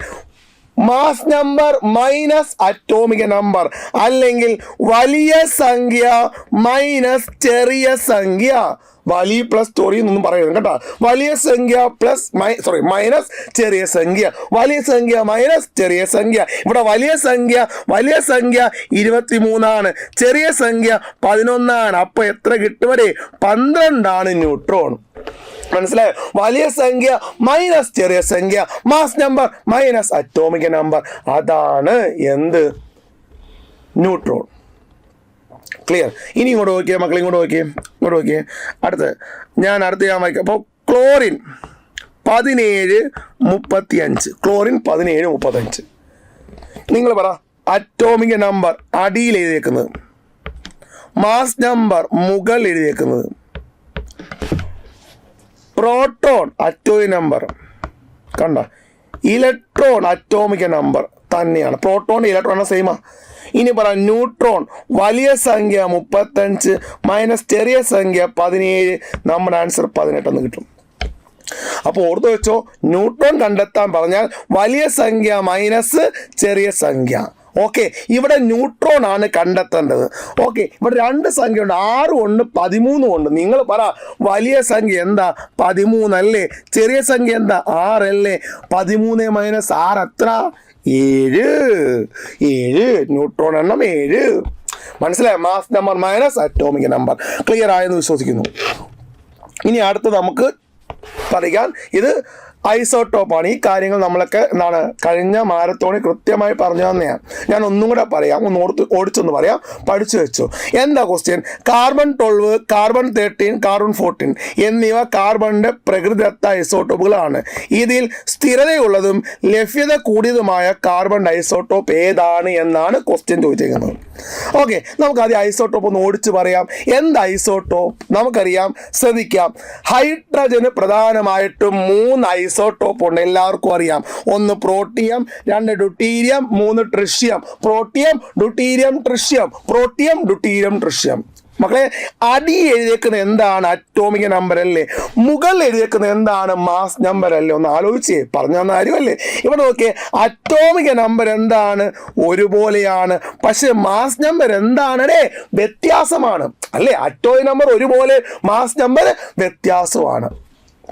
Speaker 2: മാസ് നമ്പർ മൈനസ് അറ്റോമിക നമ്പർ, അല്ലെങ്കിൽ വലിയ സംഖ്യ മൈനസ് ചെറിയ സംഖ്യ. വലിയ പ്ലസ് ചെറിയ എന്നൊന്നും പറയുന്നത് കേട്ടോ. വലിയ സംഖ്യ മൈനസ് ചെറിയ സംഖ്യ, വലിയ സംഖ്യ മൈനസ് ചെറിയ സംഖ്യ. ഇവിടെ വലിയ സംഖ്യ 23 ചെറിയ സംഖ്യ 11. അപ്പൊ എത്ര കിട്ടുവരെ? 12 ന്യൂട്രോൺ. മനസ്സിലായോ? വലിയ സംഖ്യ മൈനസ് ചെറിയ സംഖ്യ, മാസ് നമ്പർ മൈനസ് അറ്റോമിക നമ്പർ, അതാണ് എന്ത്? ന്യൂട്രോൺ. ക്ലിയർ? ഇനി ഇങ്ങോട്ട് നോക്കിയേ മക്കളെ, ഇങ്ങോട്ട് നോക്കിയേ. അടുത്ത് ഞാൻ വായിക്കാം. അപ്പോൾ ക്ലോറിൻ 1735. ക്ലോറിൻ 1735. നിങ്ങൾ പറ, അറ്റോമിക നമ്പർ അടിയിൽ എഴുതിയേക്കുന്നത്, മാസ് നമ്പർ മുകളിൽ എഴുതിയേക്കുന്നത്. പ്രോട്ടോൺ അറ്റോമിക നമ്പർ കണ്ട, ഇലക്ട്രോൺ അറ്റോമിക നമ്പർ തന്നെയാണ്. പ്രോട്ടോൺ ഇലക്ട്രോൺ സെയിമാ. ഇനി പറ, ന്യൂട്രോൺ വലിയ സംഖ്യ 35 മൈനസ് ചെറിയ സംഖ്യ 17. നമ്മുടെ ആൻസർ 18 എന്ന് കിട്ടും. അപ്പോൾ ഓർത്ത് വെച്ചോ, ന്യൂട്രോൺ കണ്ടെത്താൻ പറഞ്ഞാൽ വലിയ സംഖ്യ മൈനസ് ചെറിയ സംഖ്യ. ഓക്കെ, ഇവിടെ ന്യൂട്രോൺ ആണ് കണ്ടെത്തേണ്ടത്. ഓക്കെ, ഇവിടെ 2 സംഖ്യ ഉണ്ട്, 6 ഉണ്ട് 13 ഉണ്ട്. നിങ്ങൾ പറ, വലിയ സംഖ്യ എന്താ? 13 അല്ലേ? ചെറിയ സംഖ്യ എന്താ? 6 അല്ലേ? 13 മൈനസ് 6 എത്ര? 7. ന്യൂട്രോൺ എണ്ണം 7. മനസ്സിലായോ? Mass number minus atomic number. Clear ആയെന്ന് വിശ്വസിക്കുന്നു. ഇനി അടുത്ത് നമുക്ക് പറയാൻ, ഇത് ഐസോട്ടോപ്പാണ്. ഈ കാര്യങ്ങൾ നമ്മളൊക്കെ എന്താണ് കഴിഞ്ഞ മാരത്തോണിൽ കൃത്യമായി പറഞ്ഞു തന്നെയാണ്. ഞാൻ ഒന്നും കൂടെ പറയാം, ഓടിച്ചൊന്ന് പറയാം, പഠിച്ചു വെച്ചു. എന്താ ക്വസ്റ്റ്യൻ? കാർബൺ 12, കാർബൺ 13, കാർബൺ 14 എന്നിവ കാർബണിന്റെ പ്രകൃതിദത്ത ഐസോട്ടോപ്പുകളാണ്. ഇതിൽ സ്ഥിരതയുള്ളതും ലഭ്യത കൂടിയതുമായ കാർബൺ ഐസോട്ടോപ്പ് ഏതാണ് എന്നാണ് ക്വസ്റ്റ്യൻ ചോദിച്ചിരിക്കുന്നത്. ഓക്കെ, നമുക്ക് ആദ്യം ഐസോട്ടോപ്പ് ഒന്ന് ഓടിച്ച് പറയാം. എന്ത് ഐസോട്ടോപ്പ്? നമുക്കറിയാം, ശ്രദ്ധിക്കാം. ഹൈഡ്രജന് പ്രധാനമായിട്ടും 3 ഐസോട്ടോപ്പ് ഉണ്ട്, എല്ലാവർക്കും അറിയാം. 1 protium, 2 deuterium, 3 tritium. Protium, deuterium, tritium. Protium, deuterium, tritium. മക്കളെ, അടി എഴുതിയേക്കുന്നത് എന്താണ്? അറ്റോമിക് നമ്പർ അല്ലേ? മുകളിൽ എഴുതിയേക്കുന്നത് എന്താണ്? മാസ് നമ്പർ അല്ലേ? ഒന്ന് ആലോചിച്ചേ, പറഞ്ഞു തന്ന കാര്യമല്ലേ? ഇവിടെ നോക്കിയേ, അറ്റോമിക് നമ്പർ എന്താണ്? ഒരുപോലെയാണ്. പക്ഷെ മാസ് നമ്പർ എന്താണ്? വ്യത്യാസമാണ് അല്ലേ? അറ്റോമിക് നമ്പർ ഒരുപോലെ, മാസ് നമ്പർ വ്യത്യാസമാണ്.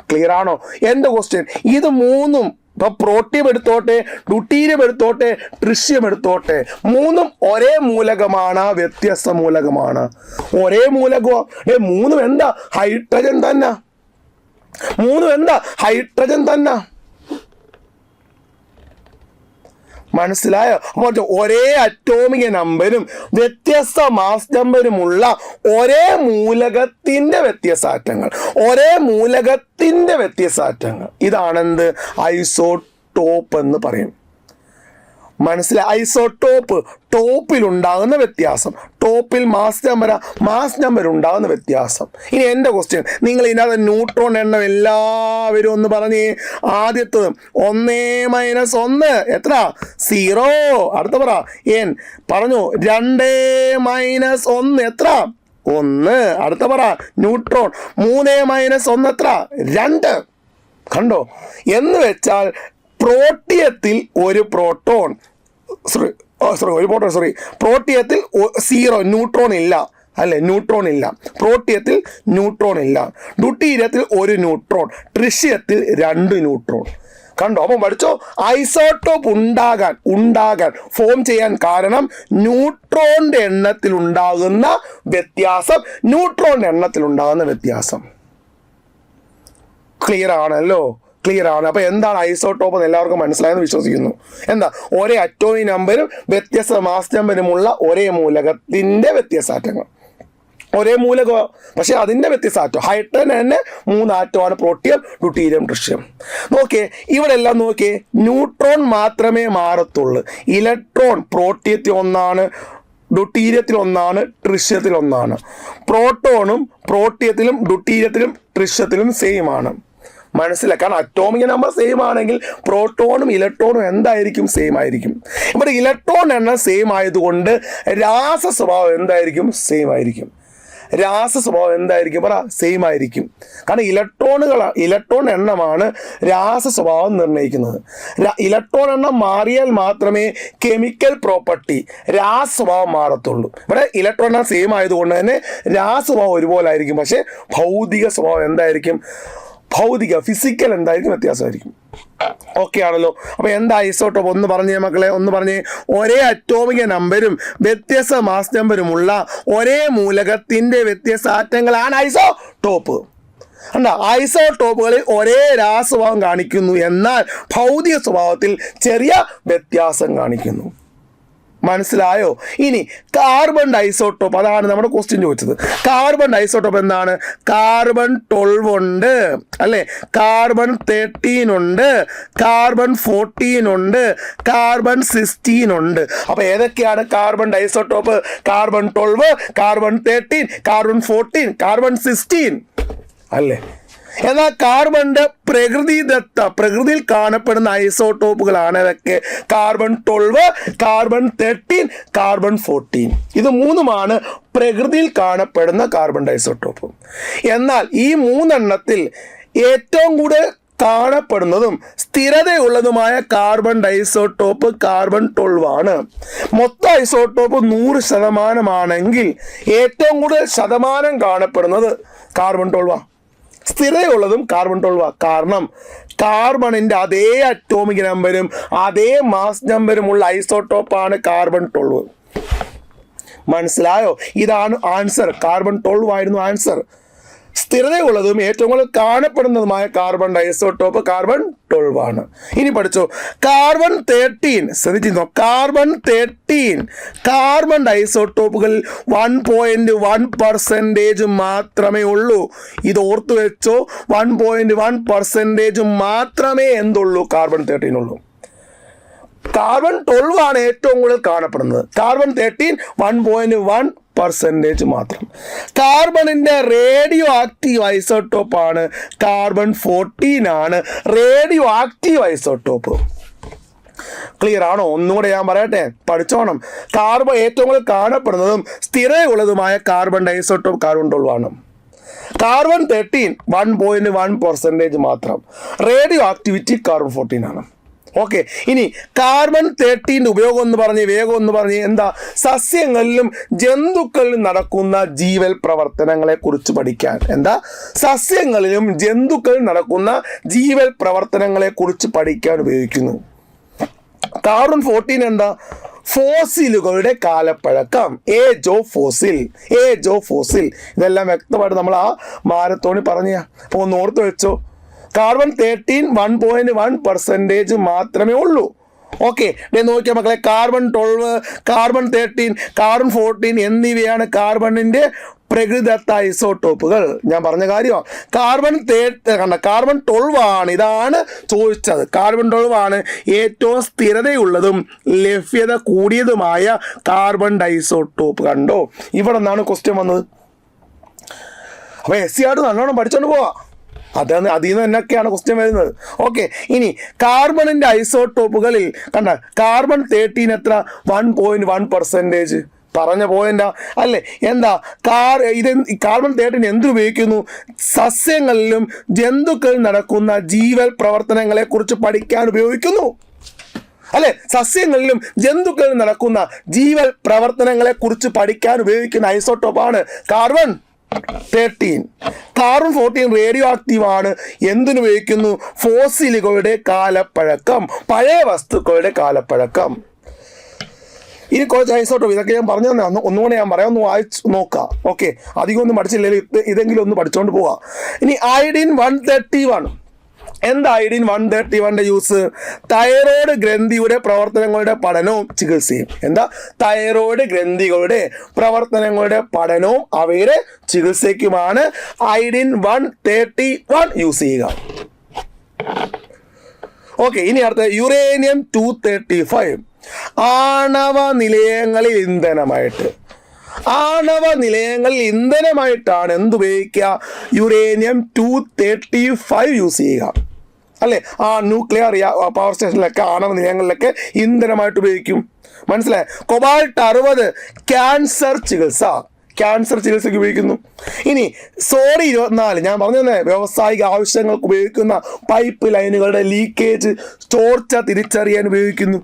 Speaker 2: ക്ലിയർ ആണോ? എൻ്റെ ക്വസ്റ്റ്യൻ, ഇത് 3ഉം ഇപ്പൊ പ്രോട്ടിയം എടുത്തോട്ടെ, ഡ്യൂട്ടീരിയം എടുത്തോട്ടെ, ട്രിഷ്യം എടുത്തോട്ടെ, 3ഉം ഒരേ മൂലകമാണ്, വ്യത്യസ്ത മൂലകമാണ്. ഒരേ മൂലകമോ? 3ഉം എന്താ? ഹൈഡ്രജൻ തന്നെ. 3ഉം എന്താ? ഹൈഡ്രജൻ തന്നെ. മനസ്സിലായോ? അപ്പോൾ ഒരേ അറ്റോമിക് നമ്പരും വ്യത്യസ്ത മാസ് നമ്പരുമുള്ള ഒരേ മൂലകത്തിന്റെ വ്യത്യസ്താറ്റങ്ങൾ, ഒരേ മൂലകത്തിന്റെ വ്യത്യസ്താറ്റങ്ങൾ, ഇതാണെന്ത്? ഐസോട്ടോപ്പ് എന്ന് പറയും. മനസ്സിലായി? ഐസോട്ടോപ്പ്, ടോപ്പിൽ ഉണ്ടാകുന്ന വ്യത്യാസം. ടോപ്പിൽ മാസ് നമ്പർ ഉണ്ടാകുന്ന വ്യത്യാസം. ഇനി എൻ്റെ ക്വസ്റ്റ്യൻ, നിങ്ങൾ ഇതിനകത്ത് ന്യൂട്രോൺ എണ്ണം എല്ലാവരും ഒന്ന് പറഞ്ഞേ. ആദ്യത്തത് 1 - 1 എത്ര? 0. അടുത്ത പറ, n പറഞ്ഞു. 2 - 1 എത്ര? 1. അടുത്ത പറ, ന്യൂട്രോൺ. 3 - 1 എത്ര? 2. കണ്ടോ? എന്ന് വെച്ചാൽ പ്രോട്ടിയത്തിൽ ഒരു പ്രോട്ടോൺ, പ്രോട്ടിയത്തിൽ 0, ന്യൂട്രോൺ ഇല്ല അല്ലെ? ന്യൂട്രോൺ ഇല്ല. പ്രോട്ടിയത്തിൽ ന്യൂട്രോൺ ഇല്ല. ഡ്യൂട്ടീരിയത്തിൽ 1 ന്യൂട്രോൺ, ട്രിഷ്യത്തിൽ 2 ന്യൂട്രോൺ. കണ്ടോ? അപ്പം പഠിച്ചോ, ഐസോട്ടോപ്പ് ഉണ്ടാകാൻ ഫോം ചെയ്യാൻ കാരണം ന്യൂട്രോണിന്റെ എണ്ണത്തിൽ ഉണ്ടാകുന്ന വ്യത്യാസം. ക്ലിയർ ആണല്ലോ? ക്ലിയർ ആണ്. അപ്പോൾ എന്താണ് ഐസോട്ടോപ്പ് എന്ന് എല്ലാവർക്കും മനസ്സിലായെന്ന് വിശ്വസിക്കുന്നു. എന്താ? ഒരേ അറ്റോമിക് നമ്പരും വ്യത്യസ്ത മാസ് നമ്പരുമുള്ള ഒരേ മൂലകത്തിന്റെ വ്യത്യസ്താറ്റങ്ങൾ. ഒരേ മൂലകം, പക്ഷെ അതിന്റെ വ്യത്യസ്താറ്റം. ഹൈഡ്രജൻ തന്നെ 3 ആറ്റമാണ്, പ്രോട്ടിയം, ഡ്യൂട്ടീരിയം, ട്രിഷ്യം. നോക്കിയേ, ഇവിടെ എല്ലാം നോക്കിയേ, ന്യൂട്രോൺ മാത്രമേ മാറത്തുള്ളൂ. ഇലക്ട്രോൺ പ്രോട്ടിയത്തിൽ 1 ഡ്യൂട്ടീരിയത്തിൽ 1, ട്രിഷ്യത്തിൽ 1. പ്രോട്ടോണും പ്രോട്ടിയത്തിലും ഡ്യൂട്ടീരിയത്തിലും ട്രിഷ്യത്തിലും സെയിം ആണ്. മനസ്സിലായി? കാരണം അറ്റോമിക് നമ്പർ സെയിം ആണെങ്കിൽ പ്രോട്ടോണും ഇലക്ട്രോണും എന്തായിരിക്കും? സെയിം ആയിരിക്കും. ഇവിടെ ഇലക്ട്രോൺ എണ്ണം സെയിം ആയതുകൊണ്ട് രാസ സ്വഭാവം എന്തായിരിക്കും? സെയിം ആയിരിക്കും. പറ, സെയിം ആയിരിക്കും. കാരണം ഇലക്ട്രോൺ എണ്ണമാണ് രാസ സ്വഭാവം നിർണ്ണയിക്കുന്നത്. ഇലക്ട്രോൺ എണ്ണം മാറിയാൽ മാത്രമേ കെമിക്കൽ പ്രോപ്പർട്ടി, രാസ സ്വഭാവം മാറത്തുള്ളൂ. ഇവിടെ ഇലക്ട്രോൺ എണ്ണം സെയിം ആയതുകൊണ്ട് തന്നെ രാസ സ്വഭാവം ഒരുപോലെ ആയിരിക്കും. പക്ഷെ ഭൗതിക സ്വഭാവം എന്തായിരിക്കും? ഫിസിക്കൽ എന്തായിരിക്കും? വ്യത്യാസമായിരിക്കും. ഓക്കെ ആണല്ലോ? അപ്പൊ എന്താ ഐസോട്ടോപ്പ്? ഒന്ന് പറഞ്ഞേ മക്കളെ, ഒന്ന് പറഞ്ഞേ. ഒരേ അറ്റോമിക് നമ്പരും വ്യത്യസ്ത മാസ് നമ്പരുമുള്ള ഒരേ മൂലകത്തിന്റെ വ്യത്യസ്ത ആറ്റങ്ങളാണ് ഐസോട്ടോപ്പ്. ഐസോട്ടോപ്പുകളിൽ ഒരേ രാസസ്വഭാവം കാണിക്കുന്നു, എന്നാൽ ഭൗതിക സ്വഭാവത്തിൽ ചെറിയ വ്യത്യാസം കാണിക്കുന്നു. മനസ്സിലായോ? ഇനി കാർബൺ ഐസോട്ടോപ്പ്, അതാണ് നമ്മുടെ ക്വസ്റ്റ്യൻ ചോദിച്ചത്. കാർബൺ ഐസോട്ടോപ്പ് എന്താണ്? കാർബൺ 12 ഉണ്ട് അല്ലെ? കാർബൺ 13 ഉണ്ട്, കാർബൺ 14 ഉണ്ട്, കാർബൺ 16 ഉണ്ട്. അപ്പൊ ഏതൊക്കെയാണ് carbon isotope? Carbon 12, carbon 13, carbon 14, carbon 16 അല്ലേ? എന്നാൽ കാർബണിന്റെ പ്രകൃതിയിൽ കാണപ്പെടുന്ന ഐസോട്ടോപ്പുകളാണ് ഇതൊക്കെ. Carbon 12, carbon 13, carbon 14. ഇത് 3ഉമാണ് പ്രകൃതിയിൽ കാണപ്പെടുന്ന കാർബൺ ഐസോട്ടോപ്പ്. എന്നാൽ ഈ 3 എണ്ണത്തിൽ ഏറ്റവും കൂടുതൽ കാണപ്പെടുന്നതും സ്ഥിരതയുള്ളതുമായ കാർബൺ ഡൈസോട്ടോപ്പ് കാർബൺ 12 ആണ്. മൊത്തം ഐസോട്ടോപ്പ് 100% ഏറ്റവും കൂടുതൽ ശതമാനം കാണപ്പെടുന്നത് കാർബൺ 12 ആണ്. സ്ഥിരതയുള്ളതും കാർബൺ 12 ആണ്. കാരണം കാർബണിന്റെ അതേ അറ്റോമിക് നമ്പരും അതേ മാസ് നമ്പരുമുള്ള ഐസോട്ടോപ്പാണ് കാർബൺ 12. മനസ്സിലായോ? ഇതാണ് ആൻസർ. കാർബൺ 12 ആയിരുന്നു ആൻസർ. സ്ഥിരതയുള്ളതും ഏറ്റവും കൂടുതൽ കാണപ്പെടുന്നതുമായ കാർബൺ ഐസോട്ടോപ്പ് കാർബൺ 12 ആണ്. ഇനി പഠിച്ചോ, കാർബൺ 13 ശ്രദ്ധിച്ചിരുന്നോ? കാർബൺ 13 കാർബൺ ഐസോട്ടോപ്പുകളിൽ 1.1% മാത്രമേ ഉള്ളൂ. ഇത് ഓർത്തു വെച്ചോ, 1.1% മാത്രമേ എന്തുള്ളൂ? കാർബൺ 13 ഉള്ളൂ. കാർബൺ 12 ആണ് ഏറ്റവും കൂടുതൽ കാണപ്പെടുന്നത്. കാർബൺ 13 1.1% മാത്രം. കാർബണിന്റെ റേഡിയോ ആക്റ്റീവ് ഐസോട്ടോപ്പ് ആണ് കാർബൺ 14 ആണ് റേഡിയോ ആക്റ്റീവ് ഐസോട്ടോപ്പ്. ക്ലിയർ ആണോ? ഒന്നുകൂടെ ഞാൻ പറയട്ടെ, പഠിച്ചോണം. കാർബൺ ഏറ്റവും കൂടുതൽ കാണപ്പെടുന്നതും സ്ഥിരതയുള്ളതുമായ കാർബൺ ഐസോട്ടോപ്പ് കാർബൺ 12 ആണ്. കാർബൺ 13 1.1% മാത്രം. റേഡിയോ ആക്ടിവിറ്റി കാർബൺ 14 ആണ്. ഓക്കെ, ഇനി കാർബൺ 13 ഉപയോഗം എന്ന് പറഞ്ഞ് വേഗം എന്ന് പറഞ്ഞ് എന്താ? സസ്യങ്ങളിലും ജന്തുക്കളിലും നടക്കുന്ന ജീവൽ പ്രവർത്തനങ്ങളെ കുറിച്ച് പഠിക്കാൻ. എന്താ? സസ്യങ്ങളിലും ജന്തുക്കളിലും നടക്കുന്ന ജീവൽ പ്രവർത്തനങ്ങളെ കുറിച്ച് പഠിക്കാൻ ഉപയോഗിക്കുന്നു. കാർബൺ 14 എന്താ? ഫോസിലുകളുടെ കാലപ്പഴക്കം, age of fossil. Age of fossil ഇതെല്ലാം വ്യക്തമായിട്ട് നമ്മൾ ആ മാരത്തോണിൽ പറഞ്ഞ. അപ്പോൾ ഒന്ന് ഓർത്ത് വെച്ചോ, കാർബൺ 13 1.1% മാത്രമേ ഉള്ളൂ. ഓക്കെ, നോക്കിയാൽ മക്കളെ, കാർബൺ 12, കാർബൺ 13, കാർബൺ 14 എന്നിവയാണ് കാർബണിന്റെ പ്രകൃതിദത്ത ഐസോട്ടോപ്പുകൾ. ഞാൻ പറഞ്ഞ കാര്യമാണ്. കാർബൺ 12 ആണ്, ഇതാണ് ചോദിച്ചത്. കാർബൺ 12 ആണ് ഏറ്റവും സ്ഥിരതയുള്ളതും ലഭ്യത കൂടിയതുമായ കാർബൺ ഐസോട്ടോപ്പ്. കണ്ടോ, ഇവിടെ നിന്നാണ് ക്വസ്റ്റ്യൻ വന്നത്. അപ്പൊ SCR നല്ലോണം പഠിച്ചോണ്ട് പോവാ. അതിൽ നിന്ന് തന്നെയൊക്കെയാണ് ക്വസ്റ്റ്യൻ വരുന്നത്. ഓക്കെ, ഇനി കാർബണിന്റെ ഐസോട്ടോപ്പുകളിൽ കണ്ട കാർബൺ 13 എത്ര? 1.1%. പറഞ്ഞ പോയിന്റാ അല്ലേ? എന്താ കാർബൺ 13 എന്തുപയോഗിക്കുന്നു? സസ്യങ്ങളിലും ജന്തുക്കളിലും നടക്കുന്ന ജീവൽ പ്രവർത്തനങ്ങളെ കുറിച്ച് പഠിക്കാൻ ഉപയോഗിക്കുന്നു അല്ലെ? സസ്യങ്ങളിലും ജന്തുക്കളിലും നടക്കുന്ന ജീവൽ പ്രവർത്തനങ്ങളെ കുറിച്ച് പഠിക്കാൻ ഉപയോഗിക്കുന്ന ഐസോട്ടോപ്പാണ് കാർബൺ 13. കാർബൺ 14 റേഡിയോ ആക്റ്റീവ് ആണ്. എന്തിനുപയോഗിക്കുന്നു? ഫോസിലുകളുടെ കാലപ്പഴക്കം, പഴയ വസ്തുക്കളുടെ കാലപ്പഴക്കം. ഇനി കുറച്ച് ഐസോട്ടോപ്പ്, ഇതൊക്കെ ഞാൻ പറഞ്ഞു തന്നെ. ഒന്നുകൂടെ ഞാൻ പറയാം, ഒന്ന് വായിച്ച് നോക്കാം. ഓക്കെ, അധികം ഒന്നും പഠിച്ചില്ലെങ്കിൽ ഇതെങ്കിലും ഒന്ന് പഠിച്ചുകൊണ്ട് പോവാം. ഇനി അയഡിൻ 131. എന്താ അയഡിൻ 131ന്റെ യൂസ്? തൈറോയ്ഡ് ഗ്രന്ഥിയുടെ പ്രവർത്തനങ്ങളുടെ പഠനവും ചികിത്സയും. എന്താ? തൈറോയ്ഡ് ഗ്രന്ഥികളുടെ പ്രവർത്തനങ്ങളുടെ പഠനവും അവയുടെ ചികിത്സയ്ക്കുമാണ് അയഡിൻ 131 യൂസ് ചെയ്യുക. ഓക്കെ, ഇനി അടുത്ത യുറേനിയം 235. ആണവ നിലയങ്ങളിൽ ഇന്ധനമായിട്ട്. ആണവ നിലയങ്ങളിൽ ഇന്ധനമായിട്ടാണ് എന്തുപയോഗിക്കുക? യുറേനിയം 235 യൂസ് ചെയ്യുക അല്ലേ? ആ ന്യൂക്ലിയർ പവർ സ്റ്റേഷനിലൊക്കെ ആണവ നിലയങ്ങളിലൊക്കെ ഇന്ധനമായിട്ട് ഉപയോഗിക്കും. മനസ്സിലായി? കൊബാൾട്ട് 60 ക്യാൻസർ ചികിത്സയ്ക്ക് ഉപയോഗിക്കുന്നു. ഇനി സോഡിയം 24, ഞാൻ പറഞ്ഞു തന്നെ, വ്യാവസായിക ആവശ്യങ്ങൾക്ക് ഉപയോഗിക്കുന്ന പൈപ്പ് ലൈനുകളുടെ ലീക്കേജ്, ചോർച്ച തിരിച്ചറിയാൻ ഉപയോഗിക്കുന്നു.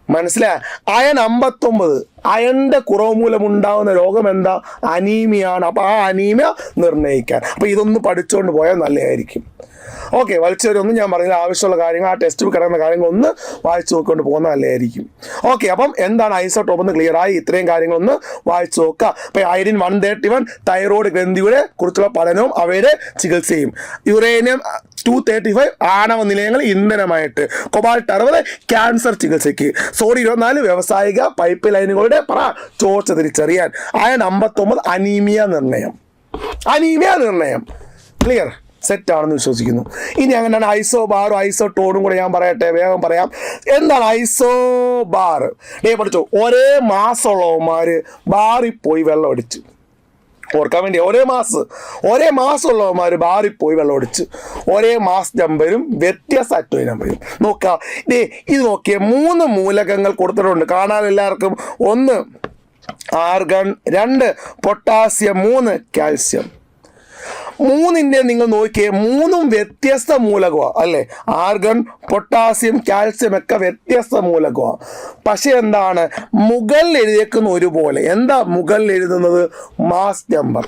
Speaker 2: മനസ്സിലായ? അയൺ 59, അയണിന്റെ കുറവ് മൂലം ഉണ്ടാകുന്ന രോഗം എന്താ? അനീമിയാണ്. അപ്പൊ ആ അനീമിയ നിർണ്ണയിക്കാൻ. അപ്പൊ ഇതൊന്ന് പഠിച്ചുകൊണ്ട് പോയാൽ നല്ലതായിരിക്കും. ഓക്കെ, വലിച്ചവരൊന്നും ഞാൻ പറഞ്ഞില്ല. ആവശ്യമുള്ള കാര്യങ്ങൾ, ആ ടെസ്റ്റ് ബുക്ക് കിടക്കുന്ന കാര്യങ്ങൾ ഒന്ന് വായിച്ചു നോക്കിക്കൊണ്ട് പോകുന്ന നല്ലതായിരിക്കും. ഓക്കെ, അപ്പം എന്താണ് ഐസോട്ടോപ്പ് എന്ന് ക്ലിയർ ആയി. ഇത്രയും കാര്യങ്ങളൊന്ന് വായിച്ചു നോക്കുക. അപ്പൊ അയഡിൻ 131 തൈറോയ്ഡ് ഗ്രന്ഥിയുടെ കുറിച്ചുള്ള പഠനവും അവയുടെ ചികിത്സയും. യുറേനിയം 235 ആണവ നിലയങ്ങൾ ഇന്ധനമായിട്ട്. കൊബാൾട്ട് 60 ക്യാൻസർ ചികിത്സയ്ക്ക്. സോഡിയം 24 വ്യാവസായിക പൈപ്പ് ലൈനുകളുടെ ചോർച്ച തിരിച്ചറിയാൻ. അയൺ 59 അനീമിയ നിർണയം. ക്ലിയർ? സെറ്റ് ആണെന്ന് വിശ്വസിക്കുന്നു. ഇനി അങ്ങനെയാണ് ഐസോബാറും ഐസോട്ടോണും കൂടെ ഞാൻ പറയട്ടെ, വേഗം പറയാം. എന്താണ് ഐസോബാർ? പഠിച്ചോ, ഒരേ മാസമുള്ളവന്മാര് ബാറിൽ പോയി വെള്ളം അടിച്ചു. ഓർക്കാൻ വേണ്ടി, ഒരേ മാസമുള്ളവന്മാർ ബാറിൽ പോയി വെള്ളം അടിച്ച്. ഒരേ മാസ് നമ്പരും വ്യത്യസ്ത അറ്റോമിക് നമ്പരും. നോക്കാം, ഇത് നോക്കിയേ, 3 മൂലകങ്ങൾ കൊടുത്തിട്ടുണ്ട്, കാണാൻ എല്ലാവർക്കും. 1 ആർഗൺ, 2 പൊട്ടാസ്യം, 3 കാൽസ്യം. മൂന്നിൻ്റെ നിങ്ങൾ നോക്കിയേ, മൂന്നും വ്യത്യസ്ത മൂലകമാണ് അല്ലേ. ആർഗൺ, പൊട്ടാസ്യം, കാൽസ്യം ഒക്കെ വ്യത്യസ്ത മൂലകമാണ്. പക്ഷെ എന്താണ് മുകളിൽ എഴുതിയേക്കുന്ന ഒരുപോലെ. എന്താ മുകളിൽ എഴുതുന്നത്? Mass number.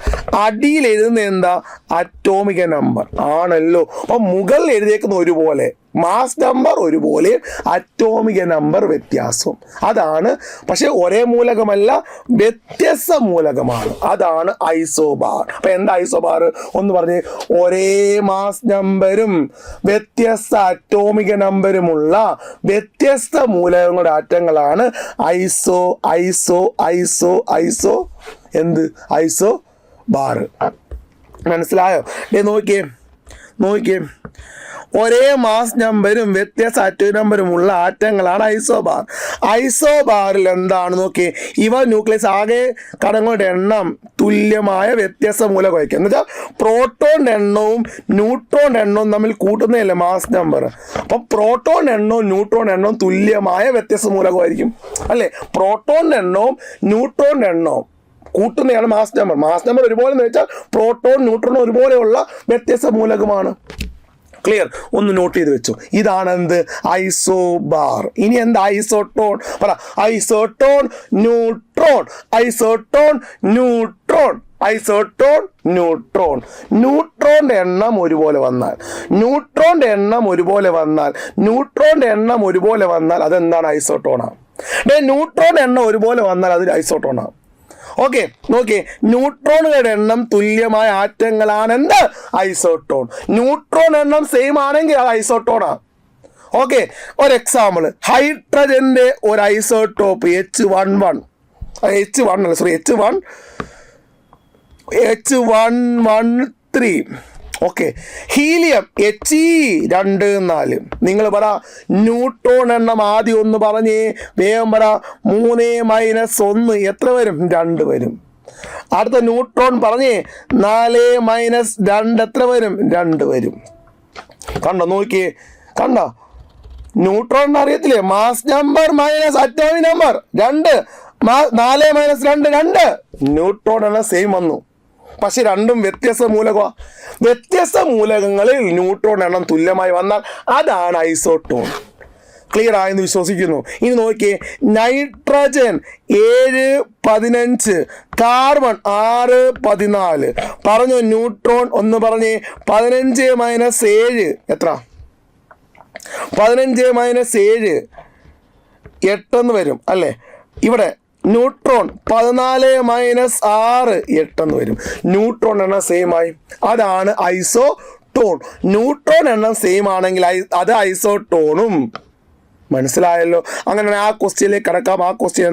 Speaker 2: അടിയിൽ എഴുതുന്നത് എന്താ? അറ്റോമിക നമ്പർ ആണല്ലോ. അപ്പം മുകളിൽ എഴുതിയേക്കുന്ന ഒരുപോലെ, മാസ് നമ്പർ ഒരുപോലെ, അറ്റോമിക നമ്പർ വ്യത്യാസം. അതാണ്. പക്ഷെ ഒരേ മൂലകമല്ല, വ്യത്യസ്ത മൂലകമാണ്. അതാണ് ഐസോബാർ. അപ്പൊ എന്താ ഐസോബാർ? ഒന്ന് പറഞ്ഞ്. ഒരേ മാസ് നമ്പരും വ്യത്യസ്ത അറ്റോമിക നമ്പരുമുള്ള വ്യത്യസ്ത മൂലകങ്ങളുടെ ആറ്റങ്ങളാണ് ഐസോ ഐസോ ഐസോ ഐസോ എന്ത് ഐസോ ബാർ. മനസ്സിലായോ? നോക്കിയേ ഒരേ മാസ് നമ്പരും വ്യത്യസ്ത അറ്റോമിക് നമ്പരുമുള്ള ആറ്റങ്ങളാണ് ഐസോബാർ. ഐസോബാറിൽ എന്താണ് നോക്കിയേ, ഇവ ന്യൂക്ലിയസ് ആകെ ഘടകങ്ങളുടെ എണ്ണം തുല്യമായ വ്യത്യസ്ത മൂലകമായിരിക്കും. എന്ന് വെച്ചാൽ പ്രോട്ടോണിൻ്റെ എണ്ണവും ന്യൂട്രോണിൻ്റെ എണ്ണവും തമ്മിൽ കൂട്ടുന്നതല്ലേ മാസ് നമ്പർ. അപ്പം പ്രോട്ടോണിൻ്റെ എണ്ണവും ന്യൂട്രോണിൻ്റെ എണ്ണവും തുല്യമായ വ്യത്യസ്ത മൂലകമായിരിക്കും അല്ലേ. പ്രോട്ടോണിൻ്റെ എണ്ണവും ന്യൂട്രോണിൻ്റെ എണ്ണവും കൂട്ടുന്നതാണ് മാസ് നമ്പർ. മാസ് നമ്പർ ഒരുപോലെ എന്ന് വെച്ചാൽ പ്രോട്ടോൺ ന്യൂട്രോൺ ഒരുപോലെയുള്ള വ്യത്യസ്ത മൂലകമാണ്. ക്ലിയർ? ഒന്ന് നോട്ട് ചെയ്ത് വെച്ചു. ഇതാണ് എന്ത്? ഐസോബാർ. ഇനി എന്താ? ഐസോട്ടോൺ. പറ. Isotone, neutron, isotone, neutron, isotone, neutron. ന്യൂട്രോണിൻ്റെ എണ്ണം ഒരുപോലെ വന്നാൽ, ന്യൂട്രോണിൻ്റെ എണ്ണം ഒരുപോലെ വന്നാൽ അതെന്താണ്? ഐസോട്ടോണാണ്. ന്യൂട്രോണിൻ്റെ എണ്ണം ഒരുപോലെ വന്നാൽ അത് ഐസോട്ടോണാണ്. ഓക്കെ, നോക്കിയേ. ന്യൂട്രോണുകളുടെ എണ്ണം തുല്യമായ ആറ്റങ്ങളാണ് എന്ത്? ഐസോട്ടോൺ. ന്യൂട്രോൺ എണ്ണം സെയിം ആണെങ്കിൽ അത് ഐസോട്ടോണാണ്. ഓക്കെ, ഒരു എക്സാമ്പിൾ. ഹൈഡ്രജന്റെ ഒരു isotope H113. Okay, helium He2 നിങ്ങൾ പറ. ന്യൂട്രോൺ എണ്ണം ആദ്യം ഒന്ന് പറഞ്ഞേ, വേഗം പറ. 3 - 1 എത്ര വരും? 2 വരും. അടുത്ത ന്യൂട്രോൺ പറഞ്ഞേ. 4 - 2 എത്ര വരും? 2 വരും. കണ്ടോ? നോക്കിയേ, കണ്ടോ? ന്യൂട്രോൺ അറിയത്തില്ലേ? Mass number minus atomic number 2. 4 - 2 2. Neutron എണ്ണം സെയിം വന്നു. പക്ഷെ രണ്ടും വ്യത്യസ്ത മൂലകമാണ്. വ്യത്യസ്ത മൂലകങ്ങളിൽ ന്യൂട്രോൺ എണ്ണം തുല്യമായി വന്നാൽ അതാണ് ഐസോട്ടോൺ. ക്ലിയർ ആയെന്ന് വിശ്വസിക്കുന്നു. ഇനി നോക്കിയേ. Nitrogen 7-15, carbon 6-14. പറഞ്ഞു. ന്യൂട്രോൺ ഒന്ന് പറഞ്ഞേ. 15 - 7 എത്ര? 15 - 7 8 വരും അല്ലേ. ഇവിടെ ന്യൂട്രോൺ 14 - 6 8 വരും. ന്യൂട്രോൺ എണ്ണം സെയിം ആയി. അതാണ് ഐസോട്ടോൺ. ന്യൂട്രോൺ എണ്ണം സെയിം ആണെങ്കിൽ അത് ഐസോട്ടോണും. മനസ്സിലായല്ലോ? അങ്ങനെ ആ ക്വസ്റ്റ്യനിലേക്ക് കിടക്കാം. ആ ക്വസ്റ്റ്യൻ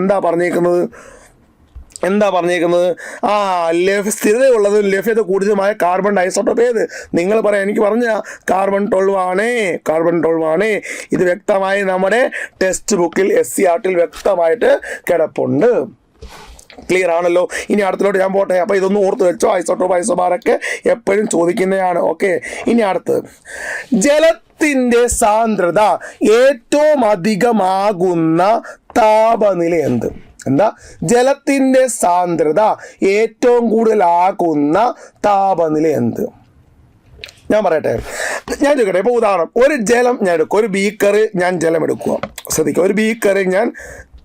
Speaker 2: എന്താ പറഞ്ഞേക്കുന്നത്? സ്ഥിരതയുള്ളതും ലഭ്യത കൂടുതലുമായ കാർബൺ ഐസോട്ടോപ്പ് ഏത്? നിങ്ങൾ പറയാം. എനിക്ക് പറഞ്ഞ കാർബൺ 12 ആണ്. ഇത് വ്യക്തമായി നമ്മുടെ ടെക്സ്റ്റ് ബുക്കിൽ SCRT വ്യക്തമായിട്ട് കിടപ്പുണ്ട്. ക്ലിയർ ആണല്ലോ? ഇനി അടുത്തിലോട്ട് ഞാൻ പോട്ടെ. അപ്പോൾ ഇതൊന്നും ഓർത്ത് വെച്ചോ. ഐസോട്ടോപ്പ് ഐസോബാറൊക്കെ എപ്പോഴും ചോദിക്കുന്നതാണ്. ഓക്കെ, ഇനി അടുത്ത്. ജലത്തിൻ്റെ സാന്ദ്രത ഏറ്റവും അധികമാകുന്ന താപനില എന്ത്? എന്താ? ജലത്തിൻ്റെ സാന്ദ്രത ഏറ്റവും കൂടുതലാകുന്ന താപനില എന്ത്? ഞാൻ പറയട്ടെ. ഞാൻ ചോദിക്കട്ടെ. ഇപ്പോൾ ഉദാഹരണം, ഒരു ജലം ഞാൻ എടുക്കും. ഒരു ബീക്കർ ഞാൻ ജലം എടുക്കുക. ശ്രദ്ധിക്കുക. ഒരു ബീക്കറിൽ ഞാൻ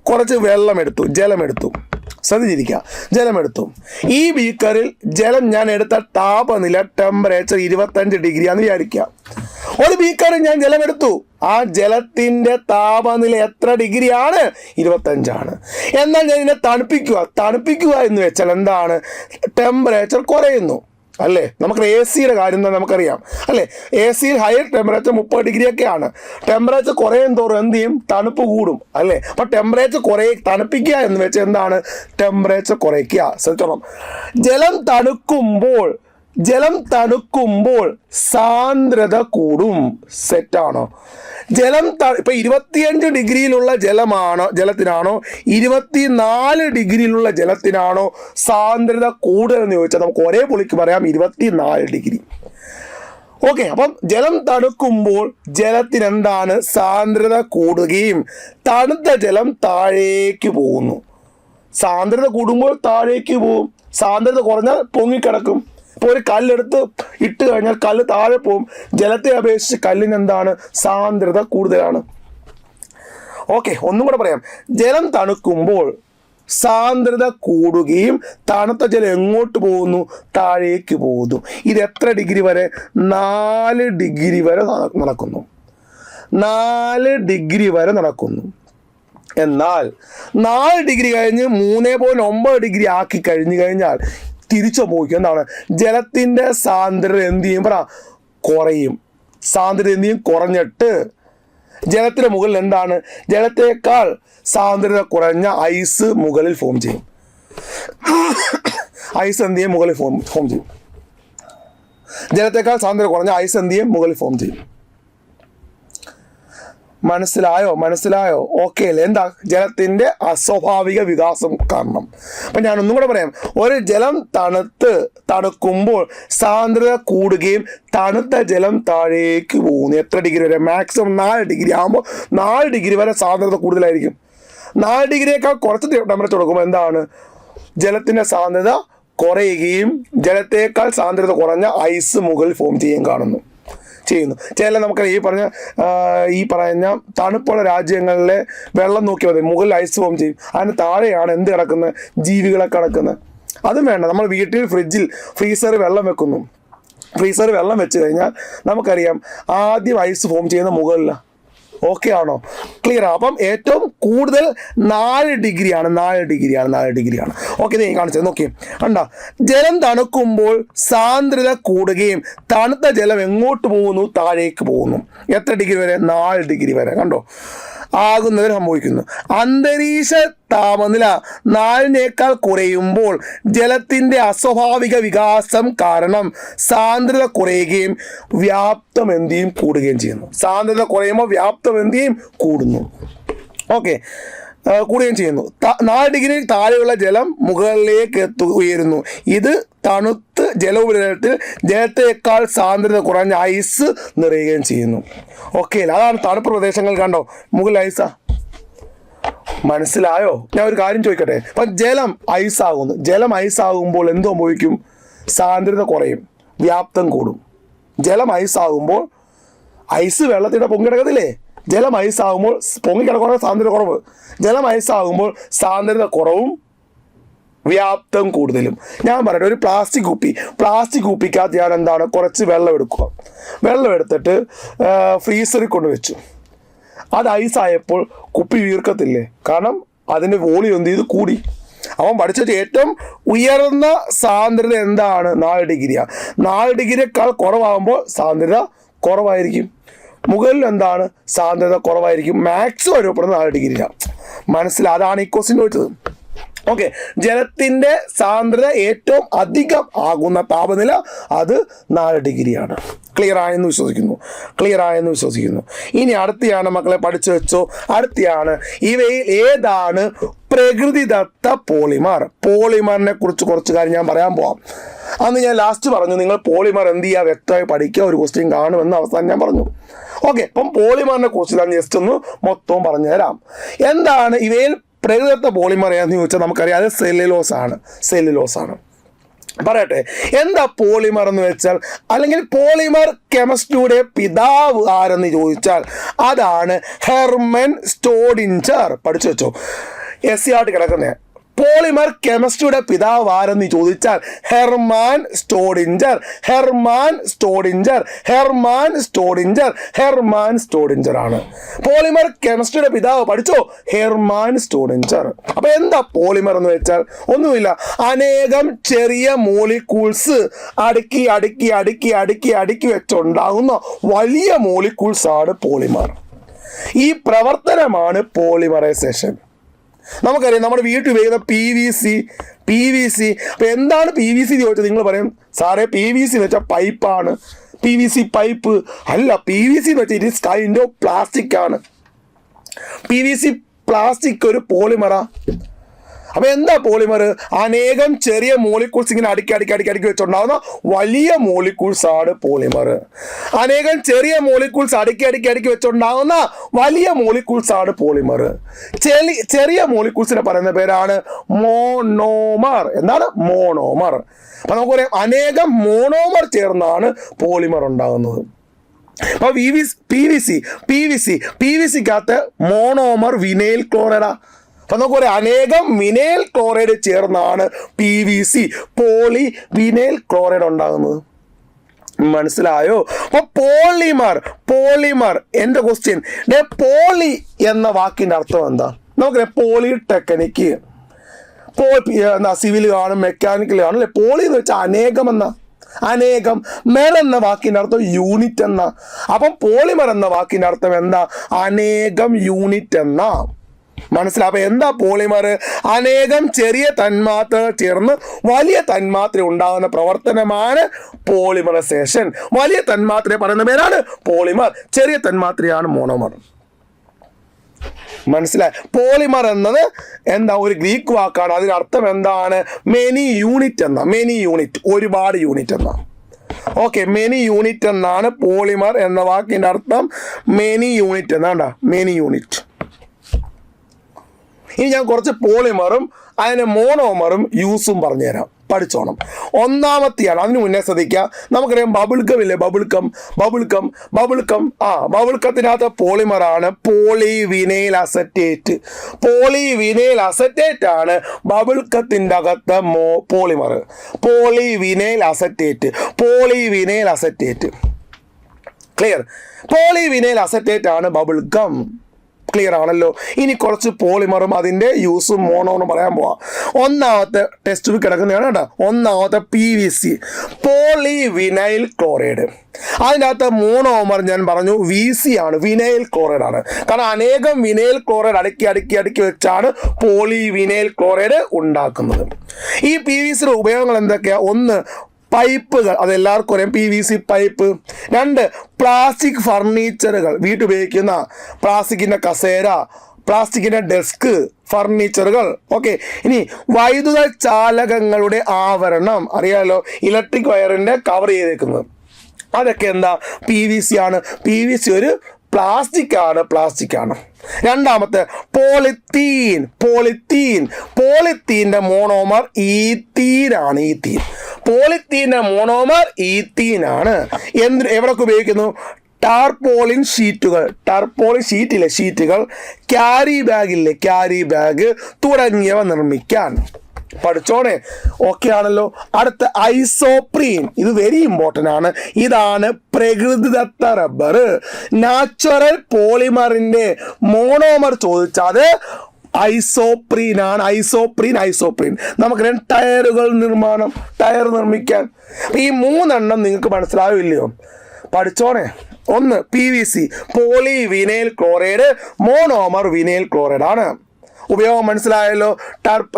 Speaker 2: കുറച്ച് ജലമെടുത്തു. ശ്രദ്ധിച്ചിരിക്കുക. ജലമെടുത്തു. ഈ ബീക്കറിൽ ജലം ഞാൻ എടുത്ത താപനില ടെമ്പറേച്ചർ 25 ഡിഗ്രിയാണെന്ന് വിചാരിക്കുക. ഒരു ബീക്കറിൽ ഞാൻ ജലമെടുത്തു. ആ ജലത്തിൻ്റെ താപനില എത്ര ഡിഗ്രിയാണ്? 25 എന്നാൽ ഞാൻ ഇതിനെ തണുപ്പിക്കുക എന്ന് വെച്ചാൽ എന്താണ്? ടെമ്പറേച്ചർ കുറയുന്നു അല്ലേ. നമുക്ക് AC-യുടെ കാര്യം തന്നെ നമുക്കറിയാം അല്ലേ. AC-യിൽ ഹയർ ടെമ്പറേച്ചർ 30 ഡിഗ്രിയൊക്കെയാണ്. ടെമ്പറേച്ചർ കുറയും തോറും എന്ത് ചെയ്യും? തണുപ്പ് കൂടും അല്ലേ. അപ്പം ടെമ്പറേച്ചർ തണുപ്പിക്കുക എന്ന് വെച്ചാൽ എന്താണ്? ടെമ്പറേച്ചർ കുറയ്ക്കുക. ശ്രദ്ധിച്ചോണം. ജലം തണുക്കുമ്പോൾ സാന്ദ്രത കൂടും. സെറ്റാണോ? ഇപ്പം 25 ഡിഗ്രിയിലുള്ള ജലത്തിനാണോ 24 ഡിഗ്രിയിലുള്ള ജലത്തിനാണോ സാന്ദ്രത കൂടുതലെന്ന് ചോദിച്ചാൽ നമുക്ക് ഒരേ പുള്ളിക്ക് പറയാം 24 ഡിഗ്രി. ഓക്കെ, അപ്പം ജലം തണുക്കുമ്പോൾ ജലത്തിന് എന്താണ്? സാന്ദ്രത കൂടുകയും തണുത്ത ജലം താഴേക്ക് പോകുന്നു. സാന്ദ്രത കൂടുമ്പോൾ താഴേക്ക് പോകും. സാന്ദ്രത കുറഞ്ഞാൽ പൊങ്ങിക്കിടക്കും. ഇപ്പോൾ ഒരു കല്ലെടുത്ത് ഇട്ട് കഴിഞ്ഞാൽ കല്ല് താഴെ പോകും. ജലത്തെ അപേക്ഷിച്ച് കല്ലിന് എന്താണ്? സാന്ദ്രത കൂടുതലാണ്. ഓക്കെ, ഒന്നും കൂടെ പറയാം. ജലം തണുക്കുമ്പോൾ സാന്ദ്രത കൂടുകയും തണുത്ത ജലം എങ്ങോട്ട് പോകുന്നു? താഴേക്ക് പോകുന്നു. ഇത് എത്ര ഡിഗ്രി വരെ? 4 ഡിഗ്രി വരെ നടക്കുന്നു. 4 ഡിഗ്രി വരെ നടക്കുന്നു. എന്നാൽ 4 ഡിഗ്രി കഴിഞ്ഞ് 3.9 ഡിഗ്രി ആക്കി കഴിഞ്ഞു കഴിഞ്ഞാൽ തിരിച്ചു സംഭവിക്കും. എന്താണ്? ജലത്തിൻ്റെ സാന്ദ്രത എന്ത് ചെയ്യും? കുറയും. സാന്ദ്രത എന്ത് ചെയ്യും? കുറഞ്ഞിട്ട് ജലത്തിന് മുകളിൽ എന്താണ്? ജലത്തേക്കാൾ സാന്ദ്രത കുറഞ്ഞ ഐസ് മുകളിൽ ഫോം ചെയ്യും. ഐസ് എന്ത് ചെയ്യും? മുകളിൽ ഫോം ചെയ്യും. ജലത്തേക്കാൾ സാന്ദ്രത കുറഞ്ഞ ഐസ് എന്ത് ചെയ്യും? മുകളിൽ ഫോം ചെയ്യും. മനസ്സിലായോ? ഓക്കെ അല്ലേ? എന്താ? ജലത്തിൻ്റെ അസ്വാഭാവിക വികാസം കാരണം. അപ്പം ഞാൻ ഒന്നും കൂടെ പറയാം. ഒരു ജലം തണുക്കുമ്പോൾ സാന്ദ്രത കൂടുകയും തണുത്ത ജലം താഴേക്ക് പോകുന്നു. എത്ര ഡിഗ്രി വരെ? മാക്സിമം 4 ഡിഗ്രി ആകുമ്പോൾ 4 ഡിഗ്രി വരെ സാന്ദ്രത കൂടുതലായിരിക്കും. 4 ഡിഗ്രിയേക്കാൾ കുറച്ച് ടെമ്പറേച്ചർ കൊടുക്കുമ്പോൾ എന്താണ്? ജലത്തിൻ്റെ സാന്ദ്രത കുറയുകയും ജലത്തേക്കാൾ സാന്ദ്രത കുറഞ്ഞ ഐസ് മുകളിൽ ഫോം ചെയ്യുന്നു. ചില നമുക്ക് ഈ പറഞ്ഞ തണുപ്പുള്ള രാജ്യങ്ങളിലെ വെള്ളം നോക്കി മതി, മുകളിൽ ഐസ് ഫോം ചെയ്യും. അതിന് താഴെയാണ് എന്ത് കിടക്കുന്നത്? ജീവികളൊക്കെ കിടക്കുന്നത്. അതും വേണ്ട. നമ്മൾ വീട്ടിൽ ഫ്രീസറിൽ വെള്ളം വെക്കുന്നു. ഫ്രീസറിൽ വെള്ളം വെച്ച് കഴിഞ്ഞാൽ നമുക്കറിയാം ആദ്യം ഐസ് ഫോം ചെയ്യുന്ന മുകളിലാണ്. ഓക്കെ ആണോ? ക്ലിയർ ആണ്. അപ്പം ഏറ്റവും കൂടുതൽ 4 ഡിഗ്രിയാണ്. 4 ഡിഗ്രിയാണ്. ഓക്കെ, ഇത് കാണിച്ചത് നോക്കി. കണ്ടോ? ജലം തണുക്കുമ്പോൾ സാന്ദ്രത കൂടുകയും തണുത്ത ജലം എങ്ങോട്ട് പോകുന്നു? താഴേക്ക് പോകുന്നു. എത്ര ഡിഗ്രി വരെ? 4 ഡിഗ്രി വരെ. കണ്ടോ? ആകുന്നതിന് സംഭവിക്കുന്നു. അന്തരീക്ഷ താപനില 4-നേക്കാൾ കുറയുമ്പോൾ ജലത്തിൻ്റെ അസ്വാഭാവിക വികാസം കാരണം സാന്ദ്രത കുറയുകയും വ്യാപ്തം എന്ത് ചെയ്യും? കൂടുകയും ചെയ്യുന്നു. സാന്ദ്രത കുറയുമ്പോൾ വ്യാപ്തം എന്ത് ചെയ്യും? കൂടുന്നു. ഓക്കെ, കൂടുകയും ചെയ്യുന്നു. 4 ഡിഗ്രി താഴെയുള്ള ജലം മുകളിലേക്ക് ഉയരുന്നു. ഇത് തണുത്ത് ജലോപരിതലത്തിൽ ജലത്തേക്കാൾ സാന്ദ്രത കുറഞ്ഞ ഐസ് നിറയുകയും ചെയ്യുന്നു. ഓക്കെ, അതാണ് തണുപ്പ് പ്രദേശങ്ങൾ. കണ്ടോ? മുകളിൽ ഐസാ. മനസ്സിലായോ? ഞാൻ ഒരു കാര്യം ചോദിക്കട്ടെ. അപ്പം ജലം ഐസാകുമ്പോൾ എന്ത് സംഭവിക്കും? സാന്ദ്രത കുറയും, വ്യാപ്തം കൂടും. ജലം ഐസാകുമ്പോൾ ഐസ് വെള്ളത്തിൻ്റെ പൊങ്ങിക്കിടക്കത്തില്ലേ? ജലം ഐസാകുമ്പോൾ പൊങ്ങിക്കിടക്കുന്ന സാന്ദ്രത കുറവ്. ജലം ഐസാകുമ്പോൾ സാന്ദ്രത കുറവും വ്യാപ്തം കൂടുതലും. ഞാൻ പറയട്ടെ, ഒരു പ്ലാസ്റ്റിക് കുപ്പിക്കകത്ത് ഞാൻ എന്താണ് കുറച്ച് വെള്ളം എടുക്കുക. വെള്ളം എടുത്തിട്ട് ഫ്രീസറിൽ കൊണ്ടുവച്ചു. അത് ഐസായപ്പോൾ കുപ്പി വീർക്കത്തില്ലേ? കാരണം അതിൻ്റെ വോളിയം എന്ത് ചെയ്ത്? കൂടി. അവൻ പഠിച്ചിട്ട് ഏറ്റവും ഉയർന്ന സാന്ദ്രത എന്താണ്? 4 ഡിഗ്രിയാണ്. 4 ഡിഗ്രിയേക്കാൾ കുറവാകുമ്പോൾ സാന്ദ്രത കുറവായിരിക്കും. മുകളിൽ എന്താണ്? സാന്ദ്രത കുറവായിരിക്കും. മാക്സിമം അനുഭവപ്പെടുന്നത് 4 ഡിഗ്രിയാണ്. അതാണ് ഈ ക്വസ്റ്റ്യൻ ചോദിച്ചത്. ഓക്കെ, ജലത്തിൻ്റെ സാന്ദ്രത ഏറ്റവും അധികം ആകുന്ന താപനില അത് 4 ഡിഗ്രിയാണ്. ക്ലിയർ ആയെന്ന് വിശ്വസിക്കുന്നു. ഇനി അടുത്തയാണ് മക്കളെ, പഠിച്ചു വെച്ചോ. അടുത്തയാണ് ഇവയിൽ ഏതാണ് പ്രകൃതിദത്ത പോളിമറിനെ കുറിച്ച് കുറച്ച് കാര്യം ഞാൻ പറയാൻ പോവാം. അന്ന് ഞാൻ ലാസ്റ്റ് പറഞ്ഞു നിങ്ങൾ പോളിമർ എന്ത് ചെയ്യുക, വ്യക്തമായി പഠിക്കുക, ഒരു ക്വസ്റ്റ്യൻ കാണുമെന്ന് അവസാനം ഞാൻ പറഞ്ഞു. ഓക്കെ, അപ്പം പോളിമറിനെ കുറിച്ച് ഞാൻ ജസ്റ്റ് ഒന്ന് മൊത്തവും പറഞ്ഞു തരാം. എന്താണ് ഇവയിൽ പ്രകൃതിദത്ത പോളിമർ എന്ന് ചോദിച്ചാൽ നമുക്കറിയാം അത് സെല്ലുലോസ് ആണ്. പറയട്ടെ, എന്താ പോളിമർ എന്ന് വെച്ചാൽ, അല്ലെങ്കിൽ പോളിമർ കെമിസ്ട്രിയുടെ പിതാവ് ആരെന്ന് ചോദിച്ചാൽ അതാണ് ഹെർമൻ സ്റ്റോഡിഞ്ചർ. പഠിച്ചു വെച്ചോ, SCRT കിടക്കുന്നേ. പോളിമർ കെമിസ്ട്രിയുടെ പിതാവ് ആരെന്ന് ചോദിച്ചാൽ ഹെർമാൻ സ്റ്റോഡിഞ്ചർ ആണ്. പോളിമർ കെമിസ്ട്രിയുടെ പിതാവ് പഠിച്ചോ, ഹെർമാൻ സ്റ്റോഡിഞ്ചർ. അപ്പൊ എന്താ പോളിമർ എന്ന് വെച്ചാൽ ഒന്നുമില്ല, അനേകം ചെറിയ മോളിക്യൂൾസ് അടുക്കി വെച്ചുണ്ടാകുന്ന വലിയ മോളിക്യൂൾസ് ആണ് പോളിമർ. ഈ പ്രവർത്തനമാണ് പോളിമറൈസേഷൻ. നമുക്കറിയാം നമ്മുടെ വീട്ടിൽ ഉപയോഗിക്കുന്ന PVC. അപ്പൊ എന്താണ് PVC ചോദിച്ചാൽ നിങ്ങൾ പറയും സാറേ PVC എന്ന് വെച്ചാൽ പൈപ്പാണ്. PVC പൈപ്പ് അല്ല, PVC എന്ന് വെച്ചാൽ it is kind of plastic ആണ്. PVC പ്ലാസ്റ്റിക് ഒരു പോളിമറാ. അപ്പൊ എന്താ പോളിമർ? അനേകം ചെറിയ മോളിക്യൂൾസ് ഇങ്ങനെ അടുക്കി വെച്ചുണ്ടാകുന്ന വലിയ മോളിക്യൂൾസ് ആണ് പോളിമർ. അനേകം ചെറിയ മോളിക്യൂൾസ് അടുക്കി വെച്ചുണ്ടാകുന്ന വലിയ മോളിക്യൂൾസ് ആണ് പോളിമർ. ചെറിയ മോളിക്യൂൾസിനെ പറയുന്ന പേരാണ് മോണോമർ. എന്താണ് മോണോമർ? അപ്പൊ നമുക്ക് പറയാം അനേകം മോണോമർ ചേർന്നാണ് പോളിമർ ഉണ്ടാകുന്നത്. അപ്പൊ പി വി സിക്കകത്ത് മോണോമർ വിനൈൽ ക്ലോറൈഡാ. അപ്പൊ നമുക്ക് പറയാം അനേകം വിനൈൽ ക്ലോറൈഡ് ചേർന്നാണ് PVC പോളി വിനൈൽ ക്ലോറൈഡ് ഉണ്ടാകുന്നത്. മനസ്സിലായോ? അപ്പൊ പോളിമർ എന്റെ ക്വസ്റ്റ്യൻ, പോളി എന്ന വാക്കിന്റെ അർത്ഥം എന്താ? നമുക്കറിയാം പോളിടെക്നിക്ക്, സിവിൽ കാണും, മെക്കാനിക്കൽ കാണും അല്ലെ. പോളി എന്ന് വെച്ചാൽ അനേകം എന്ന, അനേകം. മെർ എന്ന വാക്കിന്റെ അർത്ഥം യൂണിറ്റ് എന്ന. അപ്പം പോളിമർ എന്ന വാക്കിന്റെ അർത്ഥം എന്താ? അനേകം യൂണിറ്റ് എന്ന. മനസ്സിലാവും? അപ്പൊ എന്താ പോളിമർ? അനേകം ചെറിയ തന്മാത്രകൾ ചേർന്ന് വലിയ തന്മാത്ര ഉണ്ടാകുന്ന പ്രവർത്തനമാണ് പോളിമറൈസേഷൻ. വലിയ തന്മാത്രയെ പറയുന്ന പേരാണ് പോളിമർ, ചെറിയ തന്മാത്രയാണ് മോണോമർ. മനസ്സിലായി? പോളിമർ എന്നത് എന്താ? ഒരു ഗ്രീക്ക് വാക്കാണ്. അതിനർത്ഥം എന്താണ്? മെനി യൂണിറ്റ് എന്ന. മെനി യൂണിറ്റ്, ഒരുപാട് യൂണിറ്റ് എന്ന. ഓക്കെ, മെനി യൂണിറ്റ് എന്നാണ് പോളിമർ എന്ന വാക്കിന്റെ അർത്ഥം. മെനി യൂണിറ്റ് എന്നാണ്ട, മെനി യൂണിറ്റ്. ഇനി ഞാൻ കുറച്ച് പോളിമറും അതിന് മോണോമറും യൂസും പറഞ്ഞുതരാം, പഠിച്ചോണം. ഒന്നാമത്തെയാണ്, അതിന് മുന്നേ ശ്രദ്ധിക്കുക. നമുക്കറിയാം ബബിൾക്കം ഇല്ലേ, ബബിൾക്കത്തിനകത്ത് പോളിമറാണ് പോളിവിനൈൽ അസറ്റേറ്റ്. പോളിവിനൈൽ അസറ്റേറ്റ് ആണ് ബബിൾക്കത്തിൻ്റെ അകത്ത് polymer. Polyvinyl acetate. Clear? Polyvinyl acetate ആണ് ബബിൾക്കം. ക്ലിയർ ആണല്ലോ? ഇനി കുറച്ച് പോളിമറും അതിൻ്റെ യൂസും മോണോന്നും പറയാൻ പോവാം. ഒന്നാമത്തെ ടെക്സ്റ്റ് ബുക്ക് കിടക്കുന്നതാണ് കേട്ടോ. ഒന്നാമത്തെ PVC പോളിവിനൈൽ ക്ലോറൈഡ്. അതിനകത്ത് മോണോമർ ഞാൻ പറഞ്ഞു VC ആണ്, വിനൈൽ ക്ലോറൈഡ് ആണ്. കാരണം അനേകം വിനൈൽ ക്ലോറൈഡ് അടുക്കി വെച്ചാണ് പോളിവിനൈൽ ക്ലോറൈഡ് ഉണ്ടാക്കുന്നത്. ഈ PVCയുടെ ഉപയോഗങ്ങൾ എന്തൊക്കെയാ? ഒന്ന്, പൈപ്പുകൾ, അതെല്ലാവർക്കും അറിയാം, PVC പൈപ്പ്. രണ്ട്, പ്ലാസ്റ്റിക് ഫർണിച്ചറുകൾ, വീട്ടുപയോഗിക്കുന്ന പ്ലാസ്റ്റിക്കിൻ്റെ കസേര, പ്ലാസ്റ്റിക്കിൻ്റെ ഡെസ്ക്, ഫർണിച്ചറുകൾ. ഓക്കെ, ഇനി വൈദ്യുത ചാലകങ്ങളുടെ ആവരണം, അറിയാലോ, ഇലക്ട്രിക് വയറിൻ്റെ കവർ ചെയ്തേക്കുന്നത്, അതൊക്കെ എന്താ? PVC ആണ്. PVC ഒരു പ്ലാസ്റ്റിക് ആണ്. രണ്ടാമത്തെ പോളിത്തീൻ്റെ മോണോമർ ഈത്തീനാണ്. പോളിത്തീൻ്റെ മോണോമർ ഈത്തീനാണ്. എവിടൊക്കെ ഉപയോഗിക്കുന്നു? ടാർപോളിൻ ഷീറ്റുകൾ, ക്യാരി ബാഗ് തുടങ്ങിയവ നിർമ്മിക്കാൻ. പഠിച്ചോണേ? ഓക്കെ ആണല്ലോ? അടുത്ത ഐസോപ്രീൻ, ഇത് വെരി ഇമ്പോർട്ടൻ്റ് ആണ്. ഇതാണ് പ്രകൃതിദത്ത റബ്ബർ. നാച്ചുറൽ പോളിമറിന്റെ മോണോമർ ചോദിച്ചാൽ ഐസോപ്രീൻ ആണ്. ഐസോപ്രീൻ നമുക്കറിയാം ടയർ നിർമ്മിക്കാൻ. ഈ മൂന്നെണ്ണം നിങ്ങൾക്ക് മനസ്സിലാവില്ലയോ? പഠിച്ചോണേ? ഒന്ന് PVC polyvinyl chloride, monomer vinyl chloride ആണ്. ഉപയോഗം മനസ്സിലായല്ലോ?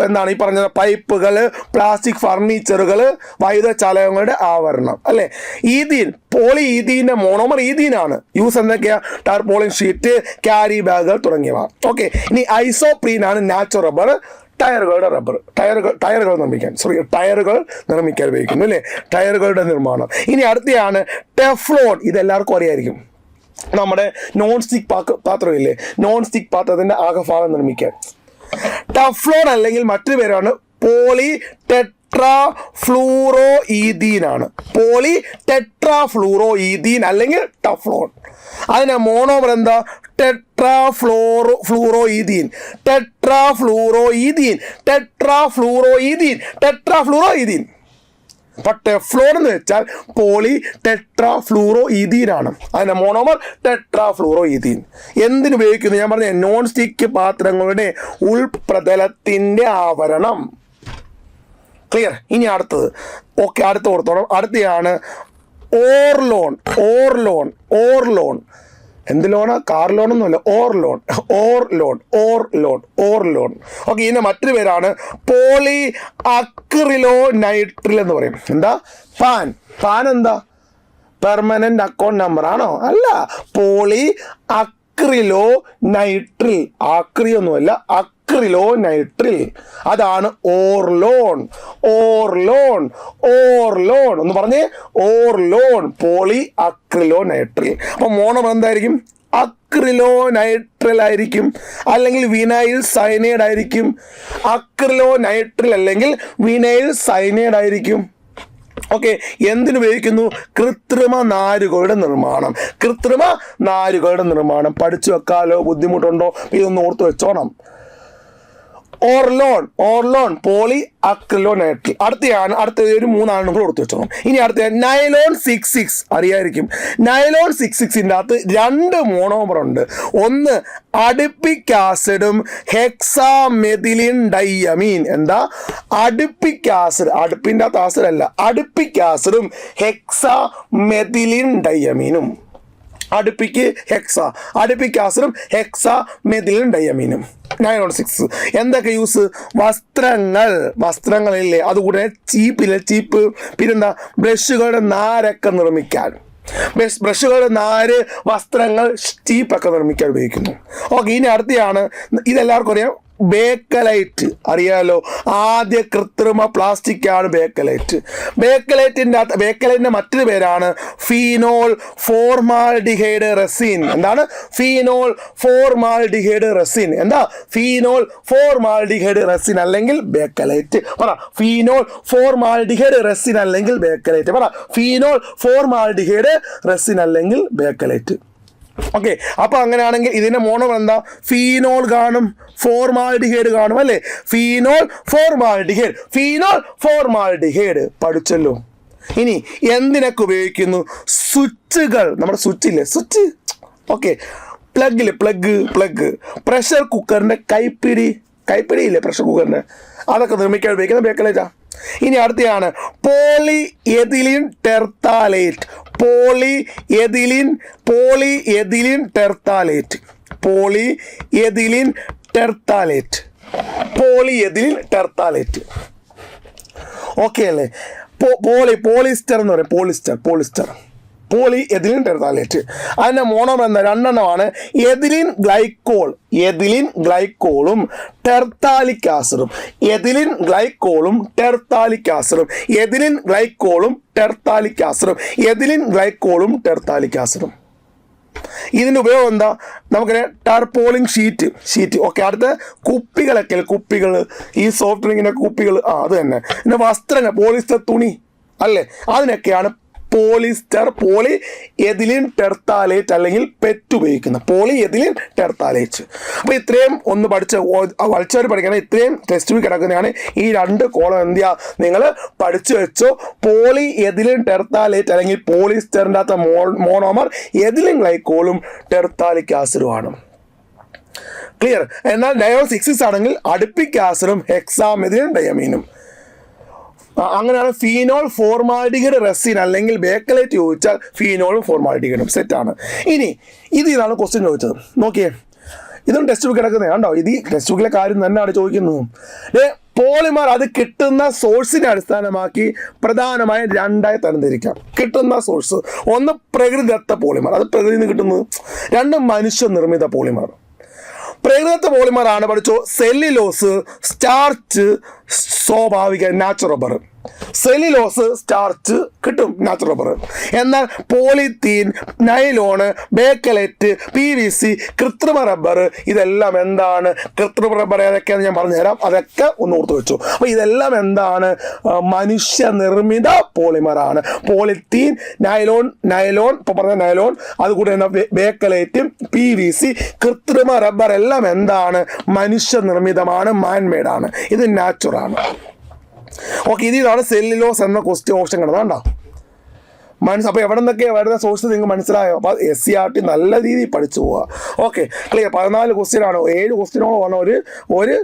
Speaker 2: എന്താണ് ഈ പറഞ്ഞത്? പൈപ്പുകൾ, പ്ലാസ്റ്റിക് ഫർണിച്ചറുകൾ, വൈദ്യുത ചാലകങ്ങളുടെ ആവരണം അല്ലേ. പോളിഈഥീൻ്റെ മോണോമർ ഈഥീനാണ്. യൂസ് എന്തൊക്കെയാ? ടാർപോളിൻ ഷീറ്റ്, ക്യാരി ബാഗുകൾ തുടങ്ങിയവ. ഓക്കെ, ഇനി ഐസോപ്രീൻ ആണ് നാച്ചുറൽ റബ്ബർ, ടയറുകൾ നിർമ്മിക്കാൻ ഉപയോഗിക്കുന്നു അല്ലേ, ടയറുകളുടെ നിർമ്മാണം. ഇനി അടുത്തയാണ് ടെഫ്ലോൺ. ഇതെല്ലാവർക്കും അറിയായിരിക്കും. നമ്മുടെ നോൺ സ്റ്റിക്ക് പാത്രമില്ലേ, നോൺ സ്റ്റിക്ക് പാത്രത്തിന്റെ ആകഭാഗം നിർമ്മിക്കാൻ. ടെഫ്ലോൺ അല്ലെങ്കിൽ മറ്റൊരു പേരാണ് പോളിടെട്രാഫ്ലൂറോഈഥീൻ ആണ്. പോളിടെട്രാഫ്ലൂറോഈഥീൻ അല്ലെങ്കിൽ ടെഫ്ലോൺ. അതിന് മോണോമർ എന്താ? ടെട്രാഫ്ലൂറോഈഥീൻ. അപ്പൊ ടെഫ്ലോൺ എന്ന് വെച്ചാൽ പോളി ടെട്രാഫ്ലൂറോഈഥീൻ ആണ്. അതിന്റെ മോണോമർ ടെട്രാഫ്ലൂറോഈഥീൻ. എന്തിനുപയോഗിക്കുന്നു? ഞാൻ പറഞ്ഞ നോൺ സ്റ്റിക്ക് പാത്രങ്ങളുടെ ഉൾപ്രതലത്തിന്റെ ആവരണം. ക്ലിയർ? ഇനി അടുത്തത്. ഓക്കെ, അടുത്ത ഓർത്തോണം. അടുത്തയാണ് ഓർലോൺ. എന്ത് ലോണാ? കാർ ലോണൊന്നുമല്ല, ഓർലോൺ. ഓക്കെ, ഇതിന്റെ മറ്റൊരു പേരാണ് പോളി അക്രിലോനൈട്രിൽ എന്ന് പറയും. എന്താ? പാൻ എന്താ? പെർമനന്റ് അക്കൗണ്ട് നമ്പർ ആണോ? അല്ല, പോളി അക്രിലോ നൈട്രിൽ. ആക്രിയൊന്നുമല്ല, അക്രിലോ നൈട്രിൽ. അതാണ് ഓർലോൺ. ഓർലോൺ ഓർലോൺ എന്ന് പറഞ്ഞേ, ഓർലോൺ പോളി അക്രിലോ നൈട്രിൽ. അപ്പൊ മോണോമർ എന്തായിരിക്കും? അക്രിലോ നൈട്രൽ ആയിരിക്കും, അല്ലെങ്കിൽ വിനൈൽ സയനൈഡ് ആയിരിക്കും. അക്രിലോ നൈട്രിൽ അല്ലെങ്കിൽ വിനൈൽ സയനൈഡ് ആയിരിക്കും. ഓക്കെ, എന്തിനുപയോഗിക്കുന്നു? കൃത്രിമ നാരുകളുടെ നിർമ്മാണം. കൃത്രിമ നാരുകളുടെ നിർമ്മാണം പഠിച്ചു വെക്കാലോ, ബുദ്ധിമുട്ടുണ്ടോ? ഇതൊന്ന് ഓർത്ത് വെച്ചോണം. ഓർലോൺ, ഓർലോൺ പോളി അക്രിലോ നൈട്രിൽ. അടുത്ത ഒരു 3 കൂടെ കൊടുത്തു വെച്ചോണം. ഇനി അടുത്ത നൈലോൺ 66 അറിയായിരിക്കും. നൈലോൺ 66ൻ്റെ അകത്ത് 2 മോണോമർ ഉണ്ട്. ഒന്ന് അഡിപ്പിക് ആസിഡും ഹെക്സാമെഥിലിൻ ഡൈയമീൻ. എന്താ? അഡിപ്പിക് ആസിഡ്, അടുപ്പിൻ്റെ അകത്ത് ആസിഡ് അല്ല, അഡിപ്പിക് ആസിഡും ഹെക്സാമെഥിലിൻ ഡൈയമീനും. അടുപ്പിക്ക് അഡിപ്പിക് ആസിഡും ഹെക്സാമെഥിലിൻ ഡൈയമീനും. നൈലോൺ 6 എന്തൊക്കെ യൂസ്? വസ്ത്രങ്ങളില്ലേ, അതുകൂടെ ചീപ്പ്, പിന്നെന്താ, ബ്രഷുകളുടെ നാരൊക്കെ നിർമ്മിക്കാൻ. ബ്രഷുകളുടെ നാര്, വസ്ത്രങ്ങൾ, ചീപ്പൊക്കെ നിർമ്മിക്കാൻ ഉപയോഗിക്കുന്നു. ഓക്കെ, ഇനി അടുത്തയാണ്, ഇതെല്ലാവർക്കും അറിയാം, ബേക്കലൈറ്റ്. അറിയാലോ, ആദ്യ കൃത്രിമ പ്ലാസ്റ്റിക് ആണ് ബേക്കലൈറ്റ്. ബേക്കലൈറ്റിന്റെ മറ്റൊരു പേരാണ് ഫീനോൾ ഫോർമാൽഡിഹൈഡ് റെസിൻ. എന്താണ്? Phenol formaldehyde resin. എന്താ? ഫീനോൾ ഫോർമാൽഡിഹൈഡ് റെസിൻ അല്ലെങ്കിൽ ബേക്കലൈറ്റ്. പറ, ഫീനോൾ ഫോർമാൽഡിഹൈഡ് റെസിൻ അല്ലെങ്കിൽ ബേക്കലൈറ്റ്. പറ, ഫീനോൾ ഫോർമാൽഡിഹൈഡ് റെസിൻ അല്ലെങ്കിൽ ബേക്കലൈറ്റ്. ഓക്കെ, അപ്പൊ അങ്ങനെയാണെങ്കിൽ ഇതിന്റെ മോണോമർ എന്താ? ഫീനോൾ കാണും, ഫോർമാൽഡിഹൈഡ് കാണും, അല്ലേ? ഫീനോൾ ഫോർമാൽഡിഹൈഡ്, ഫീനോൾ ഫോർമാൽഡിഹൈഡ് പഠിച്ചല്ലോ. ഇനി എന്തിനൊക്കെ ഉപയോഗിക്കുന്നു? സ്വിച്ചുകൾ, നമ്മുടെ സ്വിച്ച് ഇല്ലേ, സ്വിച്ച്. ഓക്കെ, പ്ലഗ്, പ്രഷർ കുക്കറിന്റെ കൈപ്പിടിയില്ലേ പ്രഷർ കുക്കറിന്റെ, അതൊക്കെ നിർമ്മിക്കാൻ ഉപയോഗിക്കുന്ന ബേക്കലൈറ്റാ. ഇനി അടുത്തയാണ് poly ethylene terephthalate. Poly ethylene terephthalate. Okay അല്ലേ? പോളിസ്റ്റർ എന്ന് പറയും, പോളിസ്റ്റർ പോളി എഥിലിൻ ടെർത്താലേറ്റ്. അതിൻ്റെ മോണോമർ എന്താ? 2 എണ്ണമാണ്. എഥിലിൻ ഗ്ലൈക്കോളും ടെർത്താലിക് ആസിഡും. എഥിലിൻ ഗ്ലൈക്കോളും ടെർത്താലിക് ആസിഡും. ഇതിൻ്റെ ഉപയോഗം എന്താ? നമുക്കറിയാം, ടാർപോളിൻ ഷീറ്റ്. ഓക്കെ, അടുത്ത കുപ്പികൾ, ഈ സോഫ്റ്റ് ഡ്രിങ്കിൻ്റെ കുപ്പികൾ, അത് തന്നെ. പിന്നെ വസ്ത്രങ്ങൾ, പോളിസ്റ്റർ തുണി അല്ലേ, അതിനൊക്കെയാണ് പോളി എഥിലിൻ ടെർത്താലേറ്റ് അല്ലെങ്കിൽ പെറ്റ് ഉപയോഗിക്കുന്നത്. Poly ethylene terephthalate. അപ്പോൾ ഇത്രയും ഒന്ന് പഠിച്ചവർ പഠിക്കണം. ഇത്രയും ടെക്സ്റ്റ് ബുക്ക് കിടക്കുന്നതാണ് ഈ 2 കോളം. എന്തിയാ, നിങ്ങൾ പഠിച്ചു വെച്ചോ. പോളി എഥിലിൻ ടെർത്താലേറ്റ് അല്ലെങ്കിൽ പോളിസ്റ്ററിൻ്റെ അകത്ത് മോണോമർ എഥിലിൻ ഗ്ലൈക്കോളും ടെർത്താലിക് ആസിഡുമാണ്. ക്ലിയർ? എന്നാൽ നൈലോൺ 66 ആണെങ്കിൽ അഡിപ്പിക് ആസിഡും ഹെക്സാമെഥിലിൻ ഡയമീനും. അങ്ങനെയാണ് ഫീനോൾ ഫോർമാൽഡിഹൈഡ് റെസിൻ അല്ലെങ്കിൽ ബേക്കലൈറ്റ് ചോദിച്ചാൽ ഫീനോളും ഫോർമാൽഡിഹൈഡും സെറ്റാണ്. ഇനി ഇതാണ് ക്വസ്റ്റ്യൻ ചോദിച്ചത്. നോക്കിയേ, ഇതും ടെക്സ്റ്റ് ബുക്ക് കിടക്കുന്നത് കണ്ടോ. ഇത് ടെക്സ്റ്റ് ബുക്കിലെ കാര്യം തന്നെയാണ് ചോദിക്കുന്നത്. പോളിമർ അത് കിട്ടുന്ന സോഴ്സിനെ അടിസ്ഥാനമാക്കി പ്രധാനമായും 2ആയി തരംതിരിക്കാം. കിട്ടുന്ന സോഴ്സ്, ഒന്ന് പ്രകൃതിദത്ത പോളിമർ, അത് പ്രകൃതിയിൽ നിന്ന് കിട്ടുന്നത്. 2 മനുഷ്യനിർമ്മിത പോളിമർ. പ്രകൃതിദത്ത പോളിമർ ആണ് പഠിച്ചോ, സെല്ലുലോസ്, സ്റ്റാർച്ച്, സ്വാഭാവിക നാച്ചുറൽ റബ്ബർ. സെല്ലുലോസ്, സ്റ്റാർച്ച് കിട്ടും, നാച്ചുറൽ റബ്ബർ. എന്നാൽ പോളിത്തീൻ, നൈലോണ്, ബേക്കലൈറ്റ്, PVC, കൃത്രിമ റബ്ബർ, ഇതെല്ലാം എന്താണ്? കൃത്രിമ റബ്ബർ ഏതൊക്കെയാണെന്ന് ഞാൻ പറഞ്ഞുതരാം, അതൊക്കെ ഒന്ന് ഓർത്ത് വെച്ചു. അപ്പോൾ ഇതെല്ലാം എന്താണ്? മനുഷ്യനിർമ്മിത പോളിമറാണ്. പോളിത്തീൻ, നൈലോൺ ഇപ്പോൾ പറഞ്ഞ നൈലോൺ, അതുകൂടെ തന്നെ ബേക്കലൈറ്റും PVC, കൃത്രിമ റബ്ബർ എല്ലാം എന്താണ്? മനുഷ്യനിർമ്മിതമാണ്, മാൻമെയ്ഡാണ്. ഇത് നാച്ചുറാണ്. ഓക്കെ, ഇതാണ് സെല്ലുലോസ് എന്ന ക്വസ്റ്റ്യൻ ഓപ്ഷൻ കിടന്നാണ്ടോ അപ്പോൾ എവിടെ നിന്നൊക്കെ വരുന്ന സോഴ്സ് നിങ്ങൾക്ക് മനസ്സിലായോ? അപ്പോൾ SCERT നല്ല രീതിയിൽ പഠിച്ചു പോവുക. Okay, clear. 14 ക്വസ്റ്റ്യനാണ്, 7 ക്വസ്റ്റ്യനോളമാണ് ഒരു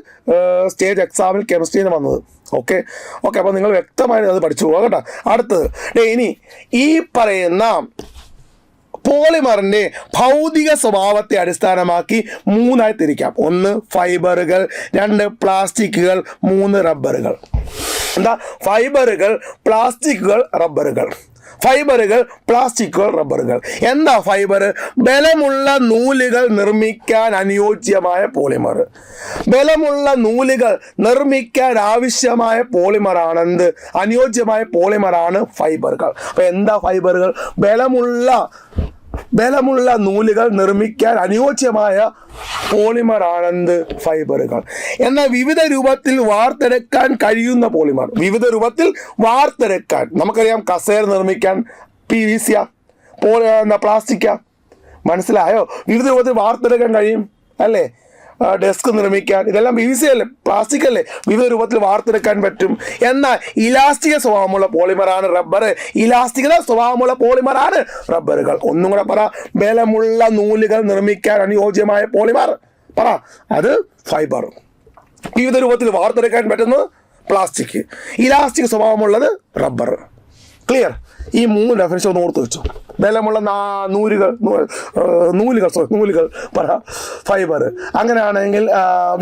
Speaker 2: സ്റ്റേജ് എക്സാമിൽ കെമിസ്ട്രിയിൽ നിന്ന് വന്നത്. ഓക്കെ, അപ്പോൾ നിങ്ങൾ വ്യക്തമായി അത് പഠിച്ചു പോവുക കേട്ടോ. അടുത്തത്, ഇനി ഈ പറയുന്ന പോളിമറിന്റെ ഭൗതിക സ്വഭാവത്തെ അടിസ്ഥാനമാക്കി 3ആയി തിരിക്കാം. 1 ഫൈബറുകൾ, 2 പ്ലാസ്റ്റിക്കുകൾ, 3 റബ്ബറുകൾ. എന്താ? ഫൈബറുകൾ, പ്ലാസ്റ്റിക്കുകൾ, റബ്ബറുകൾ. ഫൈബറുകൾ, പ്ലാസ്റ്റിക്കുകൾ, റബ്ബറുകൾ. എന്താ ഫൈബർ? ബലമുള്ള നൂലുകൾ നിർമ്മിക്കാൻ അനുയോജ്യമായ പോളിമർ. ബലമുള്ള നൂലുകൾ നിർമ്മിക്കാൻ ആവശ്യമായ പോളിമറാണ് എന്ത്? അനുയോജ്യമായ പോളിമറാണ് ഫൈബറുകൾ. അപ്പൊ എന്താ ഫൈബറുകൾ? ബലമുള്ള നൂലുകൾ നിർമ്മിക്കാൻ അനുയോജ്യമായ പോളിമറാണെന്ത്? ഫൈബറുകൾ. എന്നാൽ വിവിധ രൂപത്തിൽ വാർത്തെടുക്കാൻ കഴിയുന്ന പോളിമർ, വിവിധ രൂപത്തിൽ വാർത്തെടുക്കാൻ, നമുക്കറിയാം കസേര നിർമ്മിക്കാൻ PVC, പ്ലാസ്റ്റിക്കാ. മനസ്സിലായോ? വിവിധ രൂപത്തിൽ വാർത്തെടുക്കാൻ കഴിയും അല്ലേ? ഡെസ്ക് നിർമ്മിക്കാൻ, ഇതെല്ലാം PVC അല്ലേ, പ്ലാസ്റ്റിക് അല്ലേ? വിവിധ രൂപത്തിൽ വാർത്തെടുക്കാൻ പറ്റും. എന്നാൽ ഇലാസ്റ്റിക സ്വഭാവമുള്ള പോളിമറാണ് റബ്ബർ. ഇലാസ്റ്റികത സ്വഭാവമുള്ള പോളിമറാണ് റബ്ബറുകൾ. ഒന്നും കൂടെ പറ. ബലമുള്ള നൂലുകൾ നിർമ്മിക്കാൻ അനുയോജ്യമായ പോളിമർ പറ. അത് ഫൈബർ. വിവിധ രൂപത്തിൽ വാർത്തെടുക്കാൻ പറ്റുന്നത് പ്ലാസ്റ്റിക്. ഇലാസ്റ്റിക് സ്വഭാവമുള്ളത് റബ്ബർ. ക്ലിയർ? ഈ 3 ഡെഫിനിഷൻ ഒന്ന് ഓർത്ത് വെച്ചു. ബലമുള്ള നൂലുകൾ പറ ഫൈബർ. അങ്ങനെയാണെങ്കിൽ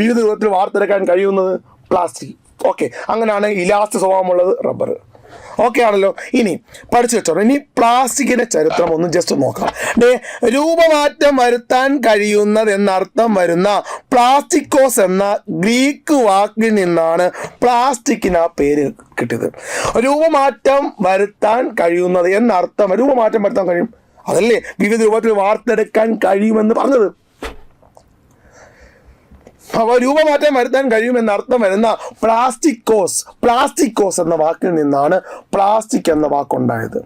Speaker 2: വിവിധ രൂപത്തിൽ വാർത്തെടുക്കാൻ കഴിയുന്നത് പ്ലാസ്റ്റിക്. ഓക്കെ. അങ്ങനെയാണെങ്കിൽ ഇലാസ്റ്റിക് സ്വഭാവമുള്ളത് റബ്ബർ. ഓക്കെ ആണല്ലോ? ഇനി പഠിച്ചു വെച്ചോളൂ. ഇനി പ്ലാസ്റ്റിക്കിന്റെ ചരിത്രം ഒന്ന് ജസ്റ്റ് നോക്കാം. രൂപമാറ്റം വരുത്താൻ കഴിയുന്നത് എന്നർത്ഥം വരുന്ന പ്ലാസ്റ്റിക്കോസ് എന്ന ഗ്രീക്ക് വാക്കിൽ നിന്നാണ് പ്ലാസ്റ്റിക്കിന് ആ പേര് കിട്ടിയത്. രൂപമാറ്റം വരുത്താൻ കഴിയുന്നത് എന്നർത്ഥം, രൂപമാറ്റം വരുത്താൻ കഴിയും, അതല്ലേ വിവിധ രൂപത്തിൽ വാർത്തെടുക്കാൻ കഴിയുമെന്ന് പറഞ്ഞത്. അപ്പോൾ രൂപമാറ്റം വരുത്താൻ കഴിയുമെന്ന് അർത്ഥം വരുന്ന പ്ലാസ്റ്റിക്കോസ് എന്ന വാക്കിൽ നിന്നാണ് പ്ലാസ്റ്റിക് എന്ന വാക്കുണ്ടായത്.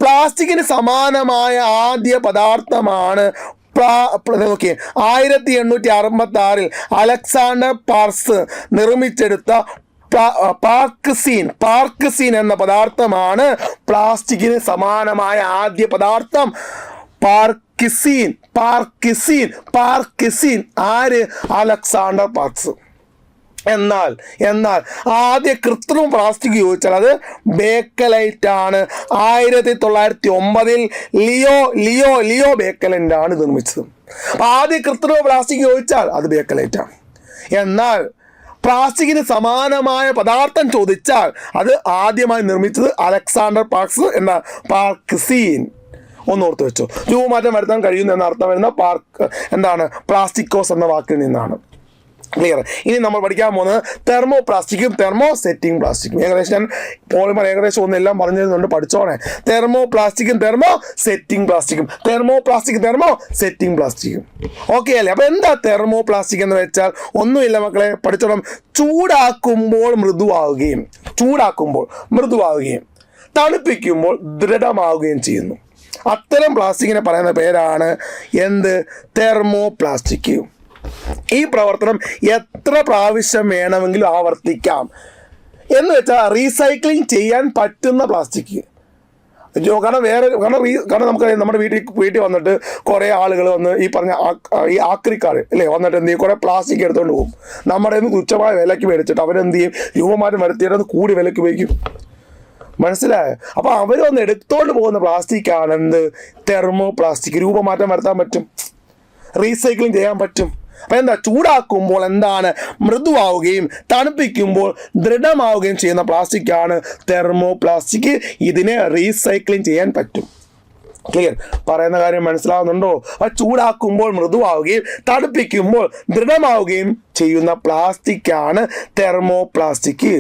Speaker 2: പ്ലാസ്റ്റിക്കിന് സമാനമായ ആദ്യ പദാർത്ഥമാണ് 1866 അലക്സാണ്ടർ പാർക്സ് നിർമ്മിച്ചെടുത്ത പാർക്സീൻ എന്ന പദാർത്ഥമാണ് പ്ലാസ്റ്റിക്കിന് സമാനമായ ആദ്യ പദാർത്ഥം. പാർക്സീൻ ആര്? Alexander parks. എന്നാൽ ആദ്യ കൃത്രിമ പ്ലാസ്റ്റിക് ചോദിച്ചാൽ അത് ബേക്കലൈറ്റ് ആണ്. 1909 ലിയോ ബേക്കലൈറ്റ് ആണ് നിർമ്മിച്ചത്. ആദ്യ കൃത്രിമ പ്ലാസ്റ്റിക് ചോദിച്ചാൽ അത് ബേക്കലൈറ്റ് ആണ്. എന്നാൽ പ്ലാസ്റ്റിക്കിന് സമാനമായ പദാർത്ഥം ചോദിച്ചാൽ അത് ആദ്യമായി നിർമ്മിച്ചത് അലക്സാണ്ടർ പാർക്സ് എന്ന പാർക്സീൻ. ഒന്നോർത്ത് വെച്ചു. രൂപമാറ്റം വരുത്താൻ കഴിയുന്ന എന്ന അർത്ഥം വരുന്ന പ്ലാസ്റ്റിക്കോസ് എന്ന വാക്കിൽ നിന്നാണ്. ക്ലിയർ? ഇനി നമ്മൾ പഠിക്കാൻ പോകുന്നത് തെർമോ പ്ലാസ്റ്റിക്കും തെർമോസെറ്റിംഗ് പ്ലാസ്റ്റിക്കും. പോളിമർ ഏകദേശം ഒന്നെല്ലാം പറഞ്ഞു തരുന്നുണ്ട്, പഠിച്ചോണേ. തെർമോ പ്ലാസ്റ്റിക്കും തെർമോസെറ്റിംഗ് പ്ലാസ്റ്റിക്കും. ഓക്കെ അല്ലേ? അപ്പൊ എന്താ തെർമോ പ്ലാസ്റ്റിക് എന്ന് വെച്ചാൽ ഒന്നുമില്ല മക്കളെ, പഠിച്ചോണം. ചൂടാക്കുമ്പോൾ മൃദുവാകുകയും തണുപ്പിക്കുമ്പോൾ ദൃഢമാവുകയും ചെയ്യുന്നു. അത്തരം പ്ലാസ്റ്റിക്കിനെ പറയുന്ന പേരാണ് തെർമോ പ്ലാസ്റ്റിക്. ഈ പ്രവർത്തനം എത്ര പ്രാവശ്യം വേണമെങ്കിലും ആവർത്തിക്കാം. എന്ന് വെച്ചാൽ റീസൈക്ലിംഗ് ചെയ്യാൻ പറ്റുന്ന പ്ലാസ്റ്റിക്. കാരണം നമുക്കറിയാം, നമ്മുടെ വീട്ടിൽ വന്നിട്ട് കുറേ ആളുകൾ വന്ന് ഈ പറഞ്ഞ ഈ ആക്രിക്കാർ അല്ലേ വന്നിട്ട് എന്ത് ചെയ്യും? കുറേ പ്ലാസ്റ്റിക് എടുത്തുകൊണ്ട് പോകും. നമ്മുടെ തുച്ഛമായ വിലയ്ക്ക് മേടിച്ചിട്ട് അവരെന്ത് ചെയ്യും? രൂപമാറ്റം വരുത്തിയിട്ട് കൂടി വിലയ്ക്ക് ഉപയോഗിക്കും. മനസ്സിലായോ? അപ്പൊ അവരൊന്ന് എടുത്തോണ്ട് പോകുന്ന പ്ലാസ്റ്റിക് ആണ് തെർമോ പ്ലാസ്റ്റിക്. രൂപമാറ്റം വരുത്താൻ പറ്റും, റീസൈക്ലിംഗ് ചെയ്യാൻ പറ്റും. അപ്പൊ ചൂടാക്കുമ്പോൾ മൃദുവാവുകയും തണുപ്പിക്കുമ്പോൾ ദൃഢമാവുകയും ചെയ്യുന്ന പ്ലാസ്റ്റിക് ആണ് തെർമോ പ്ലാസ്റ്റിക്. ഇതിനെ റീസൈക്ലിംഗ് ചെയ്യാൻ പറ്റും. ക്ലിയർ? പറയുന്ന കാര്യം മനസ്സിലാവുന്നുണ്ടോ? ആ ചൂടാക്കുമ്പോൾ മൃദുവാവുകയും തണുപ്പിക്കുമ്പോൾ ദൃഢമാവുകയും ചെയ്യുന്ന പ്ലാസ്റ്റിക് ആണ് തെർമോ പ്ലാസ്റ്റിക്.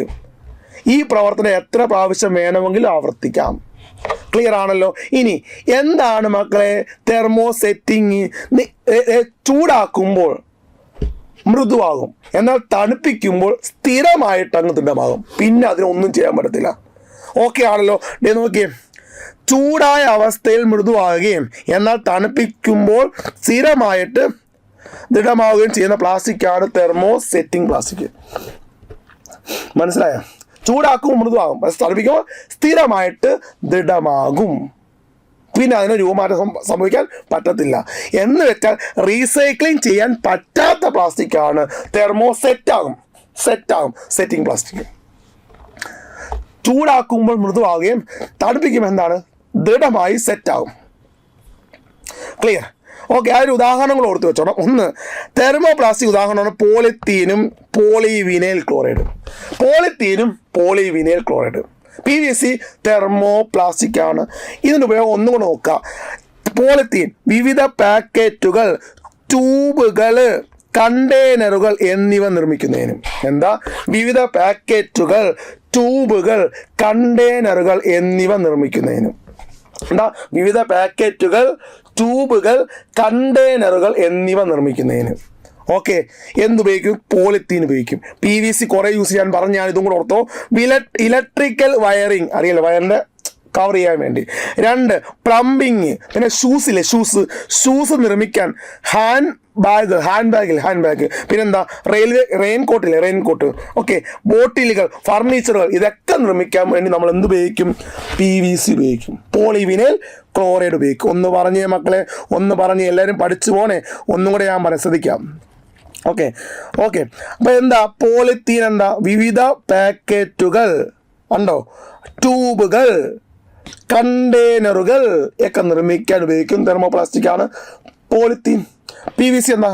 Speaker 2: ഈ പ്രവർത്തനം എത്ര പ്രാവശ്യം വേണമെങ്കിലും ആവർത്തിക്കാം. ക്ലിയർ ആണല്ലോ? ഇനി എന്താണ് മക്കളെ തെർമോസെറ്റിംഗ്? ചൂടാക്കുമ്പോൾ മൃദുവാകും, എന്നാൽ തണുപ്പിക്കുമ്പോൾ സ്ഥിരമായിട്ട് അങ്ങ് ദൃഢമാകും. പിന്നെ അതിനൊന്നും ചെയ്യാൻ പറ്റത്തില്ല. ഓക്കെ ആണല്ലോ? നോക്കിയേ, ചൂടായ അവസ്ഥയിൽ മൃദുവാകുകയും എന്നാൽ തണുപ്പിക്കുമ്പോൾ സ്ഥിരമായിട്ട് ദൃഢമാവുകയും ചെയ്യുന്ന പ്ലാസ്റ്റിക്കാണ് തെർമോസെറ്റിംഗ് പ്ലാസ്റ്റിക്. മനസ്സിലായോ? ചൂടാക്കുമ്പോൾ മൃദുവാകും, തണുപ്പിക്കുമ്പോൾ സ്ഥിരമായിട്ട് ദൃഢമാകും. പിന്നെ അതിന് രൂപമാറ്റം സംഭവിക്കാൻ പറ്റത്തില്ല. എന്ന് വെച്ചാൽ റീസൈക്ലിംഗ് ചെയ്യാൻ പറ്റാത്ത പ്ലാസ്റ്റിക്കാണ് സെറ്റിംഗ് പ്ലാസ്റ്റിക്. ചൂടാക്കുമ്പോൾ മൃദുവാകുകയും തണുപ്പിക്കുമ്പോൾ ദൃഢമായി സെറ്റാകും. ക്ലിയർ? ഓക്കെ. ആ ഒരു ഉദാഹരണങ്ങൾ ഓർത്ത് വെച്ചോണം. ഒന്ന് തെർമോ പ്ലാസ്റ്റിക് ഉദാഹരണമാണ് പോളിത്തീനും polyvinyl chloride. PVC thermo plastic ആണ്. ഇതിൻ്റെ ഉപയോഗം ഒന്നും കൂടെ നോക്കുക. പോളിത്തീൻ വിവിധ പാക്കറ്റുകൾ, ട്യൂബുകൾ, കണ്ടെയ്നറുകൾ എന്നിവ നിർമ്മിക്കുന്നതിനും. എന്താ? വിവിധ പാക്കറ്റുകൾ, ട്യൂബുകൾ, കണ്ടെയ്നറുകൾ എന്നിവ നിർമ്മിക്കുന്നതിനും. എന്താ? വിവിധ പാക്കറ്റുകൾ, ട്യൂബുകൾ, കണ്ടെയ്നറുകൾ എന്നിവ നിർമ്മിക്കുന്നതിന്. ഓക്കെ, എന്തുപയോഗിക്കും? പോളിത്തീൻ ഉപയോഗിക്കും. PVC കുറേ യൂസ് ചെയ്യാൻ പറഞ്ഞ് ഞാൻ ഇതും കൂടെ ഓർത്തോ. ഇലക്ട്രിക്കൽ വയറിങ് അറിയാലോ, വയറിൻ്റെ കവർ ചെയ്യാൻ വേണ്ടി. 2 പ്ലംബിങ്. പിന്നെ ഷൂസ് നിർമ്മിക്കാൻ ഹാൻഡ് ബാഗ്. പിന്നെന്താ? റെയിൻകോട്ട്. ഓക്കെ, ബോട്ടിലുകൾ, ഫർണിച്ചറുകൾ, ഇതൊക്കെ നിർമ്മിക്കാൻ വേണ്ടി നമ്മൾ എന്ത് ഉപയോഗിക്കും? PVC ഉപയോഗിക്കും. പോളിവിനൈൽ ക്ലോറൈഡ് ഉപയോഗിക്കും. ഒന്ന് പറഞ്ഞേ മക്കളെ, ഒന്ന് പറഞ്ഞ് എല്ലാവരും പഠിച്ചു പോണേ. ഒന്നും കൂടെ ഞാൻ പറയാം, ശ്രദ്ധിക്കാം. ഓക്കെ. അപ്പോൾ എന്താ പോളിത്തീൻ? എന്താ? വിവിധ പാക്കറ്റുകൾ ഉണ്ടോ, ട്യൂബുകൾ, കണ്ടെയ്നറുകൾ ഒക്കെ നിർമ്മിക്കാൻ ഉപയോഗിക്കും. തെർമോപ്ലാസ്റ്റിക് ആണ് പോളിത്തീൻ. PVC എന്താ?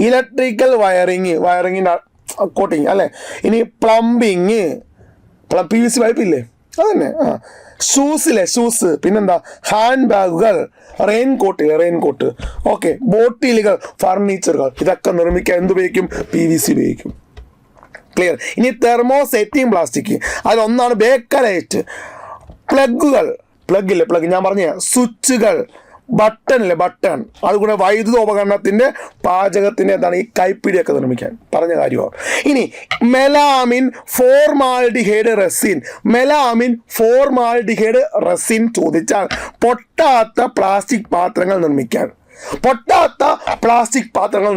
Speaker 2: ഇലക്ട്രിക്കൽ വയറിങ്ങിൻ്റെ കോട്ടിങ് അല്ലേ. ഇനി പ്ലംബിങ്, PVC പൈപ്പില്ലേ, അതന്നെ. ഷൂസ്. പിന്നെന്താ? ഹാൻഡ് ബാഗുകൾ, റെയിൻകോട്ട്. ഓക്കെ, ബോട്ടിലുകൾ, ഫർണിച്ചറുകൾ, ഇതൊക്കെ നിർമ്മിക്കാൻ എന്തുപയോഗിക്കും? PVC ഉപയോഗിക്കും. ക്ലിയർ? ഇനി തെർമോസെറ്റിംഗ് പ്ലാസ്റ്റിക്, അതിലൊന്നാണ് ബേക്കലൈറ്റ്. പ്ലഗ് ഞാൻ പറഞ്ഞ സ്വിച്ചുകൾ, ബട്ടൺ, അതുകൂടെ വൈദ്യുത ഉപകരണത്തിൻ്റെ പാചകത്തിൻ്റെ എന്താണ് ഈ കൈപ്പിടിയൊക്കെ നിർമ്മിക്കാൻ പറഞ്ഞ കാര്യമാണ്. ഇനി മെലാമിൻ ഫോർമാൽഡിഹൈഡ് റെസിൻ ചോദിച്ചാൽ പൊട്ടാത്ത പ്ലാസ്റ്റിക് പാത്രങ്ങൾ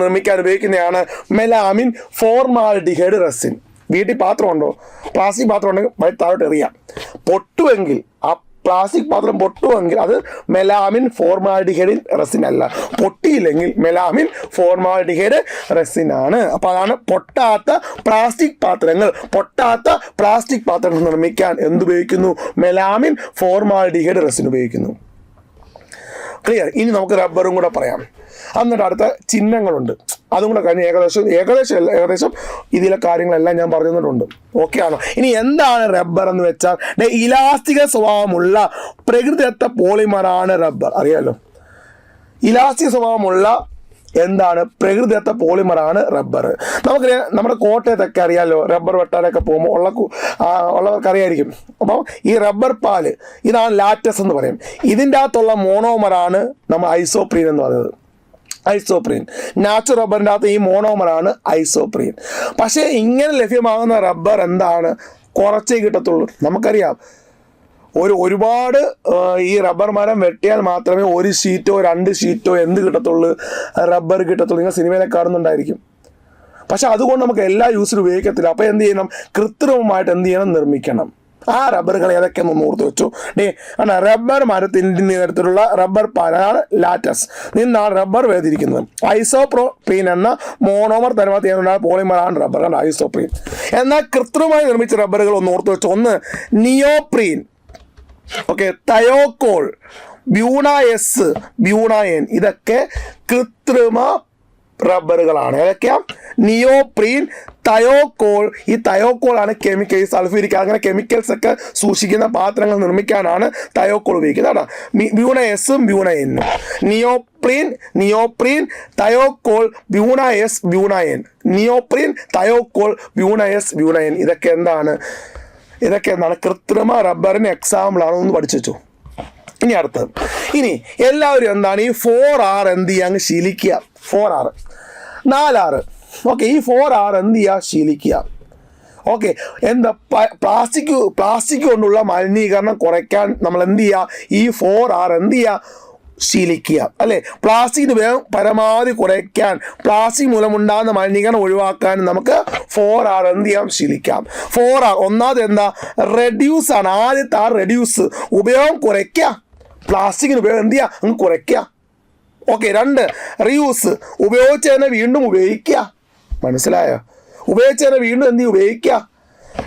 Speaker 2: നിർമ്മിക്കാൻ ഉപയോഗിക്കുന്നതാണ് മെലാമിൻ ഫോർമാൽഡിഹൈഡ് റെസിൻ. വീട്ടിൽ പാത്രമുണ്ടോ? പ്ലാസ്റ്റിക് പാത്രം ഉണ്ടെങ്കിൽ താഴോട്ട് എറിയാം. പൊട്ടുമെങ്കിൽ, ആ പ്ലാസ്റ്റിക് പാത്രം പൊട്ടുമെങ്കിൽ അത് മെലാമിൻ ഫോർമാൽഡിഹൈഡ് റെസിൻ അല്ല. പൊട്ടിയില്ലെങ്കിൽ മെലാമിൻ ഫോർമാൽഡിഹൈഡ് റെസിൻ ആണ്. അപ്പോൾ അതാണ് പൊട്ടാത്ത പ്ലാസ്റ്റിക് പാത്രങ്ങൾ നിർമ്മിക്കാൻ എന്തുപയോഗിക്കുന്നു? മെലാമിൻ ഫോർമാൽഡിഹൈഡ് റെസിൻ ഉപയോഗിക്കുന്നു. ക്ലിയർ? ഇനി നമുക്ക് റബ്ബറും കൂടെ പറയാം. എന്നിട്ട് അടുത്ത ചിഹ്നങ്ങളുണ്ട്, അതും കൂടെ കഴിഞ്ഞ് ഏകദേശം ഇതിലെ കാര്യങ്ങളെല്ലാം ഞാൻ പറഞ്ഞു തന്നിട്ടുണ്ട്. ഓക്കെ ആണോ? ഇനി എന്താണ് റബ്ബർ എന്ന് വെച്ചാൽ ഇലാസ്റ്റിക സ്വഭാവമുള്ള പ്രകൃതിദത്ത പോളിമറാണ് റബ്ബർ. അറിയാലോ, ഇലാസ്റ്റിക് സ്വഭാവമുള്ള എന്താണ്? പ്രകൃതിദത്ത പോളിമറാണ് റബ്ബർ. നമുക്ക് നമ്മുടെ കോട്ടയത്തൊക്കെ അറിയാമല്ലോ, റബ്ബർ വെട്ടാനൊക്കെ പോകുമ്പോൾ ഉള്ളവർക്ക് അറിയായിരിക്കും. അപ്പം ഈ റബ്ബർ പാല്, ഇതാണ് ലാറ്റസ് എന്ന് പറയും. ഇതിൻ്റെ അകത്തുള്ള മോണോമറാണ് നമ്മൾ ഐസോപ്രീൻ എന്ന് പറയുന്നത്. നാച്ചുറൽ റബ്ബറിൻ്റെ അകത്ത് ഈ മോണോമറാണ് ഐസോപ്രീൻ. പക്ഷേ ഇങ്ങനെ ലഭ്യമാകുന്ന റബ്ബർ എന്താണ്? കുറച്ചേ കിട്ടത്തുള്ളൂ. നമുക്കറിയാം, ഒരുപാട് ഈ റബ്ബർ മരം വെട്ടിയാൽ മാത്രമേ 1 ഷീറ്റോ 2 ഷീറ്റോ റബ്ബർ കിട്ടത്തുള്ളൂ. നിങ്ങൾ സിനിമയിലെ കാണുന്നുണ്ടായിരിക്കും. പക്ഷെ അതുകൊണ്ട് നമുക്ക് എല്ലാ യൂസിനും ഉപയോഗിക്കത്തില്ല. അപ്പോൾ എന്ത് ചെയ്യണം? കൃത്രിമമായിട്ട് നിർമ്മിക്കണം. ആ റബ്ബറുകൾ ഏതൊക്കെയെന്നൊന്ന് ഓർത്ത് വെച്ചു. റബ്ബർ മരത്തിൻ്റെ നേതൃത്വത്തിലുള്ള റബ്ബർ പാലാണ് ലാറ്റസ് നിന്നാണ് റബ്ബർ വേർതിരിക്കുന്നത്. ഐസോപ്രീൻ എന്ന മോണോമർ തരവാത്തിയാണ് പോളിമറാണ് റബ്ബർ, ഐസോപ്രീൻ. എന്നാൽ കൃത്രിമമായി നിർമ്മിച്ച റബ്ബറുകൾ ഒന്ന് ഓർത്ത് വെച്ചു. ഒന്ന് നിയോപ്രീൻ, ഓക്കെ, തയോക്കോൾ, ബ്യൂണായൻ, ഇതൊക്കെ കൃത്രിമ റബ്ബറുകളാണ്. ഏതൊക്കെയാ? നിയോപ്രീൻ, തയോക്കോൾ. ഈ തയോക്കോളാണ് കെമിക്കൽ, സൾഫ്യൂരിക് അങ്ങനെ കെമിക്കൽസ് ഒക്കെ സൂക്ഷിക്കുന്ന പാത്രങ്ങൾ നിർമ്മിക്കാനാണ് തയോക്കോൾ ഉപയോഗിക്കുന്നത്. ബ്യൂണയനും. നിയോപ്രീൻ, തയോക്കോൾ, ബ്യൂണയൻ. നിയോപ്രീൻ, തയോക്കോൾ, ബ്യൂണയൻ. ഇതൊക്കെ എന്താണ് കൃത്രിമ റബ്ബറിന് എക്സാമ്പിളാണ്. ഒന്ന് പഠിച്ചു വെച്ചു. ഇനി അടുത്തത്, ഇനി എല്ലാവരും എന്താണ് ഈ 4R എന്ത് ചെയ്യുക? അങ്ങ് ശീലിക്കുക. 4R 4R. ഓക്കെ, ഈ 4R എന്ത് ചെയ്യുക? ശീലിക്കുക. ഓക്കെ, എന്താ? പ്ലാസ്റ്റിക് കൊണ്ടുള്ള മലിനീകരണം കുറയ്ക്കാൻ നമ്മൾ എന്ത് ചെയ്യുക? ഈ 4R എന്ത് ചെയ്യുക? ശീലിക്കുക, അല്ലേ? പ്ലാസ്റ്റിക്കിന് ഉപയോഗം പരമാവധി കുറയ്ക്കാൻ, പ്ലാസ്റ്റിക് മൂലമുണ്ടാകുന്ന മലിനീകരണം ഒഴിവാക്കാൻ നമുക്ക് 4R എന്ത് ചെയ്യാം? ശീലിക്കാം. 4R ഒന്നാമത് എന്താ? റെഡ്യൂസ് ആണ്. ആദ്യത്തെ ആ റെഡ്യൂസ്, ഉപയോഗം കുറയ്ക്കുക. പ്ലാസ്റ്റിക്കിന് ഉപയോഗം എന്ത് ചെയ്യുക? അങ്ങ് കുറയ്ക്കുക. ഓക്കെ. 2 റീയൂസ്, ഉപയോഗിച്ച് തന്നെ വീണ്ടും ഉപയോഗിക്കുക. മനസ്സിലായോ? ഉപയോഗിച്ച് തന്നെ വീണ്ടും എന്ത് ചെയ്യും? ഉപയോഗിക്കുക.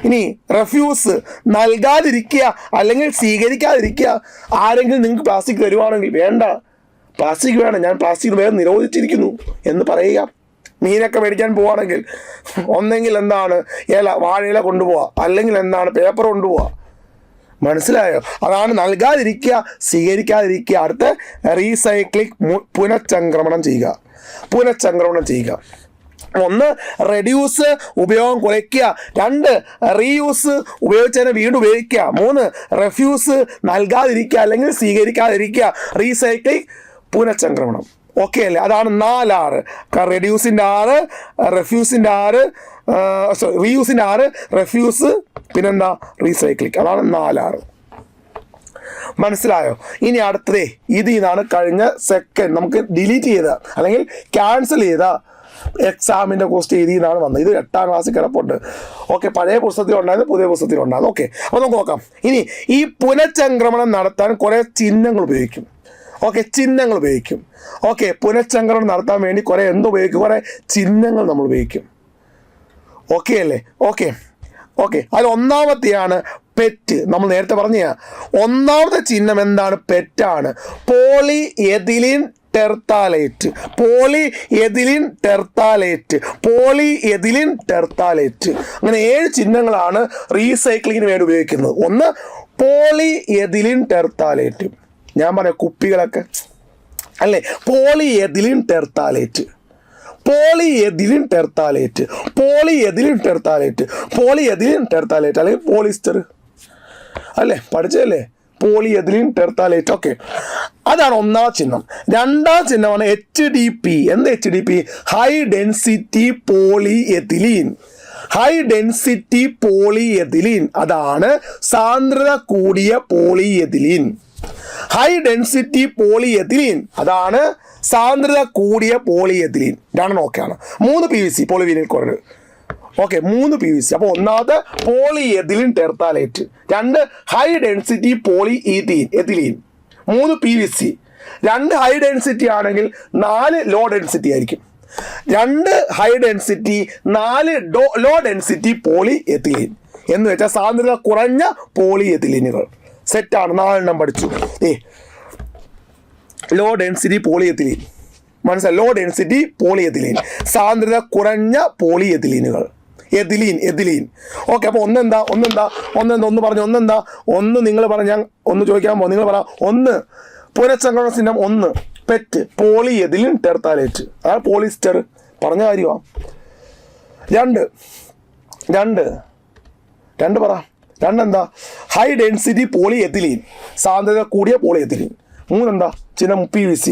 Speaker 2: ഇനി റെഫ്യൂസ്, നൽകാതിരിക്കുക അല്ലെങ്കിൽ സ്വീകരിക്കാതിരിക്കുക. ആരെങ്കിലും നിങ്ങൾക്ക് പ്ലാസ്റ്റിക് തരുവാണെങ്കിൽ വേണ്ട, പ്ലാസ്റ്റിക് വേണം, ഞാൻ പ്ലാസ്റ്റിക് ഉപയോഗം നിരോധിച്ചിരിക്കുന്നു എന്ന് പറയുക. മീനൊക്കെ മേടിക്കാൻ പോവുകയാണെങ്കിൽ ഒന്നെങ്കിൽ എന്താണ് വാഴയില കൊണ്ടുപോവുക, അല്ലെങ്കിൽ എന്താണ് പേപ്പർ കൊണ്ടുപോവുക. മനസ്സിലായോ? അതാണ് നൽകാതിരിക്കുക, സ്വീകരിക്കാതിരിക്കുക. അടുത്ത റീസൈക്ലിംഗ്, പുനഃചംക്രമണം ചെയ്യുക. 1 റെഡ്യൂസ്, ഉപയോഗം കുറയ്ക്കുക. 2 റീയൂസ്, ഉപയോഗിച്ചതിനെ വീണ്ടും ഉപയോഗിക്കുക. 3 റെഫ്യൂസ്, നൽകാതിരിക്കുക അല്ലെങ്കിൽ സ്വീകരിക്കാതിരിക്കുക. റീസൈക്ലിംഗ്, പുനഃചംക്രമണം. ഓക്കെ അല്ലേ? അതാണ് 4 R. റെഡ്യൂസിൻ്റെ 6, റെഫ്യൂസിൻ്റെ 6, റീയൂസിൻ്റെ 6, റെഫ്യൂസ്, പിന്നെന്താ റീസൈക്ലിംഗ്. അതാണ് 4 R. മനസ്സിലായോ? ഇനി അടുത്തതേ ഇതിൽ നിന്നാണ് കഴിഞ്ഞ സെക്കൻഡ് നമുക്ക് ഡിലീറ്റ് ചെയ്ത അല്ലെങ്കിൽ ക്യാൻസൽ ചെയ്ത എക്സാമിൻ്റെ ക്വസ്റ്റ്യൻ ഇതിൽ നിന്നാണ് വന്നത്. ഇത് 8ാം ക്ലാസ്സിൽ കിടപ്പുണ്ട്. ഓക്കെ, പഴയ പുസ്തകത്തിലുണ്ടായിരുന്നു, പുതിയ പുസ്തകത്തിലുണ്ടായിരുന്നു. ഓക്കെ, അപ്പോൾ നമുക്ക് നോക്കാം. ഇനി ഈ പുനഃചംക്രമണം നടത്താൻ കുറേ ചിഹ്നങ്ങൾ ഉപയോഗിക്കും. ഓക്കെ, പുനഃചംക്രമണം നടത്താൻ വേണ്ടി കുറേ എന്തുപയോഗിക്കും? കുറേ ചിഹ്നങ്ങൾ നമ്മൾ ഉപയോഗിക്കും. ഓക്കെ അല്ലേ? ഓക്കെ, അതിൽ ഒന്നാമത്തെയാണ് പെറ്റ്. നമ്മൾ നേരത്തെ പറഞ്ഞ ഒന്നാമത്തെ ചിഹ്നം എന്താണ്? പെറ്റാണ്. Poly ethylene terephthalate. അങ്ങനെ 7 ചിഹ്നങ്ങളാണ് റീസൈക്ലിങ്ങിന് വേണ്ടി ഉപയോഗിക്കുന്നത്. 1 പോളി എഥിലീൻ ടെർത്താലേറ്റ്. ഞാൻ പറയാം കുപ്പികളൊക്കെ അല്ലേ, പോളി എഥിലീൻ ടെർത്താലേറ്റ് അല്ലെങ്കിൽ പോളിസ്റ്റർ അല്ലേ, പഠിച്ചതല്ലേ? പോളിയെഥിലീൻ ടെർത്താലേറ്റ്. ഓക്കെ, അതാണ് ഒന്നാമത്തെ ചിഹ്നം. 2ാം ചിഹ്നമാണ് HDP. എന്ത് HDP? High density പോളിയെഥിലീൻ. അതാണ് സാന്ദ്രത കൂടിയ പോളിയെഥിലീൻ. രണ്ടെണ്ണം ഓക്കെയാണ്. 3 PVC, polyvinyl chloride. Okay, 3 PVC. അപ്പോൾ ഒന്നാമത്തെ polyethylene terephthalate, 2 high density polyethylene, 3 PVC. 2 high density ആണെങ്കിൽ 4 ലോ ഡെൻസിറ്റി ആയിരിക്കും. 2 high density, 4 low density polyethylene എന്ന് വെച്ചാൽ സാന്ദ്രത കുറഞ്ഞ പോളിയെഥിലീനുകൾ. സെറ്റാണ്, 4 എണ്ണം പഠിച്ചു. ലോ ഡെൻസിറ്റി പോളിയെഥിലീൻ, മനസ്സിലായി? ലോ ഡെൻസിറ്റി പോളിയെഥിലീൻ, സാന്ദ്രത കുറഞ്ഞ പോളിയെഥിലീനുകൾ. എഥിലീൻ. ഓക്കെ, അപ്പോൾ ഒന്നെന്താ ഒന്ന് പറഞ്ഞു. ഒന്ന് നിങ്ങൾ പറഞ്ഞ, ഞാൻ ഒന്ന് ചോദിക്കാൻ പോകും, നിങ്ങൾ പറ. 1 പുനഃചംക്രമണ ചിഹ്നം, 1 പെറ്റ്, പോളിയെഥിലീൻ ടെർത്താലേറ്റ്, അതാണ് പോളിസ്റ്റർ, പറഞ്ഞ കാര്യമാണ്. 2 പറ. 2 എന്താ? ഹൈ ഡെൻസിറ്റി പോളിയെഥിലീൻ, സാന്ദ്രത കൂടിയ പോളിയെഥിലീൻ. 3 എന്താ? ചിഹ്നം PVC.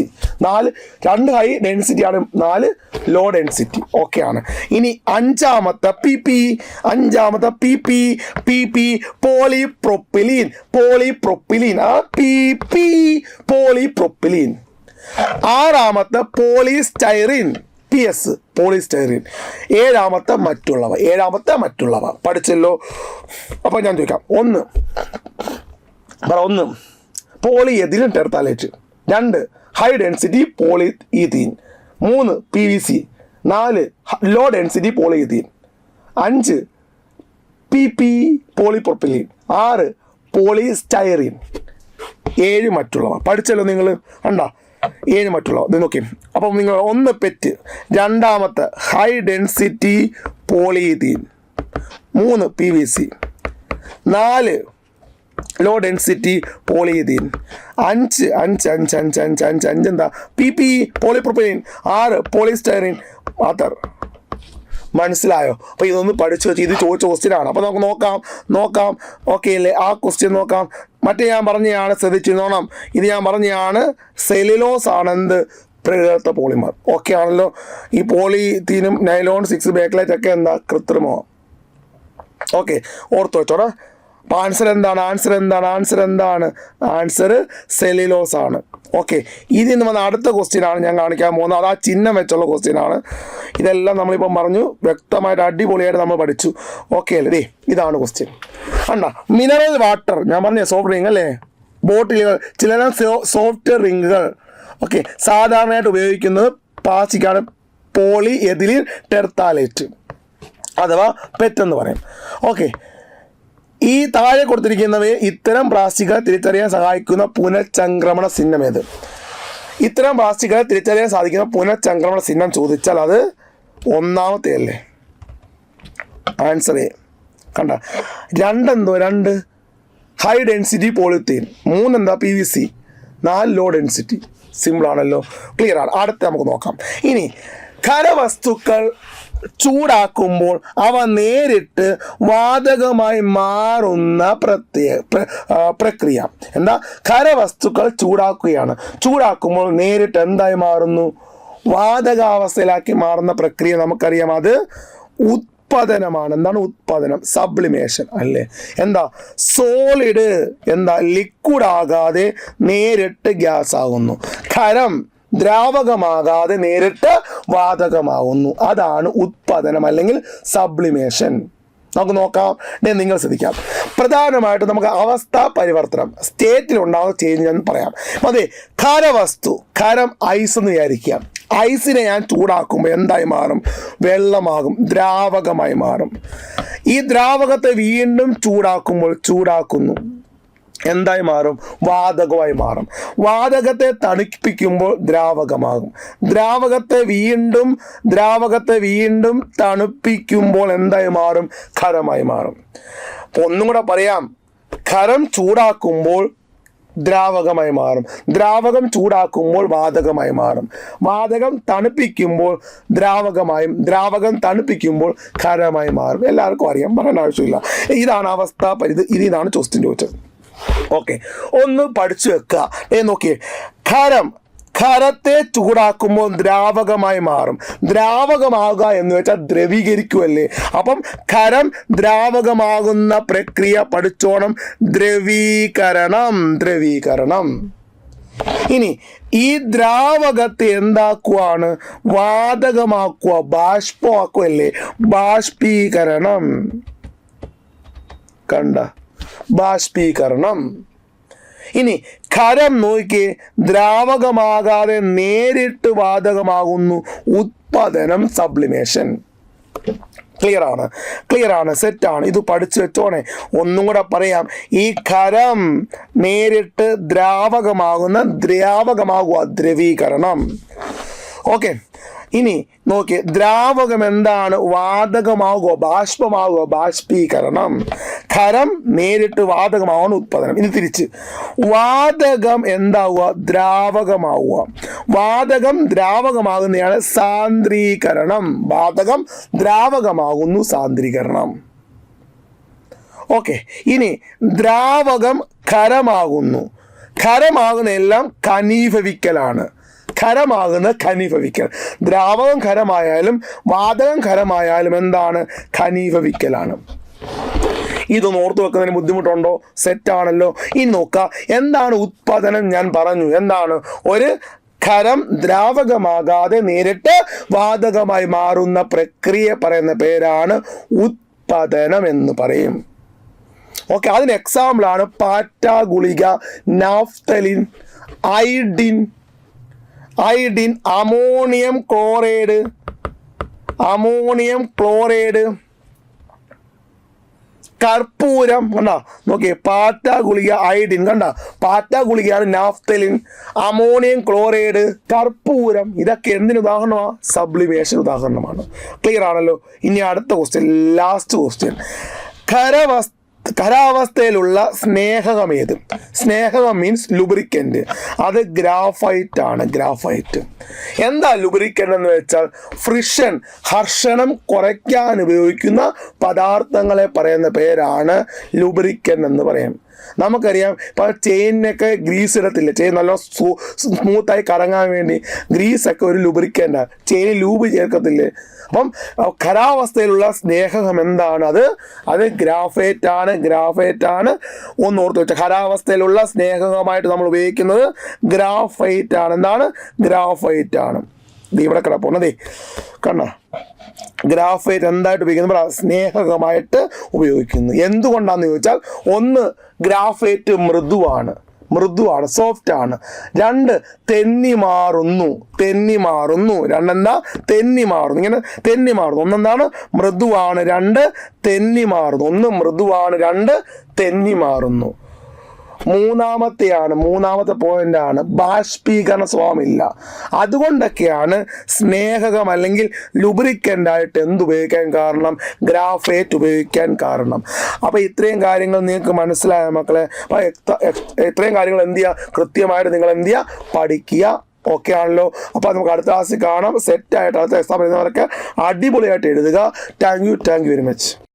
Speaker 2: 4 2 ഹൈ ഡെൻസിറ്റി ആണ്, 4 ലോ ഡെൻസിറ്റി. ഓക്കെ ആണ്. ഇനി 5ാമത്തെ PP. പോളിപ്രൊപ്പിലീൻ. പോളിപ്രൊപ്പിലീൻ. 6ാമത്തെ പോളിസ്റ്റൈറീൻ. PS, polystyrene. 7ാമത്തെ മറ്റുള്ളവ. പഠിച്ചല്ലോ. അപ്പോൾ ഞാൻ ചോദിക്കാം. 1 polyethylene terephthalate. 2 high density polyethene. 3 PVC. 4 low density polyethene. 5 PP, polypropylene. 6 polystyrene. 7 മറ്റുള്ളവ. പഠിച്ചല്ലോ നിങ്ങൾ, കണ്ടോ? 7 മറ്റുള്ളവ. ഇത് നോക്കി. അപ്പം നിങ്ങൾ 1 പെറ്റ്, 2ാമത്തെ high density polyethene, 3 PVC, 4 low density polyethene, 5 എന്താ? PP, polypropylene. 6 പോളിസ്റ്റൈറീൻ. മനസ്സിലായോ? അപ്പോൾ ഇതൊന്ന് പഠിച്ചു വെച്ച്, ഇത് ചോദിച്ച ക്വസ്റ്റ്യൻ ആണ്. അപ്പോൾ നമുക്ക് നോക്കാം. ഓക്കെ അല്ലേ? ആ ക്വസ്റ്റ്യൻ നോക്കാം. മറ്റേ ഞാൻ പറഞ്ഞതാണ്, ശ്രദ്ധിച്ചിരുന്നോണം. ഇത് ഞാൻ പറഞ്ഞതാണ്, സെല്ലുലോസ് ആണെന്ത്? പ്രകൃതിദത്ത പോളിമർ. ഓക്കെ ആണല്ലോ? ഈ പോളിത്തീനും നൈലോൺ 6 ബേക്കലൈറ്റ് ഒക്കെ എന്താ? കൃത്രിമമാണ്. ഓക്കെ, ഓർത്ത് വെച്ചോടാ. അപ്പോൾ ആൻസർ എന്താണ്? ആൻസർ സെല്ലുലോസ് ആണ്. ഓക്കെ, ഇതിൽ നിന്ന് വന്ന അടുത്ത ക്വസ്റ്റ്യൻ ആണ് ഞാൻ കാണിക്കാൻ പോകുന്നത്. അത് ആ ചിഹ്നം വെച്ചുള്ള ക്വസ്റ്റ്യൻ ആണ്. ഇതെല്ലാം നമ്മളിപ്പം പറഞ്ഞു, വ്യക്തമായിട്ട് അടിപൊളിയായിട്ട് നമ്മൾ പഠിച്ചു. ഓക്കെ അല്ലേ? ഇതാണ് ക്വസ്റ്റ്യൻ. കണ്ട, മിനറൽ വാട്ടർ. ഞാൻ പറഞ്ഞ സോഫ്റ്റ് റിങ് അല്ലേ, ബോട്ടിലുകൾ, ചില സോഫ്റ്റ് റിങ്ങുകൾ. ഓക്കെ, സാധാരണയായിട്ട് ഉപയോഗിക്കുന്നത് പ്ലാസ്റ്റിക്കാണ്. പോളിയെഥിലീൻ ടെർത്താലേറ്റ് അഥവാ പെറ്റെന്ന് പറയും. ഓക്കെ, ഈ താഴെ കൊടുത്തിരിക്കുന്നവയെ ഇത്തരം പ്ലാസ്റ്റിക്കുകളെ തിരിച്ചറിയാൻ സഹായിക്കുന്ന പുനഃചംക്രമണ ചിഹ്നം ഏത്? ഇത്തരം പ്ലാസ്റ്റിക്കുകളെ തിരിച്ചറിയാൻ സാധിക്കുന്ന പുനഃചംക്രമണ ചിഹ്നം ചോദിച്ചാൽ അത് 1ാമത്തെ അല്ലേ? Answer A. കണ്ട, 2 എന്തോ? 2 ഹൈ ഡെൻസിറ്റി പോളിത്തീൻ, 3 എന്താ PVC, 4 ലോ ഡെൻസിറ്റി. സിമ്പിൾ ആണല്ലോ, ക്ലിയർ ആണ്. അടുത്ത നമുക്ക് നോക്കാം. ഇനി ഖരവസ്തുക്കൾ ചൂടാക്കുമ്പോൾ അവ നേരിട്ട് വാതകമായി മാറുന്ന പ്രക്രിയ എന്താ? ഖരവസ്തുക്കൾ ചൂടാക്കുമ്പോൾ നേരിട്ട് എന്തായി മാറുന്നു? വാതകാവസ്ഥയിലാക്കി മാറുന്ന പ്രക്രിയ നമുക്കറിയാം, അത് ഉത്പാദനമാണ്. എന്താണ് ഉത്പാദനം? സബ്ലിമേഷൻ അല്ലേ? എന്താ? സോളിഡ് എന്താ ലിക്വിഡ് ആകാതെ നേരിട്ട് ഗ്യാസ് ആകുന്നു. ഖരം ദ്രാവകമാകാതെ നേരിട്ട് വാതകമാകുന്നു. അതാണ് ഉത്പാദനം അല്ലെങ്കിൽ സബ്ലിമേഷൻ. നമുക്ക് നോക്കാം, നിങ്ങൾ ശ്രദ്ധിക്കാം. പ്രധാനമായിട്ടും നമുക്ക് അവസ്ഥാ പരിവർത്തനം, സ്റ്റേറ്റിൽ ഉണ്ടാകുന്ന ചേഞ്ച് ഞാൻ പറയാം. അതെ, ഖരവസ്തു, ഖരം ഐസ് എന്ന് വിചാരിക്കുക. ഐസിനെ ഞാൻ ചൂടാക്കുമ്പോൾ എന്തായി മാറും? വെള്ളമാകും, ദ്രാവകമായി മാറും. ഈ ദ്രാവകത്തെ വീണ്ടും ചൂടാക്കുന്നു, എന്തായി മാറും? വാതകമായി മാറും. വാതകത്തെ തണുപ്പിക്കുമ്പോൾ ദ്രാവകമാകും. ദ്രാവകത്തെ വീണ്ടും തണുപ്പിക്കുമ്പോൾ എന്തായി മാറും? ഖരമായി മാറും. ഒന്നും കൂടെ പറയാം, ഖരം ചൂടാക്കുമ്പോൾ ദ്രാവകമായി മാറും, ദ്രാവകം ചൂടാക്കുമ്പോൾ വാതകമായി മാറും, വാതകം തണുപ്പിക്കുമ്പോൾ ദ്രാവകമായും, ദ്രാവകം തണുപ്പിക്കുമ്പോൾ ഖരമായി മാറും. എല്ലാവർക്കും അറിയാം, പറയേണ്ട ആവശ്യമില്ല. ഇതാണ് അവസ്ഥ ഇതാണ് ക്വസ്റ്റ്യൻ ചോദിച്ചത്. ഓക്കെ, ഒന്ന് പഠിച്ചു വെക്കുക. നോക്കിയേ, ഖരത്തെ ചൂടാക്കുമ്പോൾ ദ്രാവകമായി മാറും. ദ്രാവകമാകുക എന്ന് വെച്ചാൽ ദ്രവീകരിക്കുമല്ലേ? അപ്പം ഖരം ദ്രാവകമാകുന്ന പ്രക്രിയ പഠിച്ചോണം, ദ്രവീകരണം. ഇനി ഈ ദ്രാവകത്തെ എന്താക്കുവാണ്? വാതകമാക്കുക, ബാഷ്പമാക്കുമല്ലേ? ബാഷ്പീകരണം. ബാഷ്പീകരണം. ഇനി ഖരം നോക്കിയേ, ദ്രാവകമാകാതെ നേരിട്ട് വാതകമാകുന്നു. ഉത്പാദനം, സബ്ലിമേഷൻ. ക്ലിയർ ആണ്, സെറ്റാണ്. ഇത് പഠിച്ചു വെച്ചോണേ. ഒന്നും കൂടെ പറയാം, ഈ ഖരം നേരിട്ട് ദ്രാവകമാകുക, ദ്രവീകരണം. ഓക്കെ, ഇനി നോക്കി, ദ്രാവകം എന്താണ്? വാതകമാകുക, ബാഷ്പമാകുക, ബാഷ്പീകരണം. ഖരം നേരിട്ട് വാതകമാവുന്ന ഉത്പാദനം. ഇനി തിരിച്ച്, വാതകം എന്താവുക? ദ്രാവകമാവുക. വാതകം ദ്രാവകമാകുന്നതാണ് സാന്ദ്രീകരണം. വാതകം ദ്രാവകമാകുന്നു, സാന്ദ്രീകരണം. ഓക്കെ, ഇനി ദ്രാവകം ഖരമാകുന്നു. ഖരമാകുന്ന എല്ലാം ഖനീഭവിക്കലാണ്. ഖനീഭവിക്കൽ. ദ്രാവകം ഖരമായാലും വാതകം ഖരമായാലും എന്താണ്? ഖനീഭവിക്കലാണ്. ഇതൊന്ന് ഓർത്തു വെക്കുന്നതിന് ബുദ്ധിമുട്ടുണ്ടോ? സെറ്റാണല്ലോ. ഇനി നോക്കുക, എന്താണ് ഉത്പാദനം? ഞാൻ പറഞ്ഞു, എന്താണ്? ഒരു ഖരം ദ്രാവകമാകാതെ നേരിട്ട് വാതകമായി മാറുന്ന പ്രക്രിയ പറയുന്ന പേരാണ് ഉത്പാദനം എന്ന് പറയും. ഓക്കെ, അതിന് എക്സാമ്പിളാണ് പാറ്റ ഗുളിക, നാഫ്തലിൻ, അയഡിൻ, അമോണിയം ക്ലോറൈഡ്, കർപ്പൂരം. കണ്ട, നോക്കിയേ, പാറ്റ ഗുളിക, അയഡിൻ. കണ്ട, പാറ്റ ഗുളികയാണ് നാഫ്തലിൻ, അമോണിയം ക്ലോറൈഡ്, കർപ്പൂരം. ഇതൊക്കെ എന്തിന് ഉദാഹരണമാണ്? സബ്ലിമേഷൻ ഉദാഹരണമാണ്. ക്ലിയർ ആണല്ലോ. ഇനി അടുത്ത ക്വസ്റ്റ്യൻ, ലാസ്റ്റ് ക്വസ്റ്റ്യൻ. ഖരാവസ്ഥയിലുള്ള സ്നേഹകം ഏത്? സ്നേഹകം മീൻസ് ലുബ്രിക്കൻ്റ്. അത് ഗ്രാഫൈറ്റ് ആണ്. എന്താ ലുബ്രിക്കൻ്റ് എന്ന് വെച്ചാൽ ഫ്രിക്ഷൻ, ഹർഷണം കുറയ്ക്കാൻ ഉപയോഗിക്കുന്ന പദാർത്ഥങ്ങളെ പറയുന്ന പേരാണ് ലുബ്രിക്കൻ്റ് എന്ന് പറയും. നമുക്കറിയാം, ഇപ്പോൾ ചെയിനൊക്കെ ഗ്രീസ് ഇടത്തില്ലേ? ചെയിൻ നല്ല സ്മൂത്തായി കറങ്ങാൻ വേണ്ടി ഗ്രീസൊക്കെ ഒരു ലുബ്രിക്കൻ്റാണ്. ചെയിനിൽ ലൂബ് ചേർക്കത്തില്ലേ? അപ്പം ഖരാവസ്ഥയിലുള്ള സ്നേഹകം എന്താണ്? അത് ഗ്രാഫൈറ്റ് ആണ്. ഒന്ന് ഓർത്ത് വെച്ചാൽ, ഖരാവസ്ഥയിലുള്ള സ്നേഹകമായിട്ട് നമ്മൾ ഉപയോഗിക്കുന്നത് ഗ്രാഫൈറ്റ് ആണ്. എന്താണ്? ഗ്രാഫൈറ്റ് ആണ്. ഇവിടെ കിടപ്പുണ്ടേ, കണ്ട, ഗ്രാഫൈറ്റ് എന്തായിട്ട് ഉപയോഗിക്കുന്നത്? സ്നേഹകമായിട്ട് ഉപയോഗിക്കുന്നു. എന്തുകൊണ്ടാണെന്ന് ചോദിച്ചാൽ, ഒന്ന്, ഗ്രാഫൈറ്റ് മൃദുവാണ്, സോഫ്റ്റ് ആണ്. 2, തെന്നി മാറുന്നു. രണ്ടെന്താ? തെന്നി മാറുന്നു. ഇങ്ങനെ തെന്നി മാറുന്നു. ഒന്നെന്താണ്? മൃദുവാണ്. 2, തെന്നി മാറുന്നു. 1 മൃദുവാണ്, 2 തെന്നി മാറുന്നു. മൂന്നാമത്തെ പോയിന്റ് ആണ് ബാഷ്പീകരണ സ്വഭാവമില്ല. അതുകൊണ്ടൊക്കെയാണ് സ്നേഹകം അല്ലെങ്കിൽ ലുബ്രിക്കൻ്റ് ആയിട്ട് എന്തുപയോഗിക്കാൻ കാരണം, ഗ്രാഫൈറ്റ് ഉപയോഗിക്കാൻ കാരണം. അപ്പോൾ ഇത്രയും കാര്യങ്ങൾ നിങ്ങൾക്ക് മനസ്സിലായ മക്കളെ. അപ്പോൾ ഇത്രയും കാര്യങ്ങൾ എന്ത് ചെയ്യുക, കൃത്യമായിട്ട് നിങ്ങൾ എന്ത് ചെയ്യുക, പഠിക്കുക. ഓക്കെ ആണല്ലോ. അപ്പോൾ നമുക്ക് അടുത്ത ക്ലാസ്സിൽ കാണാം. സെറ്റായിട്ട് അടുത്ത എക്സാം എഴുതുന്നവരൊക്കെ അടിപൊളിയായിട്ട് എഴുതുക. Thank you very much.